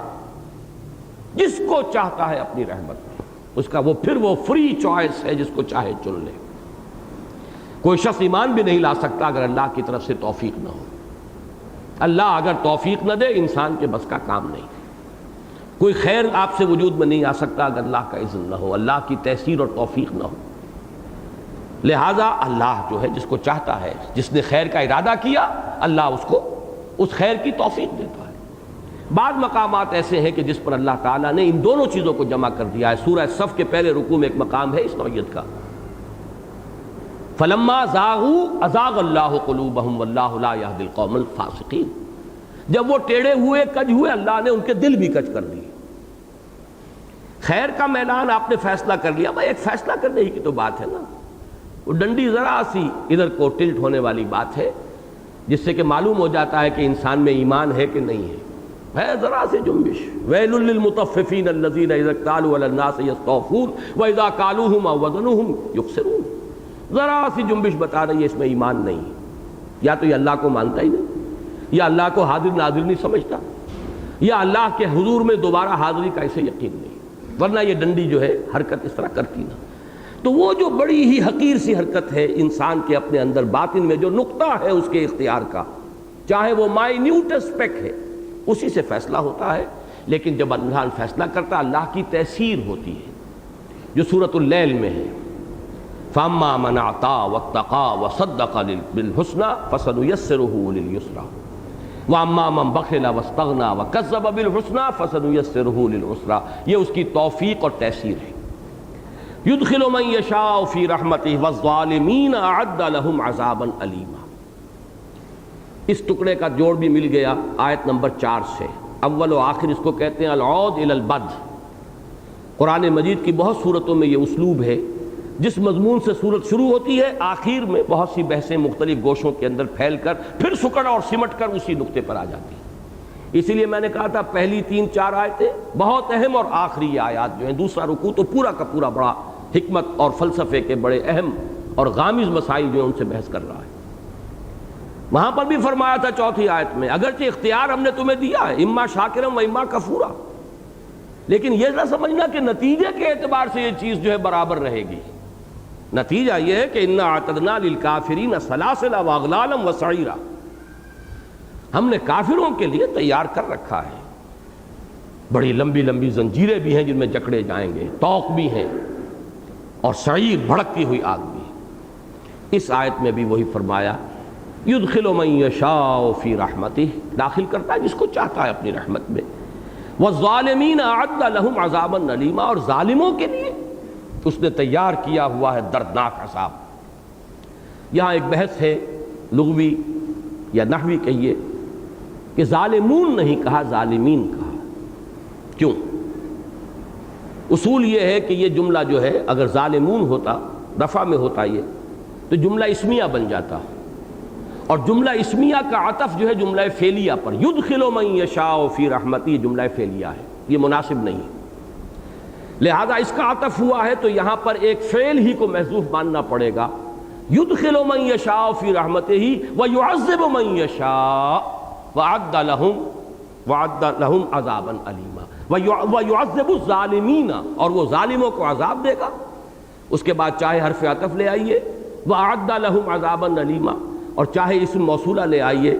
جس کو چاہتا ہے اپنی رحمت میں، اس کا وہ پھر وہ فری چوائس ہے، جس کو چاہے چن لے۔ کوئی شخص ایمان بھی نہیں لا سکتا اگر اللہ کی طرف سے توفیق نہ ہو۔ اللہ اگر توفیق نہ دے، انسان کے بس کا کام نہیں۔ کوئی خیر آپ سے وجود میں نہیں آ سکتا اگر اللہ کا اذن نہ ہو، اللہ کی تیسیر اور توفیق نہ ہو۔ لہذا اللہ جو ہے جس کو چاہتا ہے، جس نے خیر کا ارادہ کیا، اللہ اس کو اس خیر کی توفیق دیتا ہے۔ بعض مقامات ایسے ہیں کہ جس پر اللہ تعالیٰ نے ان دونوں چیزوں کو جمع کر دیا ہے۔ سورہ صف کے پہلے رکوع میں ایک مقام ہے اس نوعیت کا، فلما زاغوا ازاغ اللہ قلوبہم واللہ لا یہدی القوم الفاسقین۔ جب وہ ٹیڑے ہوئے، کج ہوئے، اللہ نے ان کے دل بھی کج کر دیے۔ خیر کا میدان آپ نے فیصلہ کر لیا، بھائی ایک فیصلہ کرنے ہی کی تو بات ہے نا، وہ ڈنڈی ذرا سی ادھر کو ٹلٹ ہونے والی بات ہے، جس سے کہ معلوم ہو جاتا ہے کہ انسان میں ایمان ہے کہ نہیں ہے ذرا سی جنبش۔ ویل للمطففین الذین اذا اکتالوا علی الناس یستوفون واذا کالوہم او وزنوہم یخسرون۔ ذرا سی جنبش بتا رہی ہے اس میں ایمان نہیں، یا تو یہ اللہ کو مانتا ہی نہیں، یا اللہ کو حاضر ناظر نہیں سمجھتا، یا اللہ کے حضور میں دوبارہ حاضری کا اسے یقین نہیں، ورنہ یہ ڈنڈی جو ہے حرکت اس طرح کرتی نہ۔ تو وہ جو بڑی ہی حقیر سی حرکت ہے انسان کے اپنے اندر باطن میں، جو نقطہ ہے اس کے اختیار کا، چاہے وہ مائنیوٹ اسپیک ہے، اسی سے فیصلہ ہوتا ہے۔ لیکن جب اللہ فیصلہ کرتا، اللہ کی تیسیر ہوتی ہے، جو سورۃ اللیل میں ہے، فَأَمَّا مَنْ أَعْطَىٰ وَاتَّقَىٰ وَصَدَّقَ بِالْحُسْنَىٰ فَسَنُيَسِّرُهُ لِلْيُسْرَىٰ وَأَمَّا مَنْ بَخِلَ وَاسْتَغْنَىٰ وَكَذَّبَ بِالْحُسْنَىٰ فَسَنُيَسِّرُهُ لِلْعُسْرَىٰ۔ یہ اس کی توفیق اور تیسیر ہے۔ يُدْخِلُ مَن يَشَاءُ فِي رَحْمَتِهِ وَالظَّالِمِينَ أَعَدَّ لَهُمْ عَذَابًا أَلِيمًا۔ اس ٹکڑے کا جوڑ بھی مل گیا آیت نمبر 4 سے، اول و آخر اس کو کہتے ہیں العود الی البد۔ قرآن مجید کی بہت صورتوں میں یہ اسلوب ہے، جس مضمون سے صورت شروع ہوتی ہے، آخر میں بہت سی بحثیں مختلف گوشوں کے اندر پھیل کر پھر سکڑ اور سمٹ کر اسی نقطے پر آ جاتی ہیں۔ اسی لیے میں نے کہا تھا پہلی 3-4 آیتیں بہت اہم، اور آخری یہ آیات جو ہیں، دوسرا رکوع تو پورا کا پورا بڑا حکمت اور فلسفے کے بڑے اہم اور غامض مسائل جو ہیں ان سے بحث کر رہا ہے۔ وہاں پر بھی فرمایا تھا چوتھی آیت میں، اگرچہ اختیار ہم نے تمہیں دیا ہے، اما شاکرم و اما کفورا، لیکن یہ نہ سمجھنا کہ نتیجے کے اعتبار سے یہ چیز جو ہے برابر رہے گی۔ نتیجہ یہ ہے کہ انا اعتدنا للکافرین سلاسل واغلالا وسعیرا، ہم نے کافروں کے لیے تیار کر رکھا ہے بڑی لمبی لمبی زنجیریں بھی ہیں جن میں جکڑے جائیں گے، طوق بھی ہیں، اور سعیر بھڑکتی ہوئی آگ بھی۔ اس آیت میں بھی وہی فرمایا، یدخل من یشاء فی رحمتہ، داخل کرتا ہے جس کو چاہتا ہے اپنی رحمت میں، والظالمین اعد لہم عذابا الیما، اور ظالموں کے لیے اس نے تیار کیا ہوا ہے دردناک عذاب۔ یہاں ایک بحث ہے لغوی یا نحوی کہیے کہ ظالمون نہیں کہا، ظالمین کہا، کیوں؟ اصول یہ ہے کہ یہ جملہ جو ہے اگر ظالمون ہوتا، رفع میں ہوتا یہ، تو جملہ اسمیہ بن جاتا، اور جملہ اسمیہ کا عطف جو ہے جملہ فعلیہ پر، یدخل من یشاء فی رحمتہ، جملہ فعلیہ ہے، یہ مناسب نہیں ہے۔ لہذا اس کا عطف ہوا ہے تو یہاں پر ایک فعل ہی کو محذوف ماننا پڑے گا، یدخل من یشاء فی رحمتہ ویعذب من یشاء وعد لہم عذابا الیما، ویعذب الظالمین، اور وہ ظالموں کو عذاب دے گا۔ اس کے بعد چاہے حرف عطف لے آئیے، وعد لہم عذابا الیما، اور چاہے اسم موصولہ لے آئیے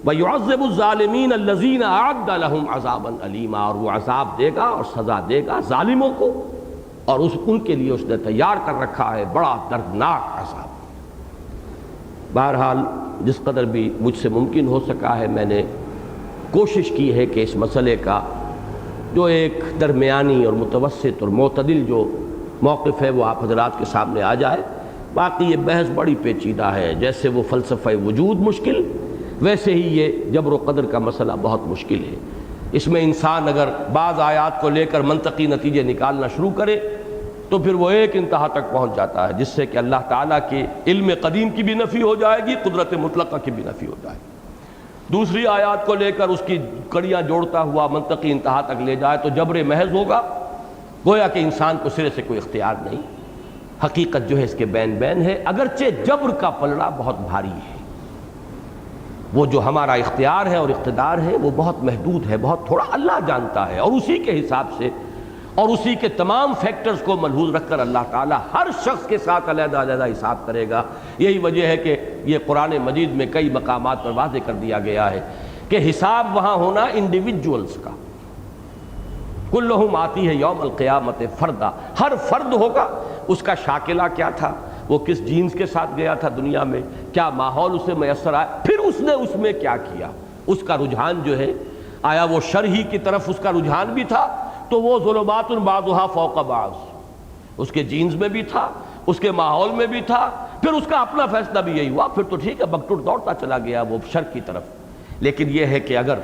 وَيُعَذِّبُ الظَّالِمِينَ الَّذِينَ أَعَدَّ لَهُمْ عَذَابًا أَلِيمًا، اور وہ عذاب دے گا اور سزا دے گا ظالموں کو، اور ان کے لیے اس نے تیار کر رکھا ہے بڑا دردناک عذاب۔ بہرحال جس قدر بھی مجھ سے ممکن ہو سکا ہے میں نے کوشش کی ہے کہ اس مسئلے کا جو ایک درمیانی اور متوسط اور معتدل جو موقف ہے وہ آپ حضرات کے سامنے آ جائے۔ باقی یہ بحث بڑی پیچیدہ ہے، جیسے وہ فلسفہ وجود مشکل، ویسے ہی یہ جبر و قدر کا مسئلہ بہت مشکل ہے۔ اس میں انسان اگر بعض آیات کو لے کر منطقی نتیجے نکالنا شروع کرے تو پھر وہ ایک انتہا تک پہنچ جاتا ہے، جس سے کہ اللہ تعالیٰ کے علم قدیم کی بھی نفی ہو جائے گی، قدرت مطلقہ کی بھی نفی ہو جائے گی۔ دوسری آیات کو لے کر اس کی کڑیاں جوڑتا ہوا منطقی انتہا تک لے جائے تو جبر محض ہوگا، گویا کہ انسان کو سرے سے کوئی اختیار نہیں۔ حقیقت جو ہے اس کے بین بین ہے، اگرچہ جبر کا پلڑا بہت بھاری ہے، وہ جو ہمارا اختیار ہے اور اقتدار ہے وہ بہت محدود ہے، بہت تھوڑا اللہ جانتا ہے، اور اسی کے حساب سے اور اسی کے تمام فیکٹرز کو ملحوظ رکھ کر اللہ تعالیٰ ہر شخص کے ساتھ علیحدہ علیحدہ حساب کرے گا۔ یہی وجہ ہے کہ یہ قرآن مجید میں کئی مقامات پر واضح کر دیا گیا ہے کہ حساب وہاں ہونا انڈیویجولز کا، کلہم آتی ہے یوم القیامت فردا، ہر فرد ہوگا، اس کا شاکلہ کیا تھا، وہ کس جینز کے ساتھ گیا تھا دنیا میں، کیا ماحول اسے میسر آیا، پھر اس نے اس میں کیا کیا، اس کا رجحان جو ہے آیا وہ شر ہی کی طرف اس کا رجحان بھی تھا تو وہ ظلمات بعضها فوق بعض، اس کے جینز میں بھی تھا، اس کے ماحول میں بھی تھا، پھر اس کا اپنا فیصلہ بھی یہی ہوا، پھر تو ٹھیک ہے بکٹر دوڑتا چلا گیا وہ شر کی طرف۔ لیکن یہ ہے کہ اگر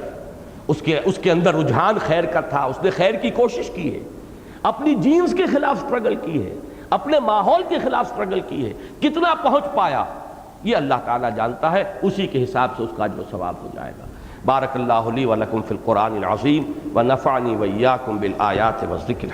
اس کے اندر رجحان خیر کا تھا، اس نے خیر کی کوشش کی ہے، اپنی جینز کے خلاف سٹرگل کی ہے، اپنے ماحول کے خلاف سٹرگل کی ہے، کتنا پہنچ پایا یہ اللہ تعالیٰ جانتا ہے، اسی کے حساب سے اس کا اجر و ثواب ہو جائے گا۔ بارک اللہ لی و لکم فی القرآن العظیم ونفعنی وإیاکم بالآیات والذکر